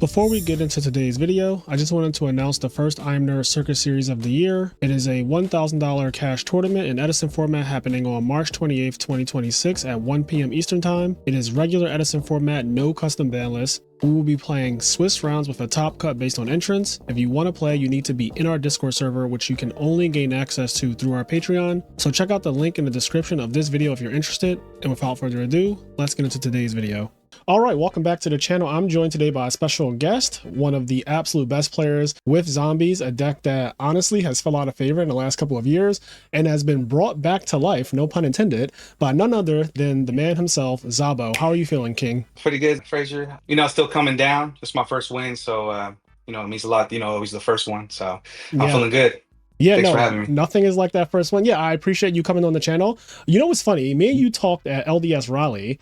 Before we get into today's video, I just wanted to announce the first IMNerd Circuit Series of the year. It is a $1,000 cash tournament in Edison format happening on March 28th, 2026 at 1 p.m. Eastern Time. It is regular Edison format, no custom ban list. We will be playing Swiss rounds with a top cut based on entrance. If you want to play, you need to be in our Discord server, which you can only gain access to through our Patreon. So check out the link in the description of this video if you're interested. And without further ado, let's get into today's video. All right, welcome back to the channel. I'm joined today by a special guest, one of the absolute best players with zombies, a deck that honestly has fell out of favor in the last couple of years and has been brought back to life, no pun intended, by none other than the man himself, Zabo. How are you feeling, King? Pretty good, Frazier. Still coming down. Just my first win, so it means a lot. Always the first one, so I'm feeling good. Yeah, Thanks no, for having me. Nothing is like that first one. Yeah, I appreciate you coming on the channel. You know what's funny? Me and you talked at LDS Raleigh,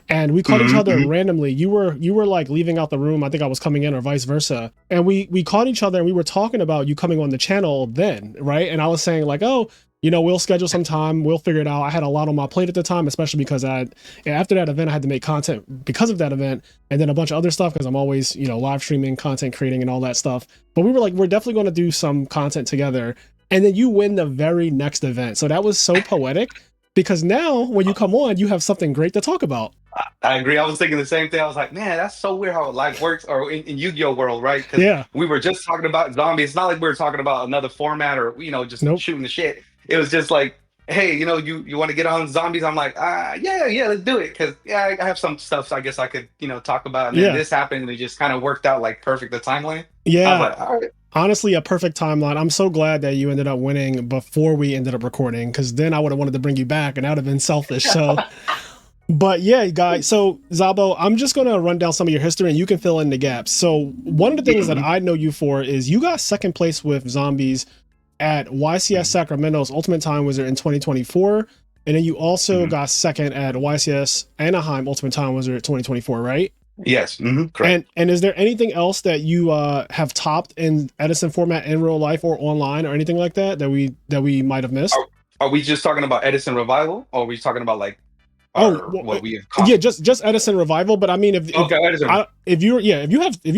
and we caught each other randomly. You were like leaving out the room. I think I was coming in, or vice versa. And we caught each other, and we were talking about you coming on the channel then, right? And I was saying like, oh, we'll schedule some time. We'll figure it out. I had a lot on my plate at the time, especially because after that event, I had to make content because of that event, and then a bunch of other stuff because I'm always, live streaming, content creating, and all that stuff. But we were like, we're definitely going to do some content together. And then you win the very next event. So that was so poetic because now when you come on, you have something great to talk about. I agree. I was thinking the same thing. I was like, man, that's so weird how life works, or in Yu-Gi-Oh world, right? Because we were just talking about zombies. It's not like we were talking about another format or just shooting the shit. It was just like, hey, you want to get on zombies? I'm like, yeah, let's do it. Because I have some stuff, so I guess I could talk about. And then this happened, and it just kind of worked out like perfect, the timeline. Yeah. I was like, all right. Honestly, a perfect timeline. I'm so glad that you ended up winning before we ended up recording, because then I would have wanted to bring you back, and that would have been selfish. So. But yeah, guys, so Zabo, I'm just going to run down some of your history and you can fill in the gaps. So one of the things that I know you for is you got second place with zombies at YCS Sacramento's Ultimate Time Wizard in 2024. And then you also got second at YCS Anaheim Ultimate Time Wizard 2024, right? Yes, correct. And is there anything else that you have topped in Edison format in real life or online or anything like that we might have missed? Are we just talking about Edison Revival, or are we talking about like what we have? Yeah, just Edison Revival. But I mean, if you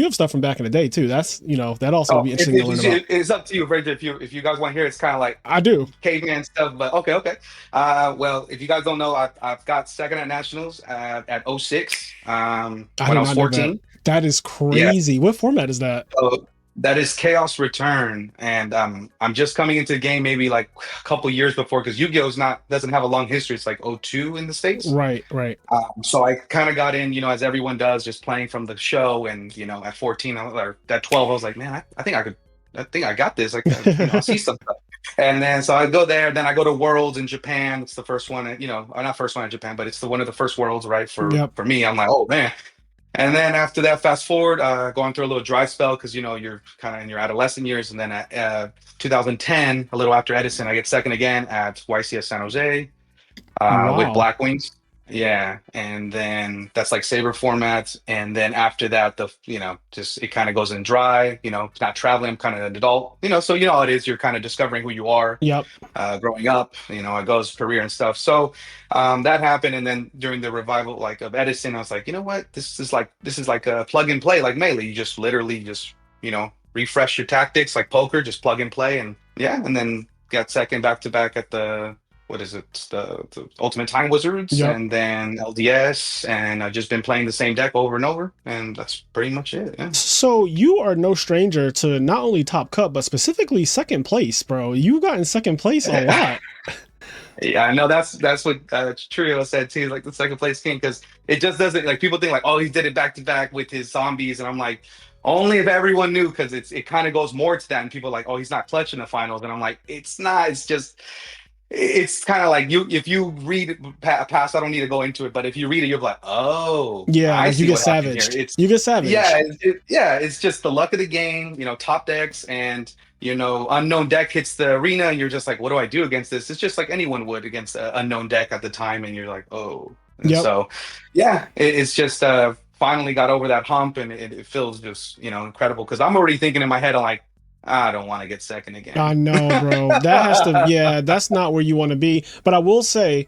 have stuff from back in the day too, that's that also would be interesting to learn about. It's up to you, Frazier. If you guys want to hear, it's kind of like I do caveman stuff. But okay. Well, if you guys don't know, I've got second at nationals at 06 when I was 14. That is crazy. Yeah. What format is that? That is Chaos Return, and I'm just coming into the game maybe like a couple years before, because Yu-Gi-Oh doesn't have a long history. It's like 02 in the States. Right. So I kind of got in, as everyone does, just playing from the show. And at 14 or at 12, I was like, man, I think I got this. Like, I see some stuff. And then so I go there. Then I go to Worlds in Japan. It's the first one, or not first one in Japan, but it's one of the first Worlds, right? For me, I'm like, oh man. And then after that, fast forward, going through a little dry spell because, you're kind of in your adolescent years. And then at 2010, a little after Edison, I get second again at YCS San Jose with Black Wings. Yeah. And then that's like Saber formats. And then after that, it kind of goes in dry, not traveling. I'm kind of an adult, so how it is. You're kind of discovering who you are. Yep. Growing up, it goes career and stuff. So that happened. And then during the revival of Edison, I was like, you know what, this is like a plug and play, like Melee. You just literally refresh your tactics like poker, just plug and play. And and then got second back to back at the the Ultimate Time Wizards, and then LDS, and I've just been playing the same deck over and over, and that's pretty much it. Yeah. So you are no stranger to not only top cut, but specifically second place, bro. You got in second place a lot. Yeah, I know that's what Trio said too, like the second place king, because it just doesn't, like, people think like, oh, he did it back to back with his zombies, and I'm like, only if everyone knew, because it kind of goes more to that, and people are like, oh, he's not clutch in the finals, and I'm like, it's not. It's kind of like if you read past, I don't need to go into it, but if you read it, you're like, oh, yeah, I see, you get savaged. You get savaged. Yeah, it's just the luck of the game, top decks, and unknown deck hits the arena, and you're just like, what do I do against this? It's just like anyone would against an unknown deck at the time, and you're like, oh. So yeah, it's just finally got over that hump, and it feels just incredible, because I'm already thinking in my head, I'm like, I don't want to get second again. I know, bro. That has to, that's not where you want to be. But I will say,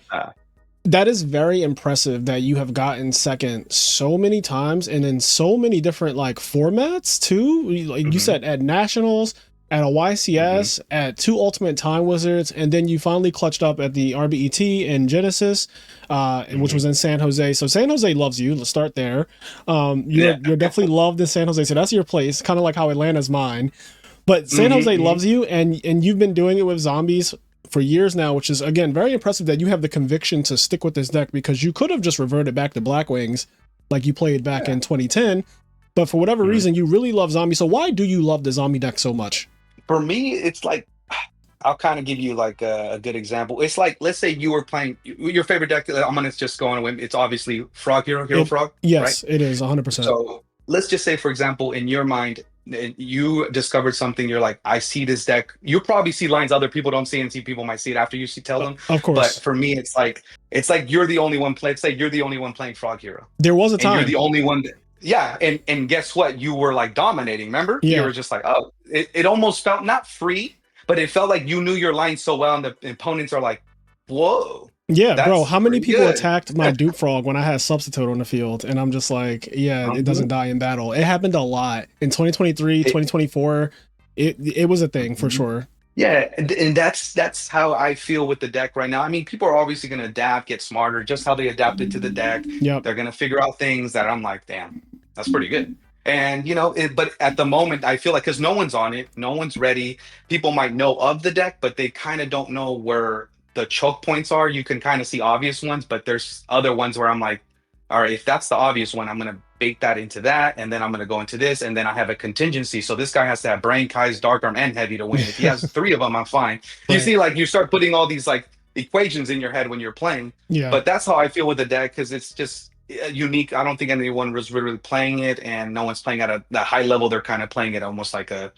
That is very impressive that you have gotten second so many times and in so many different like formats too. Like you Hmm. said, at nationals, at a Hmm. YCS, at two Ultimate Time Wizards, and then you finally clutched up at the RBET in Genesis, which Hmm. was in San Jose. So San Jose loves you. Let's start there. Yeah. You're definitely loved in San Jose. So that's your place, kind of like how Atlanta's mine. But San Hmm. Jose Hmm. loves you, and you've been doing it with zombies for years now, which is again very impressive that you have the conviction to stick with this deck because you could have just reverted back to Black Wings like you played back Yeah. in 2010. But for whatever Mhm. reason, you really love zombies. So why do you love the zombie deck so much? For me, it's like I'll kind of give you like a good example. It's like let's say you were playing your favorite deck. I'm gonna just go on a whim. It's obviously Frog Hero, Hero It Frog, right? Yes, it is 100%. So let's just say, for example, in your mind, you discovered something. You're like, I see this deck. You probably see lines other people don't see, and see people might see it after you see tell them. Of But course, for me, it's like you're the only one play. It's like you're the only one playing Frog Hero, there was a and you're the time. only one. Yeah, and guess what? You were like dominating. Remember, you Yeah, were just like, oh, it almost felt not free, but it felt like you knew your line so well, and the opponents are like, whoa, yeah, bro. that's How many pretty people good. attacked my Duke Frog when I had Substitute on the field? And I'm just like, yeah, it doesn't Mhm. die in battle. It happened a lot in 2023, It- 2024. It was a thing for mhm. sure. Yeah, and that's how I feel with the deck right now. I mean, people are obviously going to adapt, get smarter, just how they adapted to the deck. Yep. They're going to figure out things that I'm like, damn, that's pretty good. And but at the moment, I feel like because no one's on it, no one's ready. People might know of the deck, but they kind of don't know where the choke points are. You can kind of see obvious ones, but there's other ones where I'm like, all right, if that's the obvious one, I'm gonna bake that into that, and then I'm gonna go into this, and then I have a contingency. So this guy has to have Brain, Kai's, Dark Arm, and Heavy to win. If he has three of them, I'm fine. You Right. see, like you start putting all these like equations in your head when you're playing. Yeah. But that's how I feel with the deck because it's just unique. I don't think anyone was really playing it, and no one's playing at a high level. They're kind of playing it almost like a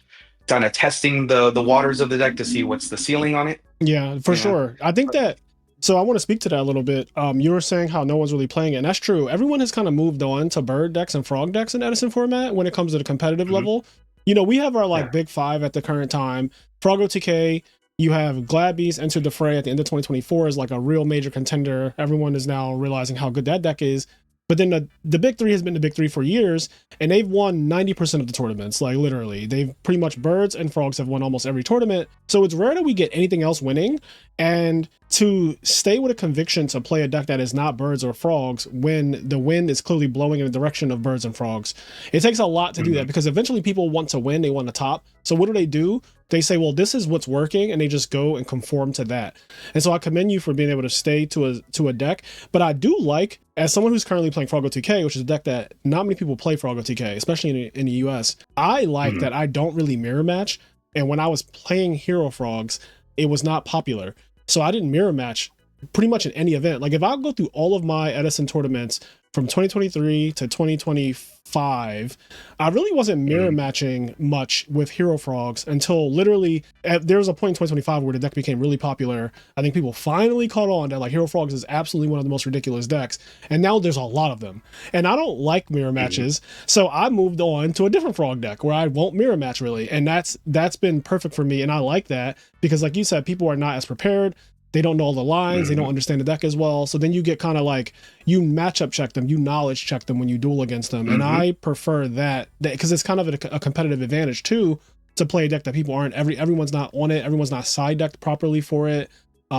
kind of testing the waters of the deck to see what's the ceiling on it. Yeah, for You know. sure. I think that, so I want to speak to that a little bit. You were saying how no one's really playing it, and that's true. Everyone has kind of moved on to bird decks and frog decks in Edison format when it comes to the competitive Mhm. level. We have our like Yeah. big five at the current time. Froggo TK, you have Glad Beast entered the fray at the end of 2024 is like a real major contender. Everyone is now realizing how good that deck is. But then the big three has been the big three for years, and they've won 90% of the tournaments. Like literally, they've pretty much birds and frogs have won almost every tournament. So it's rare that we get anything else winning. And to stay with a conviction to play a deck that is not birds or frogs when the wind is clearly blowing in the direction of birds and frogs, it takes a lot to do that Mhm. because eventually people want to win, they want to top. So what do? They say, well, this is what's working, and they just go and conform to that. And so I commend you for being able to stay to a deck. But I do like, as someone who's currently playing Froggo 2K, which is a deck that not many people play Froggo 2K, especially in the US, I like Mhm. that I don't really mirror match. And when I was playing Hero Frogs, it was not popular. So I didn't mirror match pretty much in any event. Like if I go through all of my Edison tournaments from 2023 to 2025, I really wasn't mirror Mhm. matching much with Hero Frogs until literally there was a point in 2025 where the deck became really popular. I think people finally caught on that like Hero Frogs is absolutely one of the most ridiculous decks. And now there's a lot of them. And I don't like mirror Mhm. matches. So I moved on to a different frog deck where I won't mirror match really. And that's been perfect for me. And I like that because like you said, people are not as prepared. They don't know all the lines. They don't Mhm. understand the deck as well. So then you get kind of like you matchup check them, you knowledge check them when you duel against them. And Mhm. I prefer that because it's kind of a competitive advantage too to play a deck that people aren't everyone's not on it. Everyone's not side decked properly for it.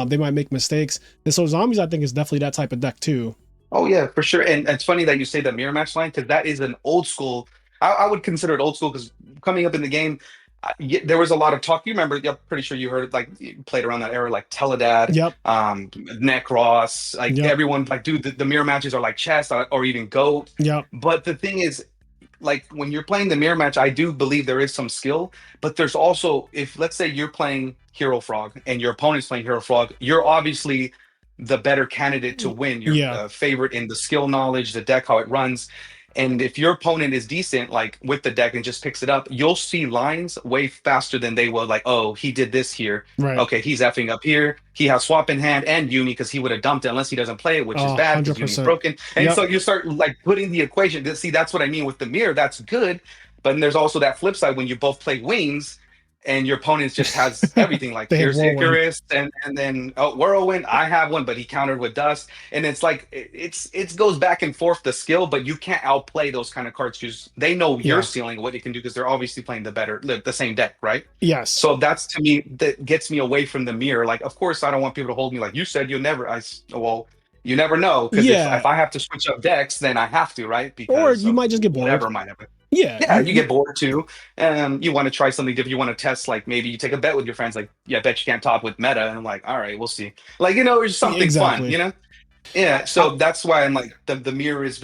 They might make mistakes. And so zombies, I think, is definitely that type of deck too. Oh yeah, for sure. And it's funny that you say the mirror match line because that is an old school. I would consider it old school because coming up in the game, there was a lot of talk. You remember? I'm pretty sure you heard like you played around that era, like Teledad, Yep. Necros, like Yep. everyone like dude, the mirror matches are like chess or even goat. Yep. But the thing is, like when you're playing the mirror match, I do believe there is some skill, but there's also if let's say you're playing Hero Frog and your opponent's playing Hero Frog, you're obviously the better candidate to win. You're Yeah. favorite in the skill knowledge, the deck, how it runs. And if your opponent is decent, like with the deck and just picks it up, you'll see lines way faster than they will. Like, oh, he did this here. Right. Okay, he's effing up here. He has swap in hand and uni because he would have dumped it unless he doesn't play it, which is bad because uni's 100%. broken. And Yep. so you start like putting the equation. See, that's what I mean with the mirror. That's good. But then there's also that flip side when you both play wings. and your opponent just has everything like They have Fierce whirlwind. Icarus, and then Whirlwind. I have one, but he countered with Dust, and it's like it goes back and forth the skill, but you can't outplay those kind of cards because they know your Yeah. ceiling, what it can do, because they're obviously playing the same deck, right? Yes. So that's, to me, that gets me away from the mirror. Like, of course, I don't want people to hold me like you said. You'll never. Well, you never know, because if Yeah. I have to switch up decks, then I have to, right? Or Because you of might just get bored. whatever might happen. Yeah. Yeah, you get bored too. You want to try something different. You want to test, like maybe you take a bet with your friends, like, yeah, I bet you can't top with meta. And I'm like, all right, we'll see. Like, it's something fun, Exactly. Yeah. I, So that's why I'm like, the mirror is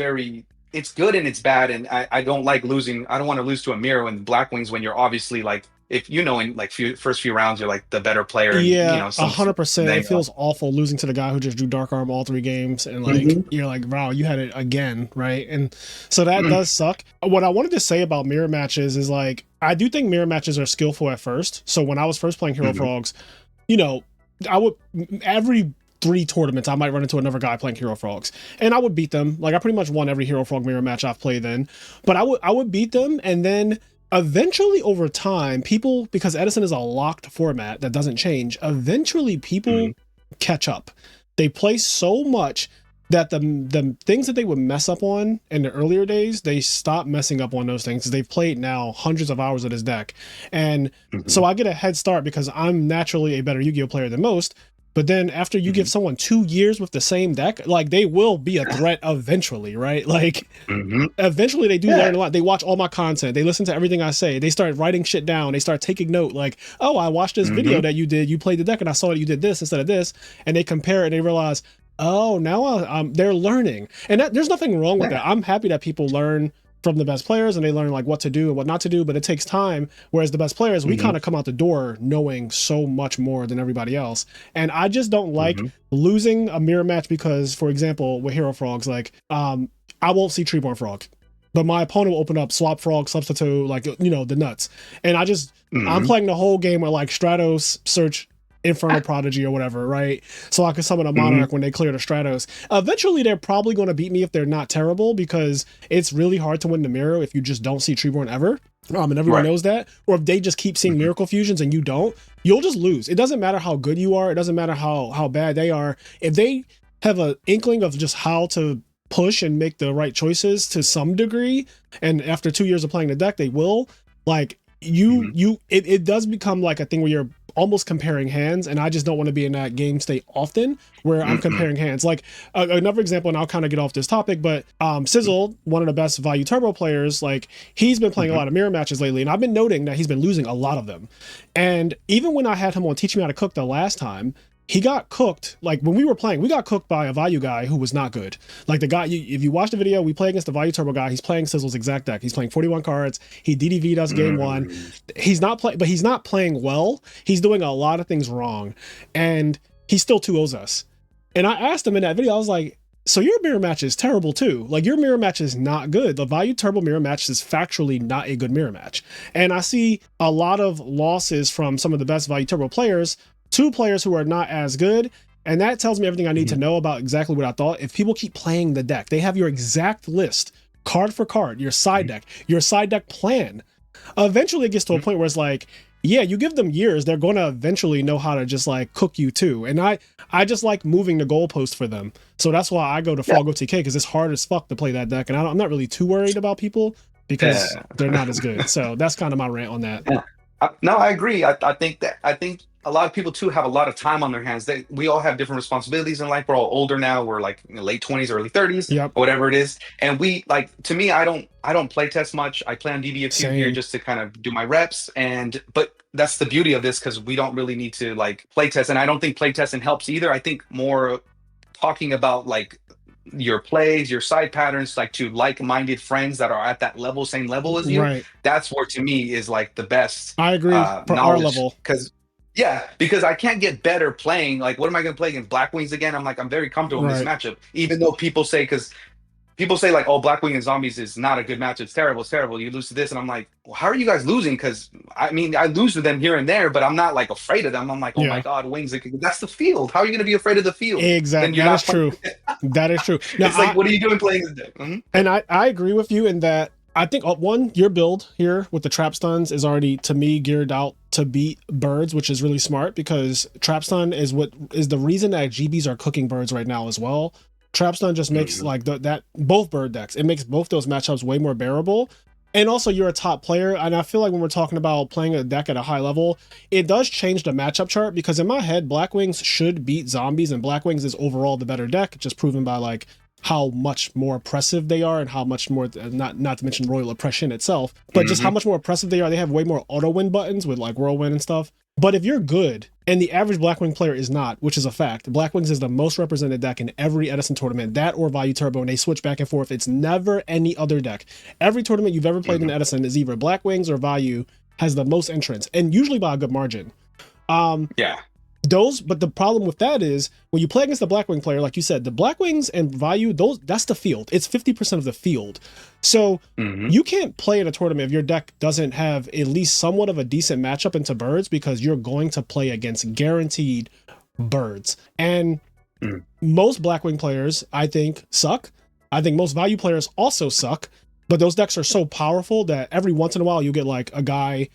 it's good and it's bad. And I don't like losing. I don't want to lose to a mirror when Black Wings, when you're obviously like, if in like first few rounds, you're like the better player. And, yeah, some 100%. then It you're like, feels awful losing to the guy who just drew Dark Arm all 3 games, and like mhm, you're like, wow, you had it again, right? And so that mhm, does suck. What I wanted to say about mirror matches is like, I do think mirror matches are skillful at first. So when I was first playing Hero mhm, Frogs, you know, I would every 3 tournaments I might run into another guy playing Hero Frogs, and I would beat them. Like I pretty much won every Hero Frog mirror match I've played then, but I would beat them, and then eventually over time, people, because Edison is a locked format that doesn't change, eventually people mhm, catch up. They play so much that the things that they would mess up on in the earlier days, they stop messing up on those things because they've played now hundreds of hours of this deck. And so mhm, I get a head start because I'm naturally a better Yu-Gi-Oh player than most. But then after you give mhm, someone 2 years with the same deck, like they will be a threat eventually, right? Like mhm. eventually they do Yeah. learn a lot. They watch all my content. They listen to everything I say. They start writing shit down. They start taking note like, oh, I watched this video Mhm, that you did. You played the deck and I saw that you did this instead of this. And they compare it and they realize, oh, now they're learning. And there's nothing wrong with yeah. that. I'm happy that people learn from the best players and they learn like what to do and what not to do, but it takes time. Whereas the best players, we Mhm, kind of come out the door knowing so much more than everybody else. And I just don't like mhm, losing a mirror match because, for example, with Hero Frogs, like I won't see Treeborn Frog, but my opponent will open up Swap Frog, Substitute, like the nuts. And I'm mhm, playing the whole game with like Stratos, Search, Infernal Prodigy or whatever, right? So I can summon a mhm, Monarch when they clear the Stratos. Eventually, they're probably going to beat me if they're not terrible, because it's really hard to win the mirror if you just don't see Treeborn ever. And everyone right. knows that. Or if they just keep seeing Mhm, Miracle Fusions and you don't, you'll just lose. It doesn't matter how good you are. It doesn't matter how bad they are. If they have an inkling of just how to push and make the right choices to some degree, and after 2 years of playing the deck, they will, like, mhm, it does become like a thing where you're almost comparing hands, and I just don't want to be in that game state often where I'm mhm, comparing hands. Like another example, and I'll kind of get off this topic, but Sizzle, one of the best value turbo players, like he's been playing a mhm, lot of mirror matches lately, and I've been noting that he's been losing a lot of them. And even when I had him on Teach Me How to Cook the last time, he got cooked. Like when we were playing, we got cooked by a value guy who was not good. Like the guy, if you watch the video, we play against the value turbo guy. He's playing Sizzle's exact deck. He's playing 41 cards. He DDV'd us game one. mhm. He's not playing, but he's not playing well. He's doing a lot of things wrong, and he still 2-0s us. And I asked him in that video, I was like, so your mirror match is terrible too. Like your mirror match is not good. The value turbo mirror match is factually not a good mirror match. And I see a lot of losses from some of the best value turbo players to players who are not as good. And that tells me everything I need to Mhm. know about exactly what I thought. If people keep playing the deck, they have your exact list, card for card, your side deck, your side deck plan. Eventually it gets to a Mhm. point where it's like, yeah, you give them years, they're going to eventually know how to just like cook you too. And I just like moving the goalpost for them. So that's why I go to Yeah. Frog OTK, because it's hard as fuck to play that deck. And I'm not really too worried about people because Yeah. they're not as good. So that's kind of my rant on that. Yeah. No, I agree. I think a lot of people too have a lot of time on their hands. We all have different responsibilities in life. We're all older now. We're like in the late 20s, early 30s, Yep. or whatever it is. And we like, to me, I don't play test much. I play on DB a few here Same. just to kind of do my reps. But that's the beauty of this, because we don't really need to like play test. And I don't think play testing helps either. I think more talking about like your plays, your side patterns, like to like-minded friends that are at that level, same level as you. Right. That's where to me is like the best I agree for our knowledge. level. Because yeah, because I can't get better playing. Like, what am I going to play against Black Wings again? I'm like, I'm very comfortable in this Right. matchup, even though because people say like, oh, Black Wing and Zombies is not a good match. It's terrible. It's terrible. You lose to this, and I'm like, well, how are you guys losing? Because I mean, I lose to them here and there, but I'm not like afraid of them. I'm like, oh my Yeah. god, Wings! Like, that's the field. How are you going to be afraid of the field? Then Exactly. you're That is not true. playing. That is true. Now, It's like, what are you doing playing this deck? Mhm. I agree with you in that I think one, your build here with the trap stuns is already, to me, geared out to beat birds, which is really smart because trap stun is what is the reason that GBs are cooking birds right now as well. Trap stun just makes like that both bird decks, it makes both those matchups way more bearable. And also you're a top player, and I feel like when we're talking about playing a deck at a high level, it does change the matchup chart because in my head, Blackwings should beat zombies, and Blackwings is overall the better deck, just proven by like how much more oppressive they are and how much more, not to mention royal oppression itself, but just how much more oppressive they are. They have way more auto win buttons with like whirlwind and stuff. But if you're good and the average Blackwing player is not, which is a fact, Blackwings is the most represented deck in every Edison tournament, that or Value Turbo, and they switch back and forth. It's never any other deck. Every tournament you've ever played in Edison is either Blackwings or Value has the most entrants, and usually by a good margin. But the problem with that is when you play against the Blackwing player, like you said, the Blackwings and Value, that's the field. It's 50% of the field. So you can't play in a tournament if your deck doesn't have at least somewhat of a decent matchup into birds, because you're going to play against guaranteed birds. And most Blackwing players, I think, suck. I think most Value players also suck, but those decks are so powerful that every once in a while you get like a guy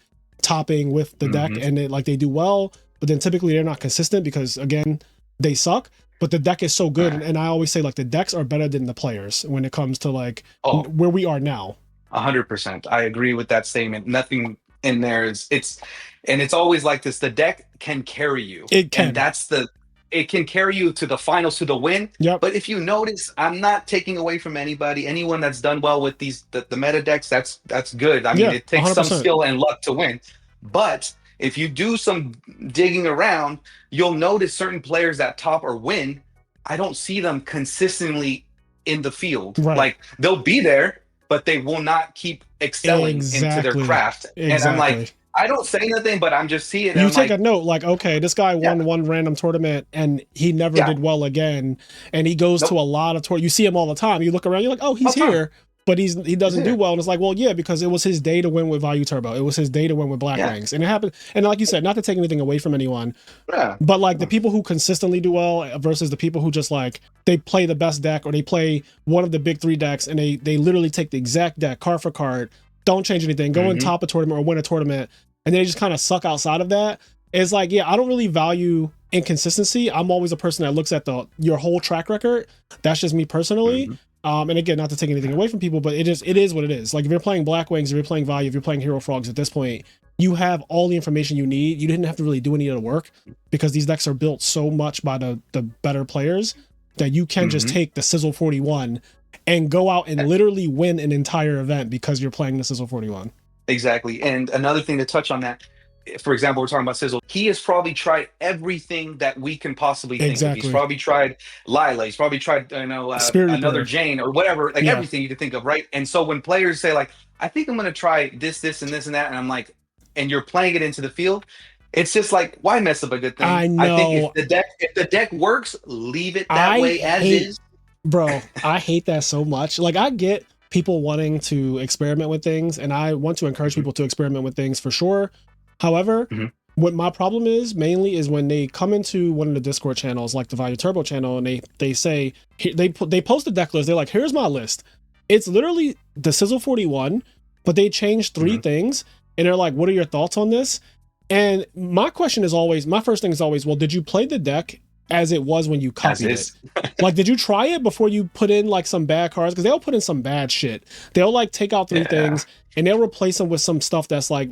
topping with the deck and they do well. But then typically they're not consistent because, again, they suck. But the deck is so good. And I always say, like, the decks are better than the players when it comes to, like, where we are now. 100%. I agree with that statement. Nothing in there it's always like this. The deck can carry you. It can. And it can carry you to the finals, to the win. Yep. But if you notice, I'm not taking away from anybody. Anyone that's done well with the meta decks, that's good. I mean, it takes 100%. Some skill and luck to win. But if you do some digging around, you'll notice certain players that top or win, I don't see them consistently in the field. Right. Like, they'll be there, but they will not keep excelling into their craft. And I'm like, I don't say nothing, but I'm just seeing it. You take a note, like, okay, this guy won one random tournament and he never did well again. And he goes to a lot of tournaments. You see him all the time. You look around, you're like, oh, he's here. But he doesn't do well, and it's like, well, yeah, because it was his day to win with Value Turbo. It was his day to win with Blackwings, and it happened. And like you said, not to take anything away from anyone, but like the people who consistently do well versus the people who just like they play the best deck or they play one of the big three decks and they literally take the exact deck card for card, don't change anything, go and top a tournament or win a tournament, and they just kind of suck outside of that. It's like, yeah, I don't really value inconsistency. I'm always a person that looks at your whole track record. That's just me personally. And again, not to take anything away from people, but it is what it is. Like if you're playing Blackwings, if you're playing Value, if you're playing Hero Frogs at this point, you have all the information you need. You didn't have to really do any of the work because these decks are built so much by the better players that you can just take the Sizzle 41 and go out and literally win an entire event because you're playing the Sizzle 41. Exactly. And another thing to touch on that, for example, we're talking about Sizzle. He has probably tried everything that we can possibly think of. He's probably tried Lila. He's probably tried, another Jane or whatever, like everything you can think of, right? And so when players say, like, I think I'm going to try this, and this, and that, and I'm like, and you're playing it into the field, it's just like, why mess up a good thing? I know. I think if the deck works, leave it that way as is. Bro, I hate that so much. Like, I get people wanting to experiment with things, and I want to encourage people to experiment with things for sure. However, what my problem is mainly is when they come into one of the Discord channels, like the Value Turbo channel, and they say, they post a deck list. They're like, here's my list. It's literally the Sizzle 41, but they changed 3 things. And they're like, what are your thoughts on this? And my first thing is always, well, did you play the deck as it was when you copied it? Like, did you try it before you put in like some bad cards? Because they'll put in some bad shit. They'll like take out 3 things and they'll replace them with some stuff that's like,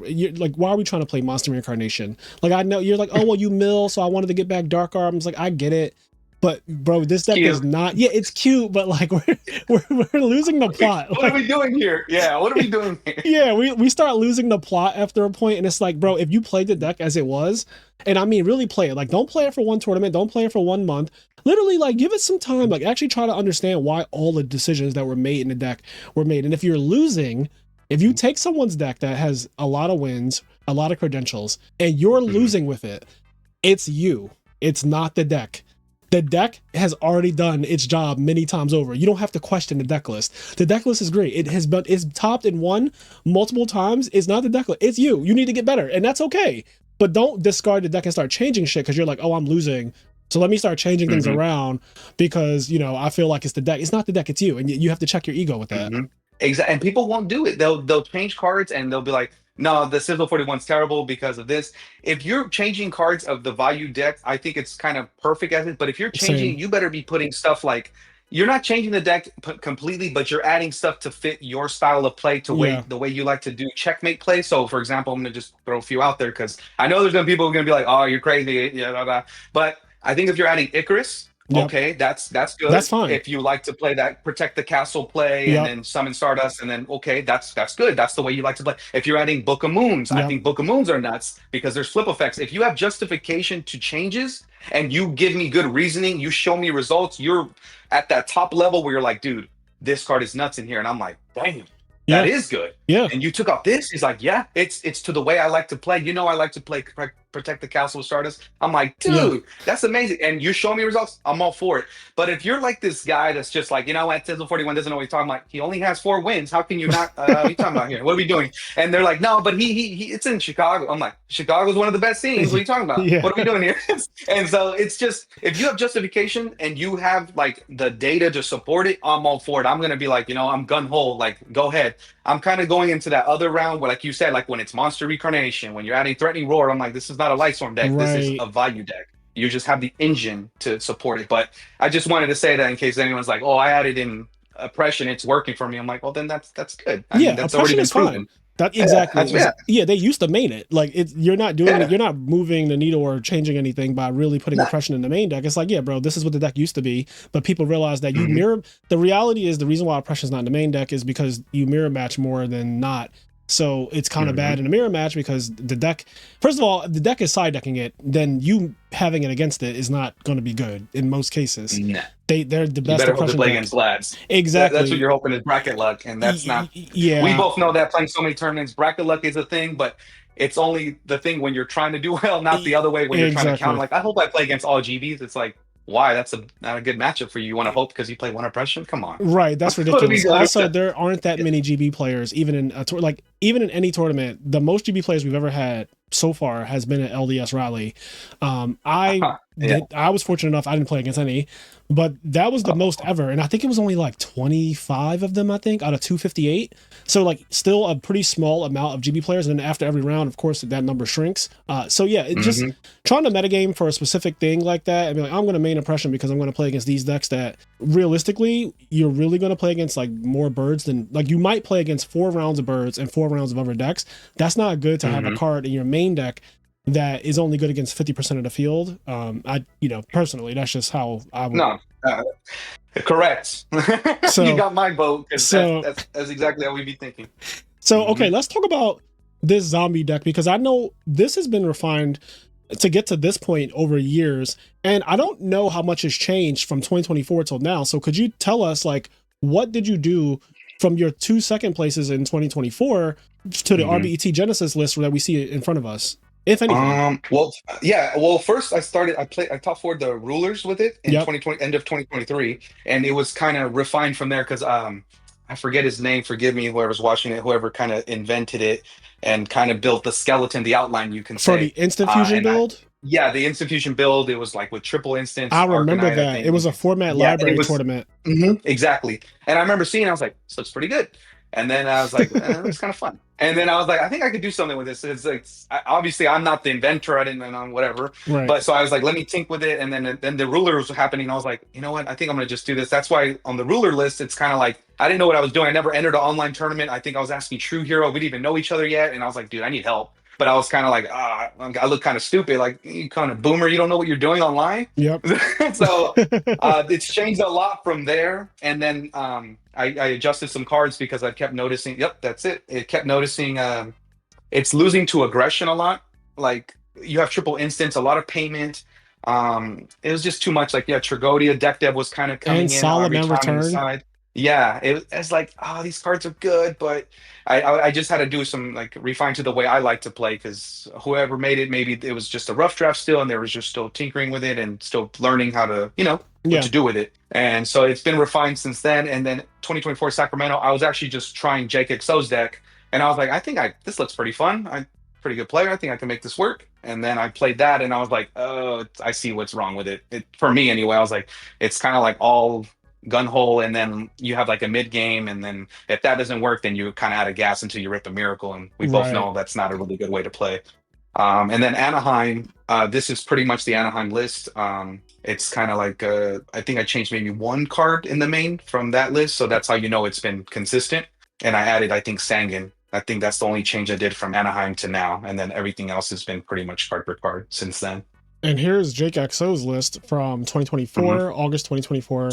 why are we trying to play Monster Reincarnation? Like, I know you're like, oh, well, you mill, so I wanted to get back Dark Arms. Like, I get it. But bro, this deck is not. Yeah, it's cute, but like we're losing the plot. What are we doing here? Yeah, what are we doing here? Yeah, we start losing the plot after a point, and it's like, bro, if you played the deck as it was, and I mean, really play it. Like, don't play it for one tournament, don't play it for 1 month. Literally, like, give it some time. Like, actually try to understand why all the decisions that were made in the deck were made. And if you're losing, if you take someone's deck that has a lot of wins, a lot of credentials, and you're losing with it, it's you. It's not the deck. The deck has already done its job many times over. You don't have to question the deck list. The deck list is great. It's topped and won multiple times. It's not the deck list. It's you. You need to get better, and that's okay. But don't discard the deck and start changing shit because you're like, oh, I'm losing, so let me start changing things around because, I feel like it's the deck. It's not the deck. It's you, and you have to check your ego with that. Exactly, and people won't do it. They'll change cards and they'll be like, "No, the Sizzle 41's terrible because of this." If you're changing cards of the value deck, I think it's kind of perfect as it. But if you're Same. changing, you better be putting stuff like you're not changing the deck completely, but you're adding stuff to fit your style of play to way Yeah. the way you like to do checkmate play. So, for example, I'm gonna just throw a few out there because I know there's gonna be people who are gonna be like, "Oh, you're crazy," yeah, blah, blah. But I think if you're adding Icarus, Yep. okay, that's That's good. fine. If you like to play that protect the castle play and Yep. then summon Stardust, and then okay, that's good. That's the way you like to play. If you're adding Book of Moons, I Yep. think Book of Moons are nuts because there's flip effects. If you have justification to changes and you give me good reasoning, you show me results, you're at that top level where you're like, dude, this card is nuts in here. And I'm like, damn, that Yeah. is good. Yeah. And you took off this. He's like, yeah, it's to the way I like to play. You know, I like to play protect the castle with Stardust. I'm like, Yeah. dude, that's amazing. And you show me results, I'm all for it. But if you're like this guy that's just like, you know what, Tizzle 41 doesn't know what he's talking about. He only has 4 wins. How can you not? What are you talking about here? What are we doing? And they're like, no, but he it's in Chicago. I'm like, Chicago's one of the best scenes. What are you talking about? Yeah. What are we doing here? And so it's just if you have justification and you have like the data to support it, I'm all for it. I'm gonna be like, you know, I'm gun ho, like go ahead. I'm kind of going into that other round where, like you said, like when it's monster reincarnation, when you're adding threatening roar, I'm like, this is not a Lightsworn deck. This is Right. a value deck. You just have the engine to support it. But I just wanted to say that in case anyone's like, oh, I added in oppression, it's working for me. I'm like, well, then that's good. I mean, Yeah, that's already oppression been is fine. proven. That Yeah, exactly. yeah, Yeah, they used to main it. Like you're not doing yeah. you're not moving the needle or changing anything by really putting Nah. oppression in the main deck. It's like, yeah, bro, this is what the deck used to be. But people realize that you Mhm, mirror the reality is the reason why oppression is not in the main deck is because you mirror match more than not. So it's kind of mhm. bad in a mirror match because the deck, first of all, the deck is side decking it, then you having it against it is not going to be good in most cases. Nah. They're the You best better hope to oppression play deck. against lads. That's what Exactly. you're hoping is bracket luck, and that's not. We Yeah. both know that playing so many tournaments, bracket luck is a thing, but it's only the thing when you're trying to do well, not the other way when you're trying to counter. Exactly. Like, I hope I play against all GBs. It's like, why? That's not a good matchup for you. You want to hope because you play one oppression? Come on. Right, that's What are we ridiculous. doing? Also, there aren't that many GB players, even in a like even in any tournament. The most GB players we've ever had so far has been at LDS Raleigh. I Yeah. I was fortunate enough I didn't play against any, but that was the most ever, and I think it was only like 25 of them. I think out of 258. So like still a pretty small amount of GB players, and then after every round, of course, that number shrinks. So yeah, it just Hmm. trying to metagame for a specific thing like that. I mean, like, I'm going to main oppression because I'm going to play against these decks that realistically you're really going to play against like more birds than like you might play against 4 rounds of birds and 4 rounds of other decks. That's not good to have a Hmm. card in your main deck that is only good against 50% of the field. I, personally, that's just how I would. No. Correct. You So, got my vote because so, that's exactly how we be thinking. okay, Hmm. let's talk about this zombie deck because I know this has been refined to get to this point over years, and I don't know how much has changed from 2024 till now. So could you tell us like what did you do from your 2 second places in 2024 to the Hmm. RBET Genesis list that we see in front of us, if anything? Well, yeah. Well, first I top forward the rulers with it in Yep. 2020, end of 2023, and it was kind of refined from there because I forget his name. Forgive me, whoever's watching it, whoever kind of invented it and kind of built the skeleton, the outline, you can For the say. instant fusion And I, build, yeah, the institution build. It was like with triple instance, I remember Arcanite, I that. It think. was a format Yeah, and it library was. tournament. Mhm, exactly. And I remember seeing, I was like, this looks pretty good. And then I was like, it's kind of fun. And then I was like, I think I could do something with this. It's like, obviously, I'm not the inventor. I didn't know whatever. Right. But so I was like, let me think with it. And then the ruler was happening. I was like, you know what? I think I'm going to just do this. That's why on the ruler list, it's kind of like, I didn't know what I was doing. I never entered an online tournament. I think I was asking True Hero. We didn't even know each other yet. And I was like, dude, I need help. But I was kind of like, I look kind of stupid. Like, you kind of boomer. You don't know what you're doing online. Yep. So it's changed a lot from there. And then I adjusted some cards because I kept noticing. Yep, that's it. It kept noticing it's losing to aggression a lot. Like you have triple instance, a lot of payment. It was just too much. Like yeah, Tragodia deck dev was kind of And coming in every Solomon time on the return. side. Yeah, it's like oh these cards are good, but I just had to do some like refine to the way I like to play because whoever made it, maybe it was just a rough draft still, and there was just still tinkering with it and still learning how to what Yeah. to do with it. And so it's been refined since then. And then 2024 Sacramento, I was actually just trying Jake XO's deck, and I was like, I think this looks pretty fun. I'm a pretty good player. I think I can make this work. And then I played that, and I was like, oh, I see what's wrong with it. For me anyway, I was like, it's kind of like all gun hole, and then you have like a mid game, and then if that doesn't work, then you kind of out of gas until you rip a miracle, and we both Right. know that's not a really good way to play. And then Anaheim, this is pretty much the Anaheim list. It's kind of like I think I changed maybe one card in the main from that list, so that's how you know it's been consistent. And I added, I think, Sangan. I think that's the only change I did from Anaheim to now, and then everything else has been pretty much card per card since then. And here's Jake XO's list from Hmm. 2024, August 2024.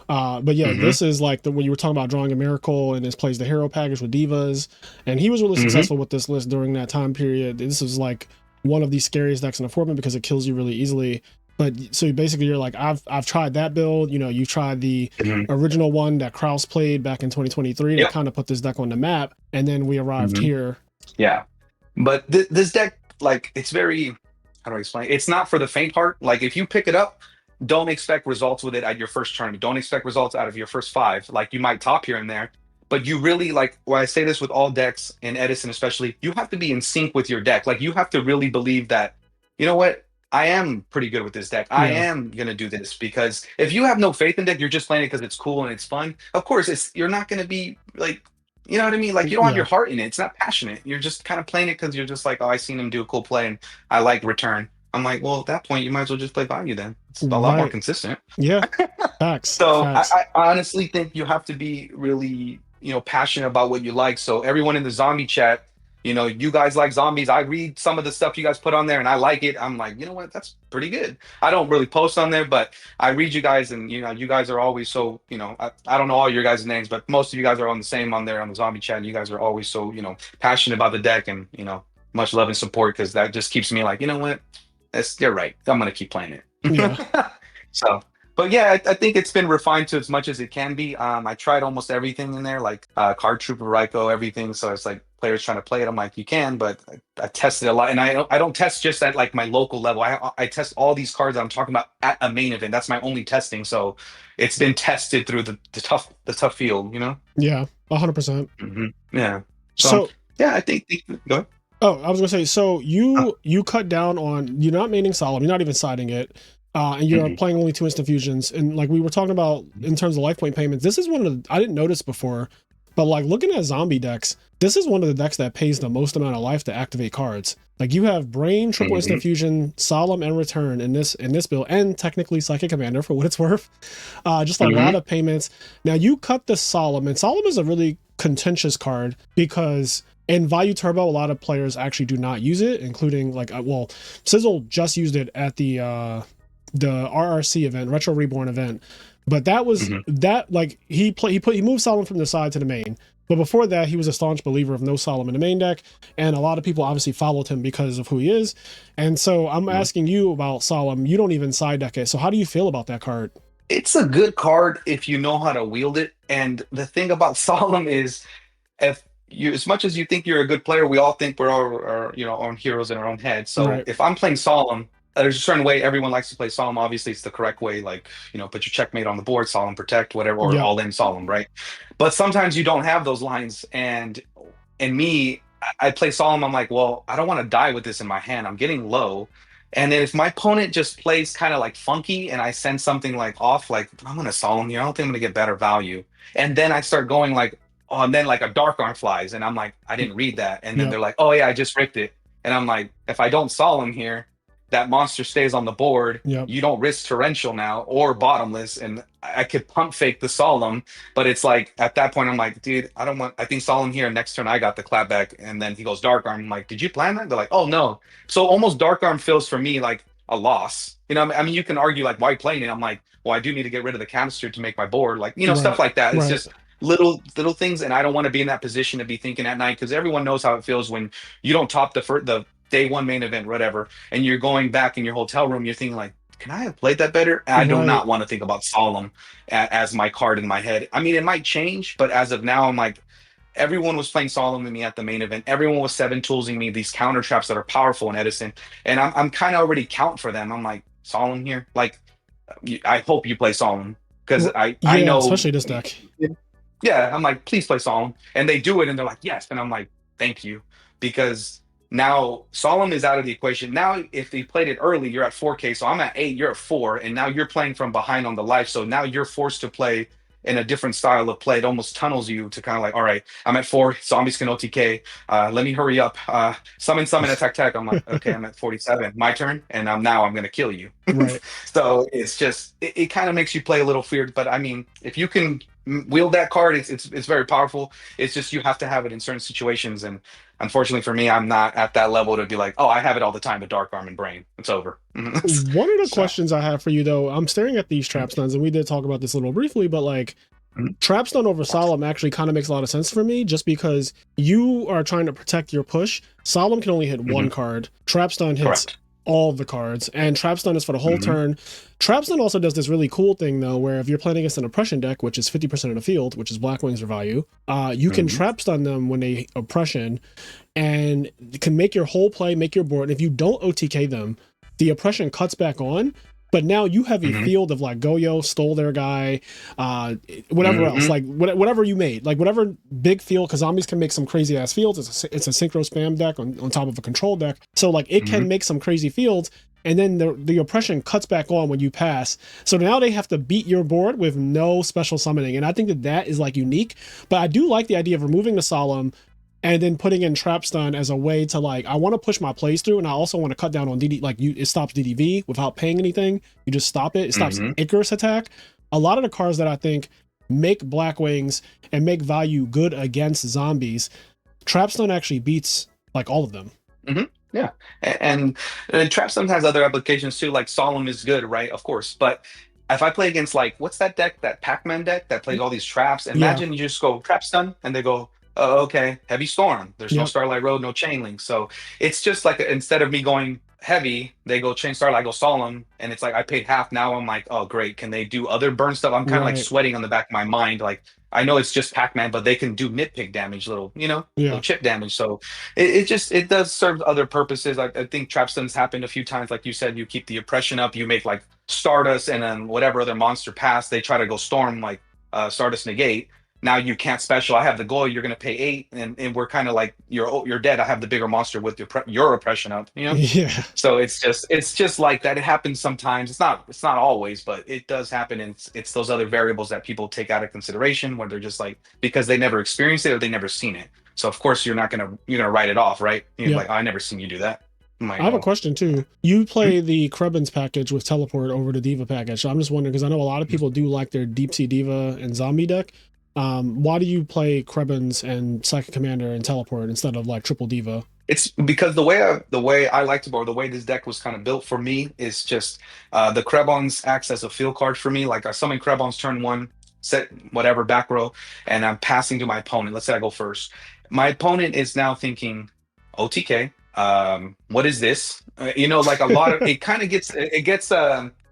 But yeah, Hmm. this is like when you were talking about drawing a miracle, and this plays the hero package with divas. And he was really Hmm. successful with this list during that time period. This is like one of the scariest decks in the format because it kills you really easily. But so basically you're like, I've tried that build, you know, you tried the Hmm. original one that Kraus played back in 2023 that Yep. kind of put this deck on the map. And then we arrived Hmm. here. Yeah, but this deck, like, it's very, how do I explain? It's not for the faint heart. Like, if you pick it up, don't expect results with it at your first turn. Don't expect results out of your first five. Like, you might top here and there, but you really, like, when I say this with all decks, and Edison especially, you have to be in sync with your deck. Like, you have to really believe that, you know what? I am pretty good with this deck. I Yeah. am gonna do this, because if you have no faith in deck, you're just playing it because it's cool and it's fun. Of course, you're not gonna be like, you know what I mean? Like, you don't have Yeah. your heart in it. It's not passionate. You're just kind of playing it because you're just like, oh, I seen him do a cool play and I like return. I'm like, well, at that point, you might as well just play value then. It's a lot more Right. consistent. Yeah. Facts. So Facts. I honestly think you have to be really, passionate about what you like. So everyone in the zombie chat, you guys like zombies. I read some of the stuff you guys put on there and I like it. I'm like, you know what? That's pretty good. I don't really post on there, but I read you guys, and you guys are always so, I don't know all your guys' names, but most of you guys are on the same on there on the zombie chat. And you guys are always so, passionate about the deck, and, much love and support, because that just keeps me like, you know what? You're right. I'm gonna keep playing Yeah. it. So, but yeah, I think it's been refined to as much as it can be. I tried almost everything in there, like Card Trooper, Ryko, everything. So it's like players trying to play it. I'm like, you can, but I tested a lot, and I don't test just at like my local level. I test all these cards that I'm talking about at a main event. That's my only testing. So it's been tested through the tough field. Yeah. 100%. Yeah. So So, yeah, I think go ahead. oh, I was gonna say, so Uh, you cut down on, you're not maining Solemn, you're not even siding it, and you're mhm, playing only two instant fusions. And like we were talking about in terms of life point payments, this is one of the, I didn't notice before, but like looking at zombie decks, this is one of the decks that pays the most amount of life to activate cards. Like you have Brain, triple instant mhm, fusion, Solemn, and Return in this build, and technically Psychic Commander for what it's worth. Just a lot mhm, of payments. Now you cut the Solemn, and Solemn is a really contentious card because in Value Turbo, a lot of players actually do not use it, including like well, Sizzle just used it at the RRC event, Retro Reborn event. But that was mhm. that like he moved Solemn from the side to the main. But before that, he was a staunch believer of no Solemn in the main deck, and a lot of people obviously followed him because of who he is. And so I'm Mhm. asking you about Solemn. You don't even side deck it. So how do you feel about that card? It's a good card if you know how to wield it. And the thing about Solemn is, if you, as much as you think you're a good player, we all think we're our own heroes in our own head. So Right. if I'm playing Solemn, there's a certain way everyone likes to play Solemn. Obviously, it's the correct way. Like, put your checkmate on the board, Solemn protect, whatever, or Yep. all in Solemn, right? But sometimes you don't have those lines, and me, I play Solemn. I'm like, well, I don't want to die with this in my hand. I'm getting low. And then if my opponent just plays kind of like funky, and I send something like off, like, I'm gonna Solemn here, I don't think I'm gonna get better value. And then I start going like, oh, and then like a dark arm flies, and I'm like, I didn't read that. And then Yep. they're like, oh yeah, I just ripped it. And I'm like, if I don't Solemn here, that monster stays on the board. Yep. You don't risk torrential now or bottomless, and I could pump fake the Solemn. But it's like at that point, I'm like, dude, I don't want. I think Solemn here. Next turn, I got the clapback, and then he goes dark arm. I'm like, did you plan that? They're like, oh no. So almost dark arm feels for me like a loss. I mean, you can argue like, why playing it? I'm like, well, I do need to get rid of the canister to make my board. Like, stuff Right. like that. It's Right. just little things, and I don't want to be in that position to be thinking at night, because everyone knows how it feels when you don't top the day one main event, whatever, and you're going back in your hotel room. You're thinking like, can I have played that better? And I do Right. not want to think about Solemn as my card in my head. I mean, it might change, but as of now, I'm like, everyone was playing Solemn with me at the main event. Everyone was seven toolsing me these counter traps that are powerful in Edison, and I'm kind of already count for them. I'm like, Solemn here, like, I hope you play Solemn, because I Yeah, know. especially this deck. Yeah, I'm like, please play Solemn, and they do it, and they're like, yes, and I'm like, thank you, because Now Solemn is out of the equation. Now if they played it early, you're at 4K. So I'm at 8, you're at 4, and now you're playing from behind on the life. So now you're forced to play in a different style of play. It almost tunnels you to kind of like, all right, I'm at 4, zombies can OTK. Let me hurry up. Summon, attack, tech. I'm like, okay, I'm at 47. My turn, and I'm gonna kill you. Right. So it's just it kind of makes you play a little feared. But I mean, if you can wield that card, it's very powerful. It's just you have to have it in certain situations, and unfortunately for me, I'm not at that level to be like, oh, I have it all the time, but Dark Arm and Brain. It's over. One of the So, questions I have for you though, I'm staring at these trap stuns, and we did talk about this a little briefly, but like trap stun over Solemn actually kind of makes a lot of sense for me, just because you are trying to protect your push. Solemn can only hit one card. Trap stun hits correct. all of the cards, and trap stun is for the whole turn. Trap stun also does this really cool thing though, where if you're playing against an oppression deck, which is 50% of the field, which is Black Wings or value, you can trap stun them when they oppression, and can make your whole play, make your board. And if you don't OTK them, the oppression cuts back on, but now you have a field of like Goyo stole their guy, whatever else, like whatever you made, like whatever big field, because zombies can make some crazy ass fields. It's a synchro spam deck on top of a control deck, so like it can make some crazy fields, and then the oppression cuts back on when you pass. So now they have to beat your board with no special summoning, and I think that is like unique. But I do like the idea of removing the Solemn and then putting in trap stun as a way to like, I want to push my plays through, and I also want to cut down on DD, like it stops DDV without paying anything. You just stop it. It stops Icarus attack. A lot of the cards that I think make Black Wings and make value good against zombies, trap stun actually beats like all of them. Yeah, and trap stun has other applications too. Like Solemn is good, right? Of course, but if I play against like what's that deck, that Pac-Man deck that plays all these traps, Yeah. imagine you just go trap stun and they go, oh, okay, heavy storm. There's no Yep. Starlight Road, no chain link. So it's just like instead of me going heavy, they go chain Starlight, I go Solemn, and it's like I paid half. Now I'm like, oh great, can they do other burn stuff? I'm kind of like Right. sweating on the back of my mind, like I know it's just Pac-Man, but they can do nitpick damage, little, little Yeah. chip damage. So it does serve other purposes. I think trap stuns happened a few times, like you said, you keep the oppression up, you make like Stardust, and then whatever other monster pass, they try to go storm like Stardust negate. Now you can't special. I have the goal. You're going to pay 8, and we're kind of like you're dead. I have the bigger monster with your oppression up. Yeah. So it's just like that. It happens sometimes. It's not always, but it does happen. And it's those other variables that people take out of consideration when they're just like, because they never experienced it or they never seen it. So of course you're gonna write it off, right? You're Yep. like, oh, I never seen you do that. I'm like, I have a oh. question too. You play the Krebens package with teleport over the Diva package. So I'm just wondering, because I know a lot of people do like their Deep Sea Diva and Zombie deck. Why do you play Krebens and Psychic Commander and teleport instead of like triple Diva? It's because the way I like to, or the way this deck was kind of built for me is just the Krebons acts as a field card for me. Like I summon Krebons turn 1, set whatever back row, and I'm passing to my opponent. Let's say I go first. My opponent is now thinking, OTK. What is this? Like a lot of it kind of gets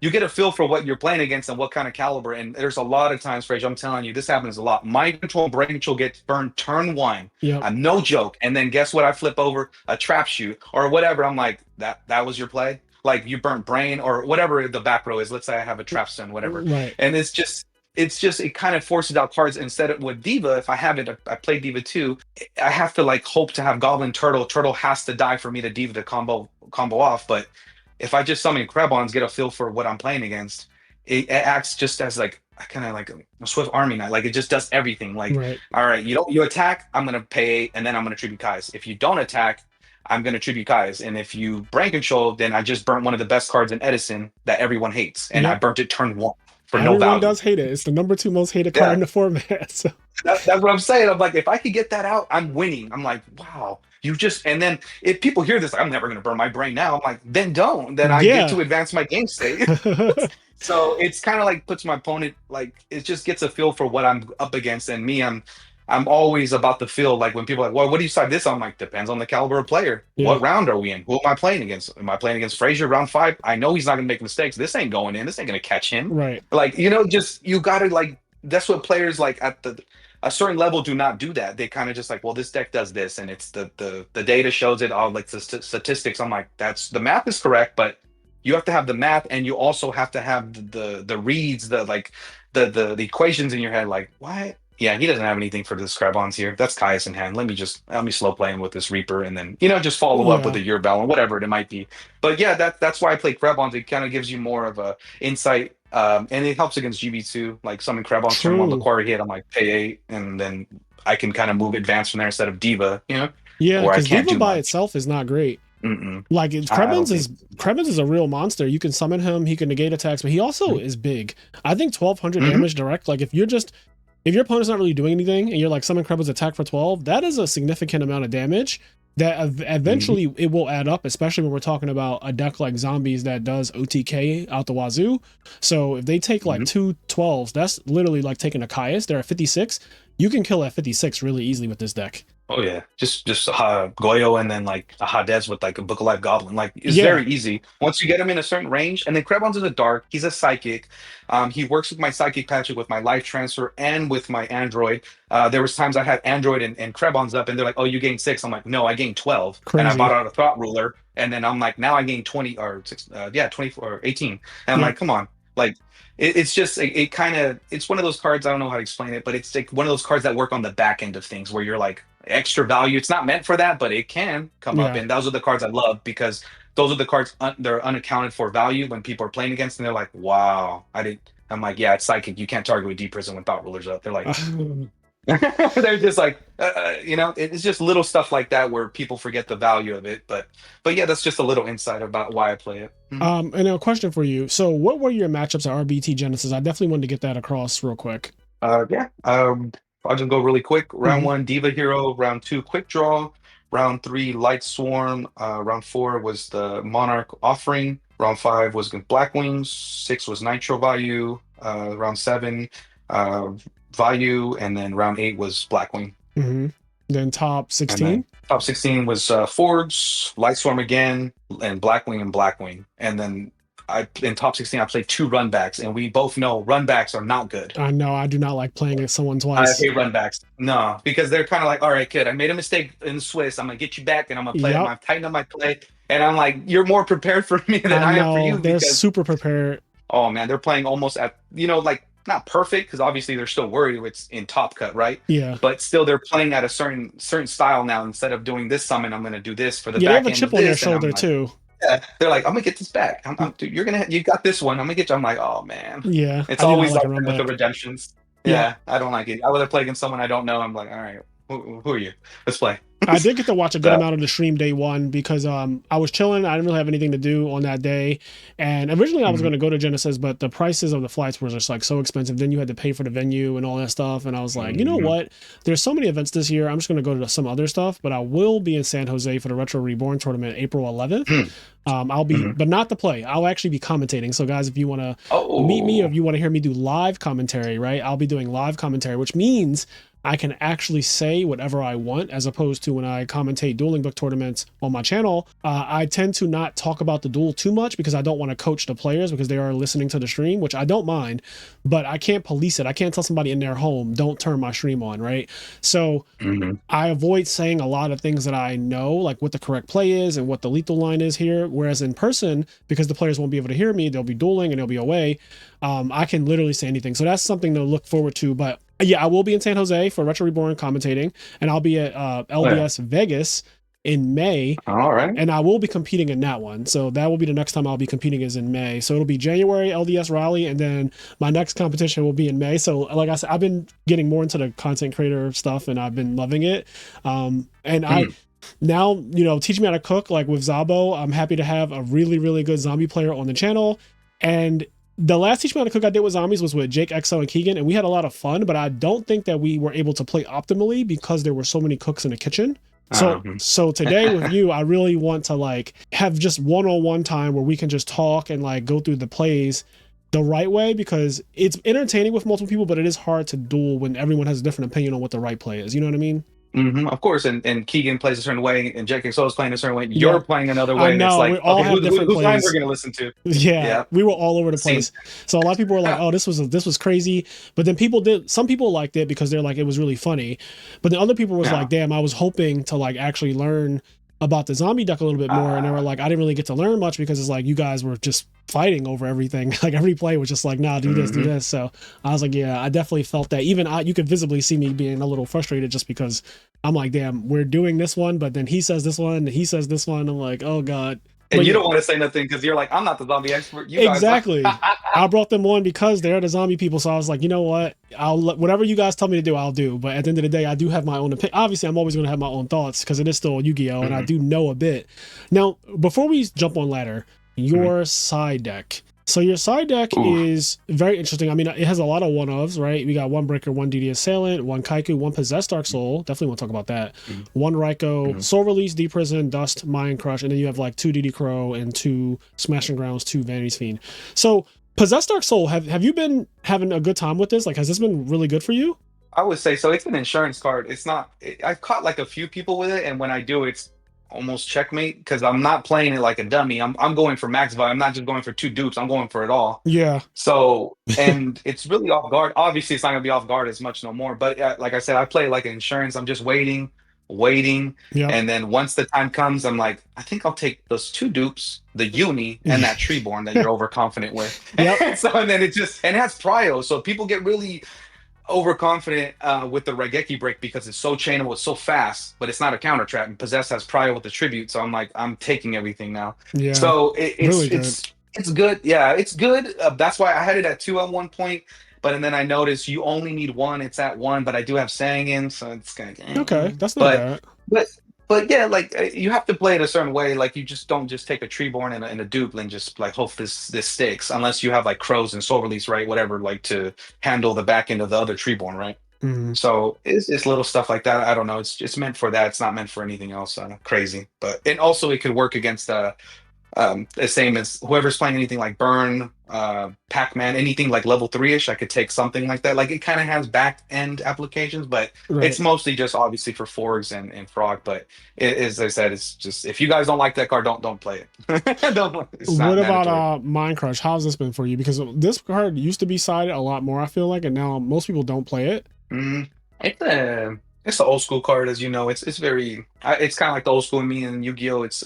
you get a feel for what you're playing against and what kind of caliber. And there's a lot of times, Frazier, I'm telling you, this happens a lot. Mind control, brain control gets burned turn 1. Yep. I'm no joke. And then guess what? I flip over a trap shoot or whatever. I'm like, that was your play? Like you burnt brain or whatever the back row is. Let's say I have a trap stun, whatever. Right. And it kind of forces out cards. Instead of with Diva, if I have it, I play Diva 2, I have to like hope to have Goblin Turtle. Turtle has to die for me to Diva to combo off. But if I just summon Krebons, get a feel for what I'm playing against, it acts just as like kind of like a Swift Army Knight. Like it just does everything. Like, Right. all right, you attack, I'm gonna pay 8, and then I'm gonna tribute Kai's. If you don't attack, I'm gonna tribute Kai's. And if you brain control, then I just burnt one of the best cards in Edison that everyone hates, and I Yep. burnt it turn 1 for no Everyone value. does hate it. It's the number 2 most hated card in the format. So That's what I'm saying. I'm like, if I could get that out, I'm winning. I'm like, wow, and then if people hear this, like, I'm never going to burn my brain now. I'm like, then don't. Then I get to advance my game state. So it's kind of like puts my opponent, like, it just gets a feel for what I'm up against. And me, I'm always about the feel. Like when people are like, well, what do you side this? I'm like, depends on the caliber of player. Yeah. What round are we in? Who am I playing against? Am I playing against Frazier round 5? I know he's not going to make mistakes. This ain't going in. This ain't going to catch him. Right. Like, just you got to like. That's what players like at a certain level do not do that. They kind of just like, well, this deck does this, and it's the data shows it. All like the statistics. I'm like, that's the math is correct, but you have to have the math, and you also have to have the reads, the equations in your head. Like, why Yeah, he doesn't have anything for the Scrabons here. That's Caius in hand. Let me slow play him with this Reaper, and then just follow up with Yeah, a Eurbell and whatever it might be. But yeah, that's why I play Crabons. It kind of gives you more of a insight, and it helps against GB too. Like summon Crabons turn one, true. Laquari hit. I'm like pay 8, and then I can kind of move advance from there instead of Diva, Yeah, where I because can't Diva do by much. itself is not great. Mm-mm. Like I don't think. Krebens is a real monster. You can summon him, he can negate attacks, but he also is big. I think 1200 Mm-hmm. damage direct. Like if your opponent's not really doing anything and you're like summon Krebens attack for 12, that is a significant amount of damage that Mm-hmm. eventually it will add up, especially when we're talking about a deck like Zombies that does OTK out the wazoo. So if they take like Mm-hmm. two 12s, that's literally like taking a Caius. They're at 56. You can kill at 56 really easily with this deck. Oh yeah, just Goyo and then like a Hades with like a Book of Life Goblin. Like it's Yeah, very easy once you get him in a certain range. And then Krebon's in the dark. He's a psychic. He works with my psychic Patrick with my life transfer and with my android. There was times I had android and Krebon's up, and they're like, "Oh, you gained 6." I'm like, "No, I gained 12." And I bought crazy. out a thought ruler, and then I'm like, "Now I gained 20 or 6, yeah, 24 or 18." And I'm Yep. like, "Come on, like." It's just it kind of it's one of those cards. I don't know how to explain it, but it's like one of those cards that work on the back end of things where you're like extra value. It's not meant for that, but it can come up, Yeah. and those are the cards I love because those are the cards they're unaccounted for value when people are playing against, and they're like, "Wow, I did." I'm like, "Yeah, it's psychic. You can't target with deep prison when thought rulers up." They're like, they're just like, it's just little stuff like that where people forget the value of it. But yeah, that's just a little insight about why I play it. Mhm. And a question for you. So, what were your matchups at RBT Genesis? I definitely wanted to get that across real quick. Yeah. I'll just go really quick. Round Hmm. one, Diva Hero. Round two, Quick Draw. Round three, Lightsworn. Round four was the Monarch Offering. Round five was Black Wings. Six was Nitro Value. Round seven, uh, Value, and then round eight was Blackwing. Hmm. Then top And 16. then top 16 was Forge, Lightstorm again, and Blackwing. And then in top 16, I played two runbacks, and we both know runbacks are not good. I know I do not like playing against someone I twice. hate runbacks. No, because they're kind of like, all right, kid, I made a mistake in Swiss. I'm gonna get you back, and I'm Yep. gonna tighten up my play. And I'm like, you're more prepared for me than I I am for know you they're because super prepared. oh man, they're playing almost at like not perfect because obviously they're still worried it's in top cut, right? Yeah. But still they're playing at a certain style now. Instead of doing this summon, I'm gonna do this for the Yeah, they have back a end of chip on their this. And I'm shoulder like, too. yeah, they're like, I'm gonna get this back. Dude, you got this one. I'm gonna get you. I'm like, oh man. Yeah, It's I do not always like like a run that with the back. redemptions. Yeah. Yeah, I don't like it. I rather play against someone I don't know. I'm like, all right, who are you? Let's play. I did get to watch a good So, amount of the stream day one because I was chilling. I didn't really have anything to do on that day, and originally I was mhm, going to go to Genesis, but the prices of the flights were just like so expensive. Then you had to pay for the venue and all that stuff, and I was like, you know mhm, what? There's so many events this year. I'm just going to go to some other stuff, but I will be in San Jose for the Retro Reborn tournament April 11th. mhm, I'll be, mhm. but not to play. I'll actually be commentating. So guys, if you want to meet me, or if Oh, you want to hear me do live commentary, right? I'll be doing live commentary, which means I can actually say whatever I want, as opposed to when I commentate dueling book tournaments on my channel. I tend to not talk about the duel too much because I don't want to coach the players because they are listening to the stream, which I don't mind, but I can't police it. I can't tell somebody in their home, don't turn my stream on, right? So mhm, I avoid saying a lot of things that I know, like what the correct play is and what the lethal line is here. Whereas in person, because the players won't be able to hear me, they'll be dueling and they'll be away. I can literally say anything. So that's something to look forward to. But yeah, I will be in San Jose for Retro Reborn commentating, and I'll be at yeah. LDS Vegas in May, All right. and I will be competing in that one. So that will be the next time I'll be competing is in May. So it'll be January LDS Raleigh, and then my next competition will be in May. So like I said, I've been getting more into the content creator stuff, and I've been loving it. And I Mhm. now teach me how to cook. Like with Zabo, I'm happy to have a really really good zombie player on the channel, and the last teach me how to cook I did with zombies was with Jake XO and Keegan, and we had a lot of fun, but I don't think that we were able to play optimally because there were so many cooks in the kitchen. So Um, so today with you, I really want to like have just one-on-one time where we can just talk and like go through the plays the right way, because it's entertaining with multiple people, but it is hard to duel when everyone has a different opinion on what the right play is. You know what I mean? of course, and Keegan plays a certain way, and JKXO is playing a certain way. You're Yep. playing another I way, and it's know we like, all okay, have different whose line we're plays. gonna listen to? Yeah, Yeah, we were all over the same. place. So a lot of people were like, "Oh, this was crazy," but then some people liked it because they're like it was really funny, but then other people was Yeah. like, "Damn, I was hoping to like actually learn about the zombie deck a little bit more, and they were like, I didn't really get to learn much because it's like you guys were just fighting over everything. Like every play was just like, nah, do this, do this. So I was like, yeah, I definitely felt that. Even you could visibly see me being a little frustrated just because I'm like, damn, we're doing this one, but then he says this one, and he says this one. I'm like, oh god. And But you yeah, don't want to say nothing because you're like, I'm not the zombie expert. You exactly. guys are. I brought them on because they're the zombie people. So I was like, you know what? Whatever you guys tell me to do, I'll do. But at the end of the day, I do have my own opinion. Obviously, I'm always going to have my own thoughts because it is still Yu-Gi-Oh! And I do know a bit. Now, before we jump on ladder, your side deck. So your side deck is very interesting. I mean, it has a lot of one-ofs, right? We got one Breaker, one DD Assailant, one Kaiku, one Possessed Dark Soul. Definitely want to talk about that. One Raikou, Soul Release, Deep Prison, Dust, Mind Crush, and then you have like 2 DD Crow and 2 Smashing Grounds, 2 Vanity's Fiend. So Possessed Dark Soul, have you been having a good time with this? Like, has this been really good for you? I would say so. It's an insurance card. It's not. I've caught like a few people with it, and when I do, it's almost checkmate because I'm not playing it like a dummy. I'm going for max value. I'm not just going for 2 dupes. I'm going for it all. Yeah. So, and it's really off guard. Obviously, it's not gonna be off guard as much no more. But like I said, I play like insurance. I'm just waiting, Yeah. and then once the time comes, I'm like, I think I'll take those 2 dupes, the uni and that Treeborn that you're overconfident with. Yep. So and then it has prio. So people get really overconfident with the Raigeki break because it's so chainable, it's so fast, but it's not a counter trap. And Possess has prio with the tribute, so I'm like, I'm taking everything now. Yeah. So Really good. it's good. Yeah, it's good. That's why I had it at 2 at one point. But and then I noticed you only need 1. It's at 1, but I do have Sangin, so it's kind of Okay, that's not bad. But yeah, like you have to play it a certain way. Like you just don't just take a Treeborn and a dupe and just like hope this sticks. Unless you have like Crows and Soul Release, right? Whatever, like to handle the back end of the other Treeborn, right? So it's little stuff like that. I don't know. It's meant for that. It's not meant for anything else. Crazy, but and also it could work against the same as whoever's playing anything like Burn, Pac-Man, anything like level 3-ish. I could take something like that. Like it kind of has back end applications, but it's mostly just obviously for Forgs and Frog. But as I said, it's just if you guys don't like that card, don't play it. What about Mind Crush? How's this been for you? Because this card used to be sided a lot more, I feel like, and now most people don't play it. It's an old school card, as you know. It's very. It's kind of like the old school in me and Yu-Gi-Oh. It's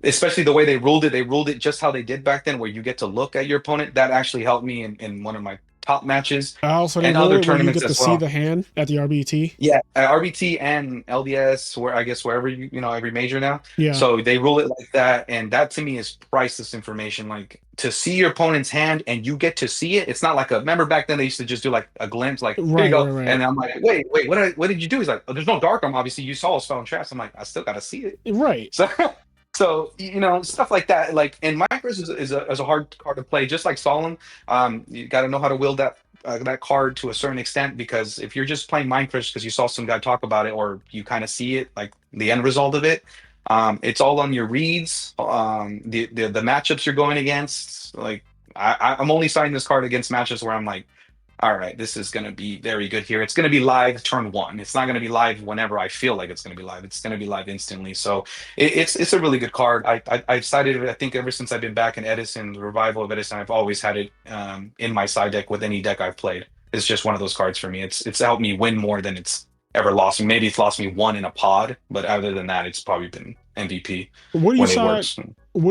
especially the way they ruled it. They ruled it just how they did back then, where you get to look at your opponent. That actually helped me in one of my top matches So and other tournaments you get to as well. see the hand at the RBET. Yeah, RBT and LDS, where I guess wherever every major now. Yeah. So they rule it like that, and that to me is priceless information. Like to see your opponent's hand and you get to see it. It's not like remember back then they used to just do like a glimpse, like here you go, and I'm like, wait, what did you do? He's like, oh, there's no dark arm. Obviously, you saw us spelling traps. I'm like, I still got to see it. Right. So stuff like that. Like, and Minecraft is a hard card to play, just like Solemn. You got to know how to wield that card to a certain extent, because if you're just playing Minecraft because you saw some guy talk about it or you kind of see it, like the end result of it, it's all on your reads, the matchups you're going against. Like I'm only signing this card against matchups where I'm like, all right, this is going to be very good here. It's going to be live turn 1. It's not going to be live whenever I feel like it's going to be live. It's going to be live instantly. So it's a really good card. I've decided, I think ever since I've been back in Edison, the revival of Edison, I've always had it in my side deck with any deck I've played. It's just one of those cards for me. It's helped me win more than it's ever lost me. Maybe it's lost me 1 in a pod, but other than that, it's probably been MVP. What do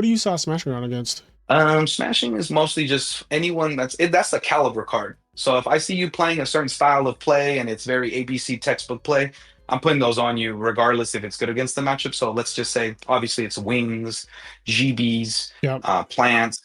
you saw Smashing Around against? Smashing is mostly just anyone that's the caliber card. So if I see you playing a certain style of play and it's very ABC textbook play, I'm putting those on you regardless if it's good against the matchup. So let's just say, obviously it's wings, GBs, plants.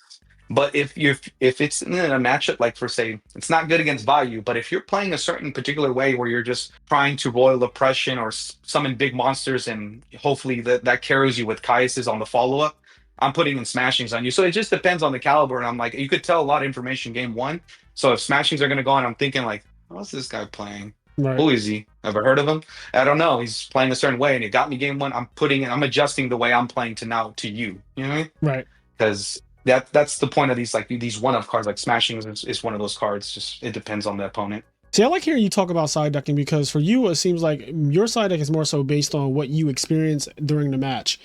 But if it's in a matchup, like for say, it's not good against value, but if you're playing a certain particular way where you're just trying to royal oppression or summon big monsters and hopefully that carries you with Caius's on the follow-up, I'm putting in smashings on you. So it just depends on the caliber. And I'm like, you could tell a lot of information game 1. So if smashings are going to go on, I'm thinking like, what's this guy playing? Right. Who is he? Ever heard of him? I don't know. He's playing a certain way and it got me game 1. I'm adjusting the way I'm playing to you. You know what I mean? Right. Because that's the point of these one-of cards, like smashings is one of those cards. Just it depends on the opponent. See, I like hearing you talk about side decking because for you, it seems like your side deck is more so based on what you experience during the match.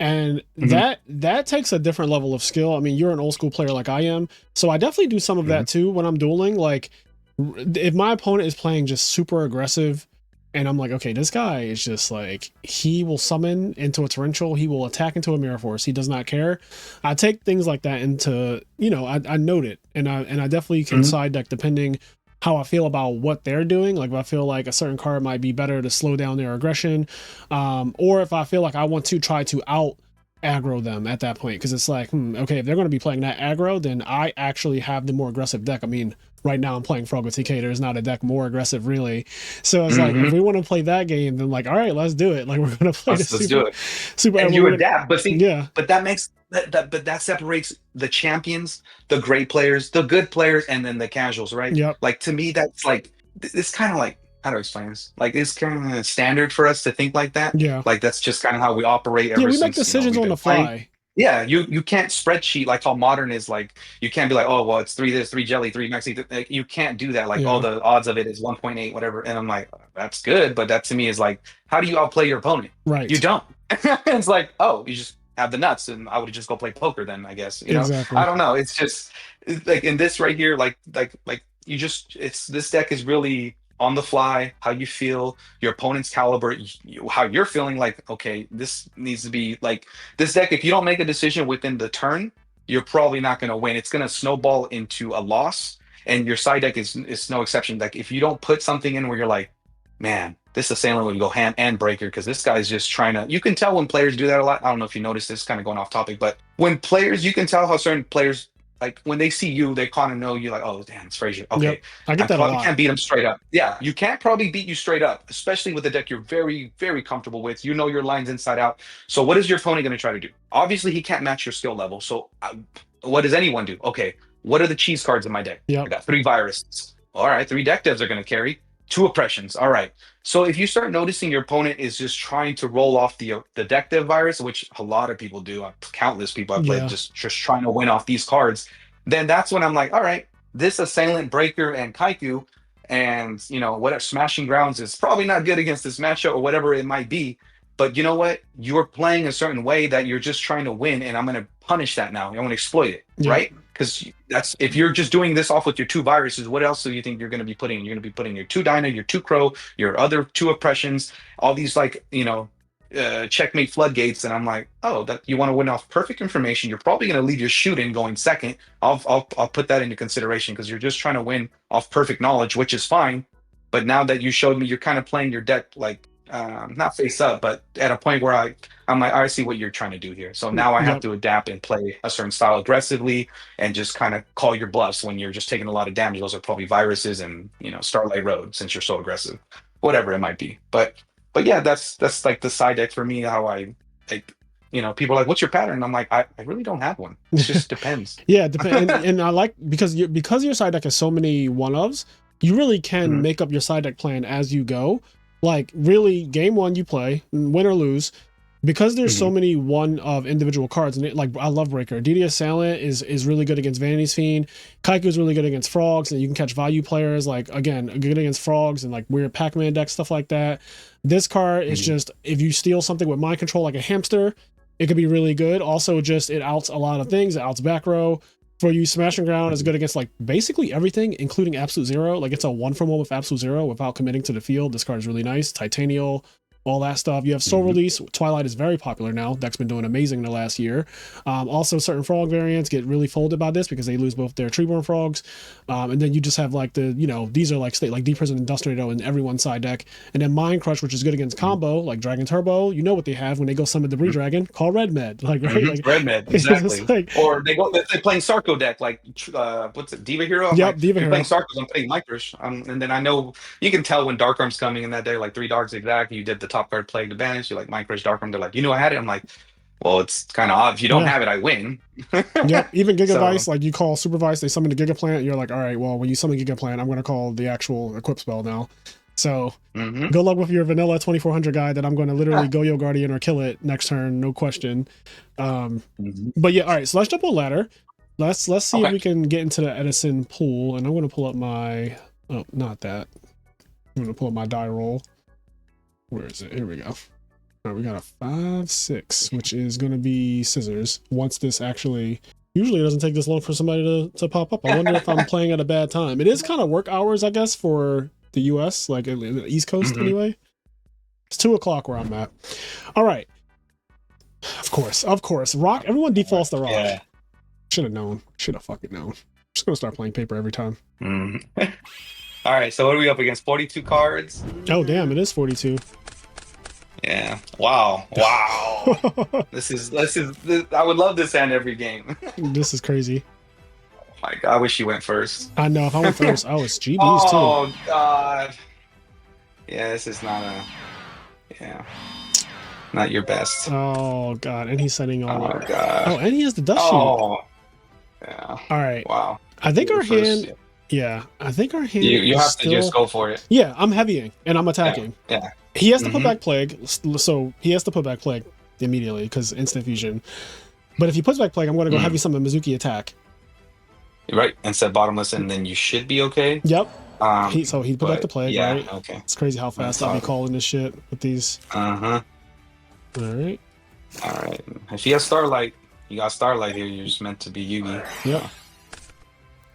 And that takes a different level of skill. I mean, you're an old school player like I am. So I definitely do some of that too when I'm dueling. Like if my opponent is playing just super aggressive And I'm like, okay, this guy is just like, he will summon into a torrential, he will attack into a mirror force. He does not care. I take things like that into, you know, I note it, and I definitely can side deck depending how I feel about what they're doing. Like if I feel like a certain card might be better to slow down their aggression, or if I feel like I want to try to out aggro them at that point, because it's like, okay, if they're going to be playing that aggro, then I actually have the more aggressive deck. I mean, right now I'm playing Frog with TK. There's not a deck more aggressive, really. So it's like, if we want to play that game, then like, all right, let's do it. Like we're going to play let's do it. Super, and you adapt. But see, yeah, but that makes that separates the champions, the great players, the good players, and then the casuals, right? Yep. Like to me, that's like it's kind of like, how do I explain this? Like it's kind of standard for us to think like that. Yeah. Like that's just kind of how we operate ever Yeah, we since, make decisions on the fly. playing. Yeah, you can't spreadsheet like how modern is. Like you can't be like, oh well, it's 3 this, 3 jelly, 3 maxi. Like, you can't do that. Like, oh, the odds of it is 1.8, whatever. And I'm like, that's good, but that to me is like, how do you outplay your opponent? Right. You don't. It's like, oh, you just have the nuts, and I would just go play poker then, I guess. You know, exactly. I don't know. It's just like in this right here, like you just, it's, this deck is really on the fly, how you feel, your opponent's caliber, how you're feeling. Like, okay, this needs to be like this deck. If you don't make a decision within the turn, you're probably not going to win. It's going to snowball into a loss, and your side deck is no exception. Like if you don't put something in where you're like, man, this assailant would go ham and breaker, because this guy's just trying to, you can tell when players do that a lot. I don't know if you noticed this, kind of going off topic, but when players, you can tell how certain players, like when they see you, they kind of know you, like, oh damn, it's Frazier. Okay, yep. I get that a lot. Can't beat him straight up. Yeah, you can't probably beat you straight up, especially with a deck you're very, very comfortable with. You know your lines inside out. So what is your opponent going to try to do? Obviously, he can't match your skill level. So what does anyone do? Okay, what are the cheese cards in my deck? Yep. I got 3 viruses. All right, 3 deck devs are going to carry 2 oppressions. All right. So if you start noticing your opponent is just trying to roll off the deck dev virus, which a lot of people do, countless people I've played, just trying to win off these cards, then that's when I'm like, all right, this assailant, breaker, and kaiku, and you know, whatever, smashing grounds is probably not good against this matchup or whatever it might be. But you know what? You're playing a certain way that you're just trying to win, and I'm going to punish that now. I'm going to exploit it, right? Because that's, if you're just doing this off with your 2 viruses, what else do you think you're going to be putting? You're going to be putting your 2 Dyna, your 2 Crow, your other 2 oppressions, all these like, you know, checkmate floodgates. And I'm like, oh, that you want to win off perfect information. You're probably going to leave your shooting going second. I'll put that into consideration, because you're just trying to win off perfect knowledge, which is fine. But now that you showed me, you're kind of playing your deck like, not face up, but at a point where I'm like, I see what you're trying to do here. So now I have to adapt and play a certain style aggressively, and just kind of call your bluffs when you're just taking a lot of damage. Those are probably viruses and, you know, Starlight Road, since you're so aggressive, whatever it might be. But yeah, that's like the side deck for me. How I, like, you know, people are like, what's your pattern? I'm like, I really don't have one. It just depends. Yeah, depends. and I like, because your side deck has so many one-ofs, you really can make up your side deck plan as you go. Like really, game 1 you play, win or lose, because there's so many one of individual cards. And like, I love Breaker. DD Assailant is really good against Vanity's Fiend. Kaiku is really good against frogs, and you can catch value players, like, again, good against frogs and like weird Pac-Man decks, stuff like that. This card is just, if you steal something with mind control like a hamster, it could be really good. Also, just it outs a lot of things. It outs back row. For you, Smashing Ground is good against like basically everything, including Absolute Zero. Like it's a 1-for-1 with Absolute Zero without committing to the field. This card is really nice. Titanial, all that stuff. You have Soul Release. Twilight is very popular now. Deck's been doing amazing in the last year. Also, certain frog variants get really folded by this because they lose both their Treeborn frogs. And then you just have like the, you know, these are like state like Deep Prison and Dust Tornado in everyone's side deck. And then Mind Crush, which is good against combo, like Dragon Turbo. You know what they have when they go summon Debris Dragon, call Red Med. Like, right? Like, Red Med, exactly. Like, or they're playing Sarko deck, like what's it, Diva Hero? Yep, Diva Hero. Playing Sarkos, I'm playing Microsh. And then I know you can tell when Dark Arm's coming in that day, like 3 darks exact. You did the top card Plague to banish. You're like Microsh, Dark Arm. They're like, you know, I had it. I'm like, well, it's kind of odd. If you don't have it, I win. Yep. Even Giga Vice, like you call Super Vice, they summon the Giga Plant. You're like, all right, well, when you summon Giga Plant, I'm going to call the actual equip spell now. So good luck with your vanilla 2400 guy that I'm going to literally go Yo Guardian or kill it next turn, no question. But yeah, all right. So let's jump on ladder. Let's see if we can get into the Edison pool. And I'm going to pull up my, oh, not that. I'm going to pull up my die roll. Where is it? Here we go. All right, we got a 5-6, which is going to be scissors. Once this actually, usually it doesn't take this long for somebody to pop up. I wonder if I'm playing at a bad time. It is kind of work hours, I guess, for the US, like the East Coast anyway. It's 2 o'clock where I'm at. All right. Of course. Rock. Everyone defaults to rock. Yeah. Should have known. Should have fucking known. Just gonna start playing paper every time. All right. So what are we up against? 42 cards. Oh damn! It is 42. Yeah. Wow. This is. I would love this hand every game. This is crazy. My God, I wish you went first. I know. If I went first, I was GBs too. Oh God. Yeah, this is not a. Yeah. Not your best. Oh God! And he's sending all. Oh God. Oh, and he has the dust Oh. Yeah. All right. Wow. I think our First, hand. Yeah, I think our hand. You have still... to just go for it. Yeah, I'm heavying and I'm attacking. Yeah. He has to put back plague, so he has to put back plague immediately because instant fusion. But if he puts back plague, I'm going to go heavy summon Mizuki attack. Right, and set bottomless, and then you should be okay. Yep. So he put back the plague, yeah, right? Okay. It's crazy how fast I'll be calling this shit with these. Uh-huh. All right. If he has Starlight, you got Starlight here. You're just meant to be Yugi. Yep.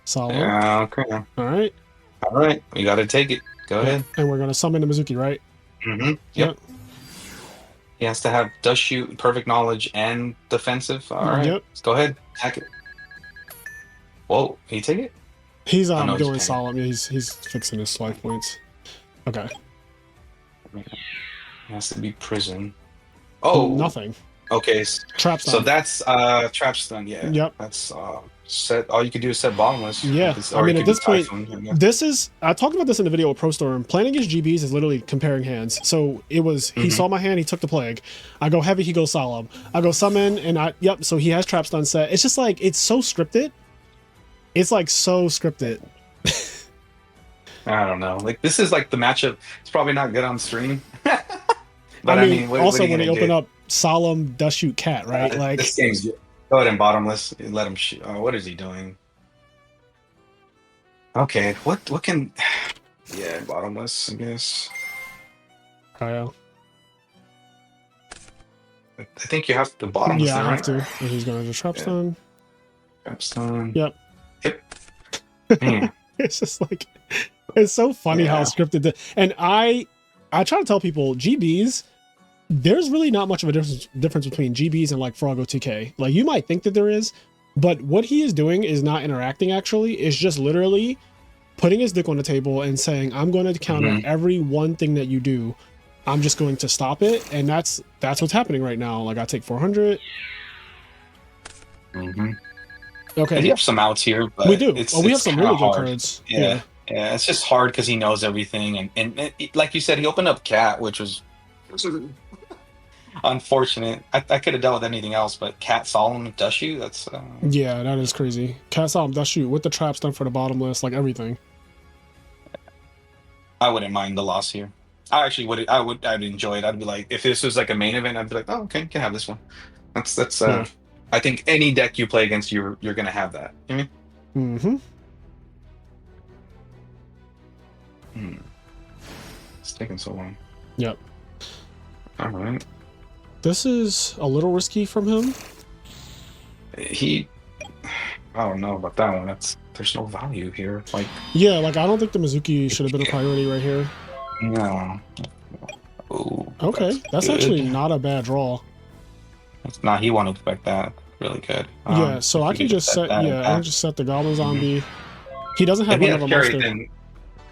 Solid. Yeah, okay. All right. We got to take it. Go ahead. And we're going to summon the Mizuki, right? Yep. He has to have Dust Shoot, Perfect Knowledge, and Defensive. All right. Yep. Let's go ahead. Attack it. Whoa, can you take it? He's doing solemn. Yeah, he's fixing his life points. Okay. It has to be prison. Oh, nothing. Okay. Trap stun. So that's trap stun. Yeah. Yep. That's set. All you can do is set bottomless. Yeah. I mean, at this point, this is. I talked about this in the video with Pro Storm. Playing against GBs is literally comparing hands. So it was. He saw my hand. He took the plague. I go heavy. He goes solemn. I go summon, and Yep. So he has trap stun set. It's just like it's so scripted. It's like so scripted. I don't know. Like this is like the matchup. It's probably not good on stream. But I mean also when they open up solemn dust shoot cat, right? Like this game's go ahead and bottomless. Let him shoot. Oh, what is he doing? Okay, what can? Yeah, bottomless. I guess. Kyle. I think you have to bottomless. Yeah, I have right? to. And he's gonna just trap stun. Trap stun. Yep. Man. It's just like it's so funny how scripted and I try to tell people GBs, there's really not much of a difference between GBs and like Froggo TK. Like you might think that there is, but what he is doing is not interacting actually. It's just literally putting his dick on the table and saying, I'm going to counter every one thing that you do. I'm just going to stop it. And that's what's happening right now. Like I take 400. Okay. We have some outs here, but we do. We have some really good cards. Yeah, it's just hard because he knows everything, and like you said, he opened up Cat, which was unfortunate. I could have dealt with anything else, but Cat Solemn Dust Shoot, that's yeah, that is crazy. Cat Solemn Dust Shoot with the trap stun for the bottomless, like everything. I wouldn't mind the loss here. I actually would. I'd enjoy it. I'd be like, if this was like a main event, I'd be like, oh, okay, you can have this one. That's I think any deck you play against, you're gonna have that. You know what I mean? It's taking so long. Yep. All right. This is a little risky from him. I don't know about that one. There's no value here. Like. Yeah, like I don't think the Mizuki should have been a priority right here. No. Oh. Okay, that's actually not a bad draw. It's not. He won't expect that. Really good. Yeah, so I can just set. I can just set the Goblin Zombie. He doesn't have another monster.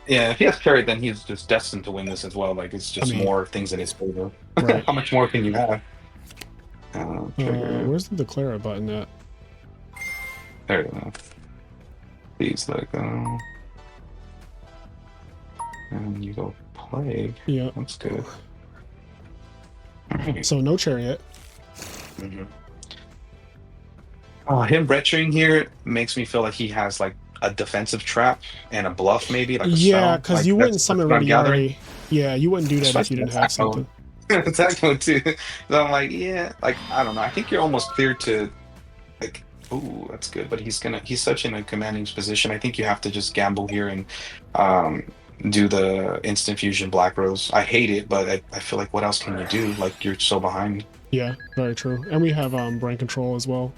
Yeah, if he has carry, then he's just destined to win this as well. Like it's just more things in his favor. Right. How much more can you have? Where's the declare button at? There you go. Please let it go. And you go plague. Yeah, that's good. So no chariot. Him retching here makes me feel like he has like a defensive trap and a bluff maybe. Like because like, you wouldn't summon Radiari. Yeah, you wouldn't do that if you didn't have something. Attack mode too. So I'm like, I don't know. I think you're almost cleared to like. Ooh, that's good. But he's such in a commanding position. I think you have to just gamble here and do the instant fusion Black Rose. I hate it, but I feel like what else can you do? Like you're so behind. Yeah, very true. And we have brain control as well.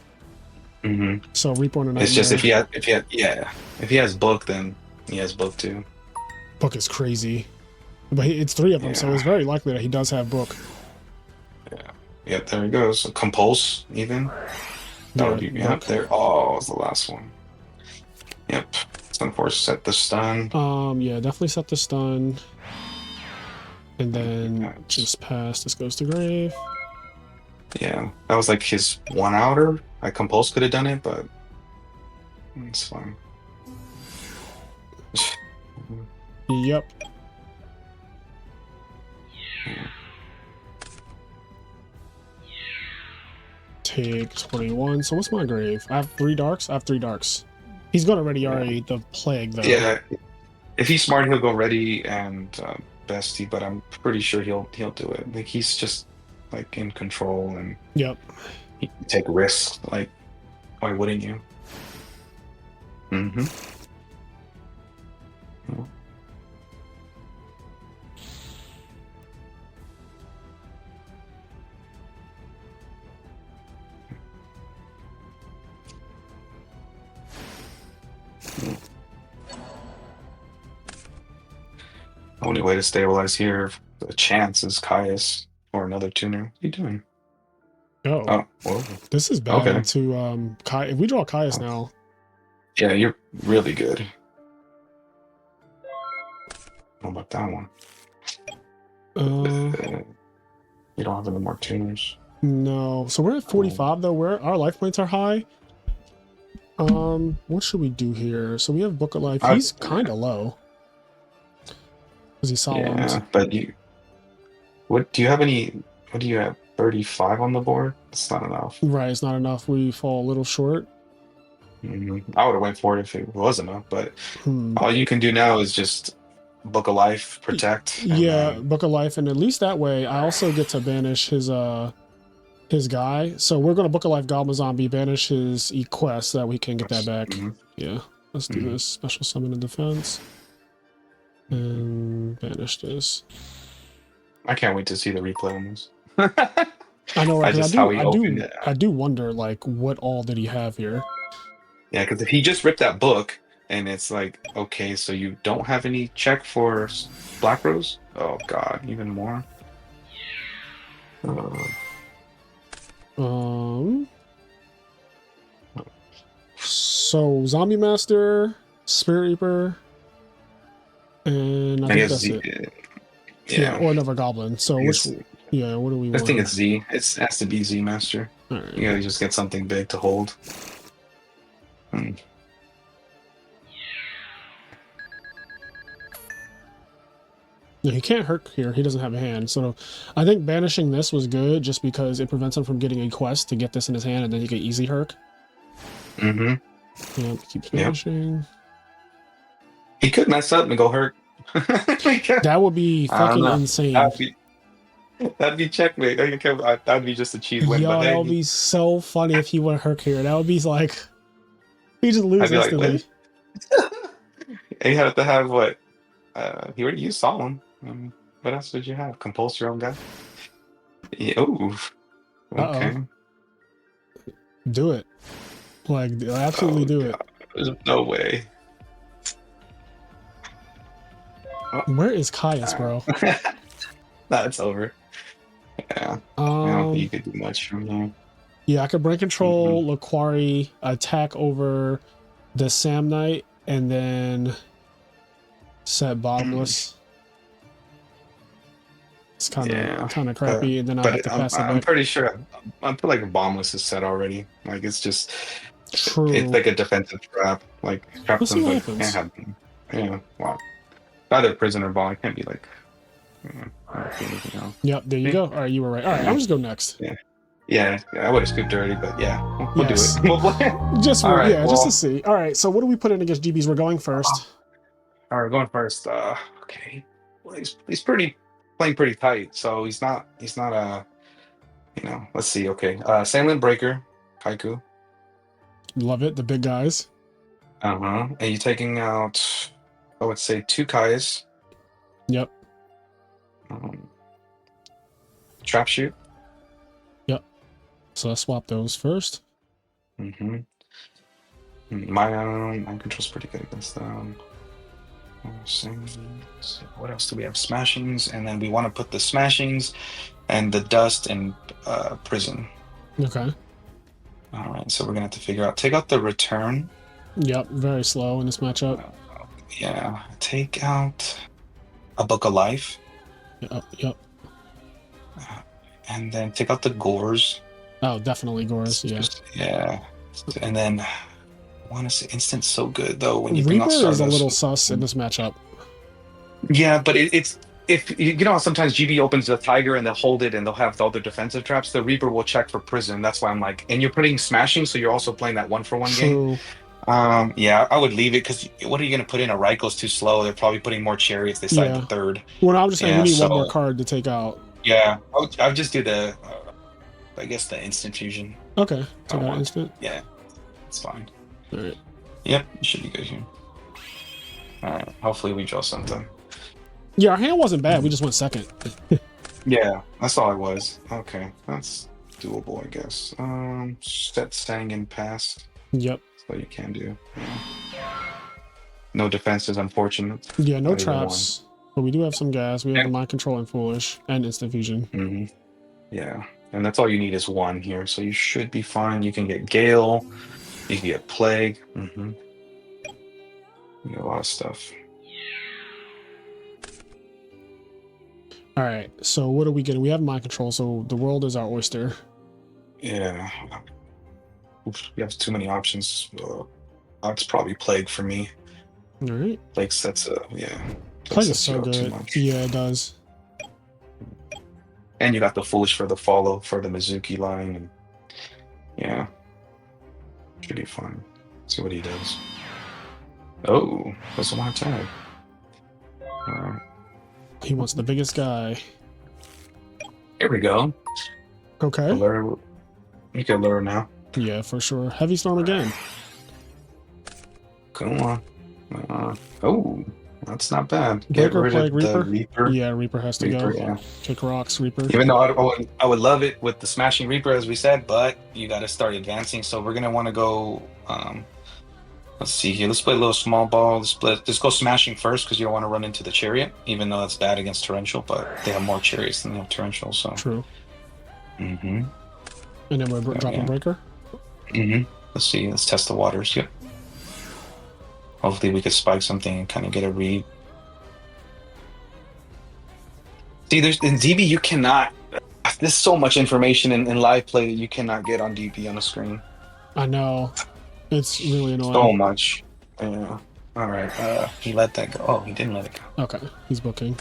So Reborn and it's just if he has book, then he has book too. Book is crazy. But it's 3 of them, so Yeah. it's very likely that he does have book. Yeah. Yep, there he goes. Compulse, even. That Yeah, would be, yep, book. there. Oh, it was the last one. Yep. Sunforce set the stun. Yeah, definitely set the stun. And then That's- just pass. This goes to grave. Yeah, that was like his one outer. Like Compulse could have done it, but it's fine. Yep. Take 21. So what's my grave? I have 3 darks? I have 3 darks. He's gonna ready already the plague though. Yeah, if he's smart, he'll go ready and bestie, but I'm pretty sure he'll do it. Like he's just like in control and Yep. he can take risks. Like, why wouldn't you? Mm-hmm. Only way to stabilize here, the chance is Caius or another tuner. What are you doing? Oh, Oh, whoa. this is bad Okay. to Kai. If we draw Caius now, Yeah, you're really good. What about that one? You don't have any more tuners. no. So we're at 45 though. Our life points are high. What should we do here? So we have Book of Life. He's kind of low. Because he's solemn. Yeah, but what do you have any? What do you have? 35 on the board? It's not enough. Right, it's not enough. We fall a little short. I would have went for it if it was enough, but all you can do now is just Book of Life, protect. Yeah, Book of Life, and at least that way, I also get to banish his guy. So we're gonna Book of Life Goblin Zombie, banish his quest so that we can get that back. Yeah, let's do this. Special summon and defense, and banish this. I can't wait to see the replay on this. I know, right? I do wonder, like, what all did he have here? Yeah, because if he just ripped that book, and it's like, okay, so you don't have any check for Black Rose? Oh God, even more. So Zombie Master, Spirit Reaper, and I think that's it. Yeah, or another Goblin. So which? Yeah, what do we want? I think it's Z. It has to be Z Master. All right. You gotta just get something big to hold. Yeah, he can't hurt here. He doesn't have a hand. So I think banishing this was good just because it prevents him from getting a quest to get this in his hand and then he can easy herc. Yeah, keeps banishing. He could mess up and go hurt. That would be fucking insane. That'd be checkmate. That'd be just a cheese win. Yo, that would be so funny if he went herc here. That would be like, he just lose instantly. Like, and you have to have what? He already used Solemn. What else would you have? Compulse your own guy? Yeah, ooh. Okay. Do it. Like, absolutely do it. There's no way. Where is Caius, bro? Nah, it's over. Yeah. I don't think you could do much from there. Yeah, I could brain control Laquari, attack over the Sam Knight, and then set bottomless. It's kind of crappy, and then I have to pass it back. I'm pretty sure. I feel like Bombless is set already. Like it's just. True. It's like a defensive trap. Like traps them, but can't have them. Yeah. Wow. Either prison or ball. I can't be like. Anything else. Yep. There you go. All right, you were right. All right, I'm just go next. Yeah. I would have scooped already, but yeah, we'll do it. We'll play. Just to see. All right. So what do we put in against GBs? We're going first. All right, going first. Okay. Well, he's playing pretty tight, so he's not let's see. Okay. Sandland Breaker, Kaiku. Love it. The big guys. And you're taking out, I would say, 2 Kaias. Yep. Trap shoot. Yep. So let's swap those first. My control's pretty good against them. What else do we have? Smashings, and then we want to put the smashings and the dust in prison. Okay. All right, so we're gonna have to figure out. Take out the return. Yep, very slow in this matchup. Yeah, take out a book of life. Yep. And then take out the gores. Oh, definitely gores. Yeah. Yeah, and then I want to say instant's so good though when you Reaper bring out is a little sus in this matchup. Yeah, but it's if you know how sometimes GB opens the tiger and they'll hold it and they'll have all the defensive traps. The Reaper will check for prison. That's why I'm like, and you're putting smashing, so you're also playing that 1-for-1 game. Yeah, I would leave it because what are you going to put in? A Raikel's too slow. They're probably putting more chariots. They side the third. Well, I'm just saying we need one more card to take out. Yeah, I'll just do the, I guess the instant fusion. Okay, take out instant. Yeah, it's fine. All right. Yep, you should be good here. All right, hopefully we draw something. Yeah, our hand wasn't bad. We just went second. Yeah, that's all it was. Okay, that's doable, I guess. Set Sang and pass. Yep. That's what you can do. Yeah. No defense is unfortunate. Yeah, no traps. But we do have some gas. We have the mind control and foolish and instant fusion. Yeah, and that's all you need is one here. So you should be fine. You can get Gale. You can get Plague. You get a lot of stuff. All right, so what are we getting? We have mind control, so the world is our oyster. Yeah. Oops, we have too many options. It's probably Plague for me. All right. Plague sets yeah. Plague is so good. Yeah, it does. And you got the Foolish for the follow for the Mizuki line. And yeah. Should be fine. See what he does. Oh, doesn't want to tag. All right. He wants the biggest guy. Here we go. Okay. You can lure now. Yeah, for sure. Heavy Storm again. Come on. Oh, that's not bad. Breaker, Plague, Reaper? Yeah, Reaper has to go. Yeah. Kick rocks, Reaper. Even though I would love it with the Smashing Reaper, as we said, but you got to start advancing. So we're going to want to go... let's see here. Let's play a little small ball. Let's go smashing first because you don't want to run into the chariot, even though that's bad against torrential. But they have more chariots than they have torrential. So true. And then we're dropping breaker. Let's see. Let's test the waters. Yep. Hopefully we could spike something and kind of get a read. See, in DB you cannot. There's so much information in live play that you cannot get on DB on the screen. I know. It's really annoying. So much. Yeah. All right. He let that go. Oh, he didn't let it go. Okay. He's booking.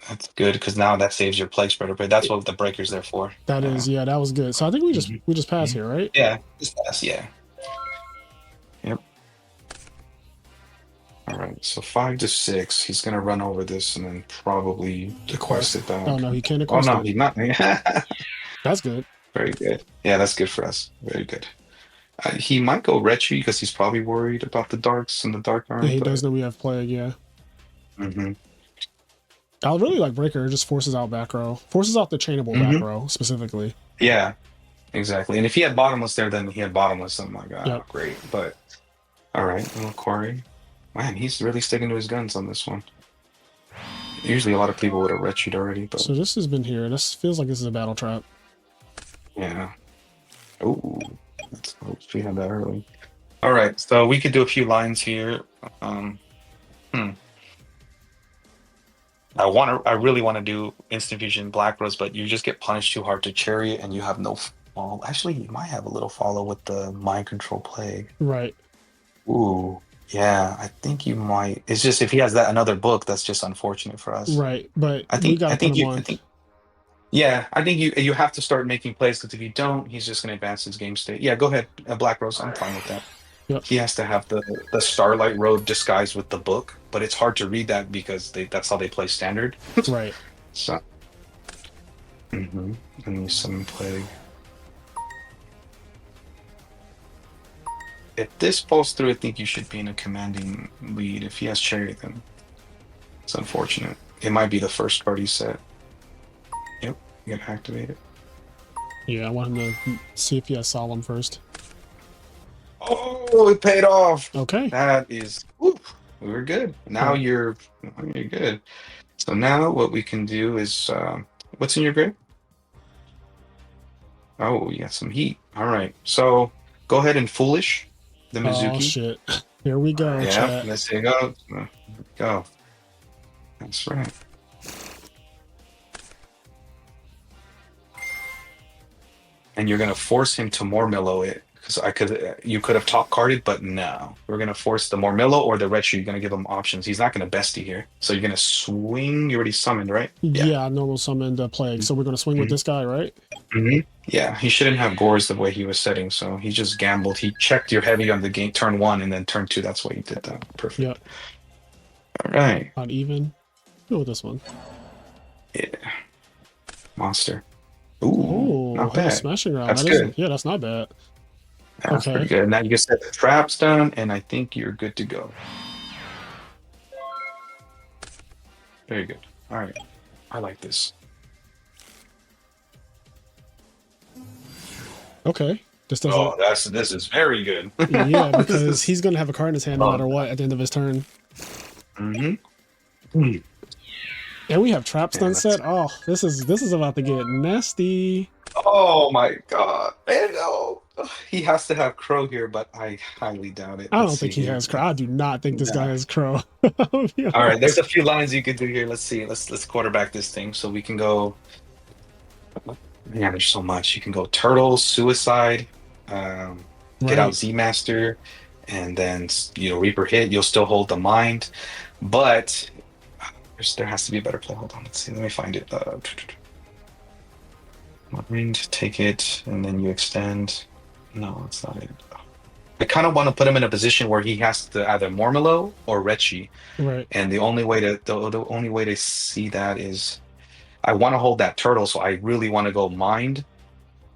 That's good because now that saves your plague spreader. But that's what the breaker's there for. That is, yeah, that was good. So I think we just pass here, right? Yeah, just pass. Yeah. Yep. All right. So 5 to 6. He's gonna run over this and then probably request it back. Oh no, he can't request it. Oh no, he's not. That's good. Very good. Yeah, that's good for us. Very good. He might go retry because he's probably worried about the darks and the dark arm. Yeah, he does know we have plague, yeah. I really like breaker. It just forces out back row. Forces out the chainable back row, specifically. Yeah, exactly. And if he had bottomless there, then he had bottomless. I'm like, great. But, all right, little quarry. Man, he's really sticking to his guns on this one. Usually a lot of people would have retreated already. But... So this has been here. This feels like this is a battle trap. Yeah. Ooh. Let's hope we had that early. All right, so we could do a few lines here. I really want to do instant fusion Black Rose, but you just get punished too hard to chariot, and you have no. Well, actually, you might have a little follow with the mind control plague. Right. Ooh, yeah, I think you might. It's just if he has that another book, that's just unfortunate for us. Right, but I think Yeah, I think you have to start making plays because if you don't, he's just going to advance his game state. Yeah, go ahead, Black Rose. I'm fine with that. Yep. He has to have the Starlight Road disguised with the book, but it's hard to read that because that's how they play standard. Right. So. And you summon plague. If this falls through, I think you should be in a commanding lead. If he has chariot, then it's unfortunate. It might be the first card he set. Yep, you can activate it. Yeah, I want him to see if he has Solemn first. Oh, it paid off. Okay. That is. Oof. We were good. Now you're good. So now what we can do is, what's in your grip? Oh, you got some heat. All right. So go ahead and foolish the Oh Mizuki. shit. Here we go, Yeah, chat. let's see. Go. Go. That's right. And you're gonna force him to Mormillo it because you could have top carded, but no, we're gonna force the Mormillo or the Retro. You're gonna give him options. He's not gonna bestie here, so you're gonna swing. You already summoned, right? Yeah, normal summoned plague. So we're gonna swing with this guy, right? Yeah, he shouldn't have gores the way he was setting, so he just gambled. He checked your heavy on the game turn 1, and then turn 2. That's why he did that. Perfect. Yep. All right. Not even. Go with this one. Yeah. Monster. Ooh, not bad. Smashing round. That's good. Yeah, that's not bad. That's pretty good. Now you can set the traps done, and I think you're good to go. Very good. All right. I like this. Okay. This doesn't. This is very good. Yeah, because he's gonna have a card in his hand no matter what at the end of his turn. Mm-hmm. And we have trap stun set. Oh, this is about to get nasty. Oh my god. Man, no. He has to have Crow here, but I highly doubt it. I don't think he has Crow. I do not think this guy has Crow. All right, there's a few lines you could do here. Let's see. Let's quarterback this thing so we can go. Yeah, there's so much. You can go Turtle, Suicide, get out Z Master, and then Reaper hit. You'll still hold the mind, but there has to be a better play. Hold on, let's see. Let me find it. Mind, take it, and then you extend. No, that's not it. I kind of want to put him in a position where he has to either Mormillo or Rechi. Right. And the only way to see that is I want to hold that turtle, so I really want to go mind,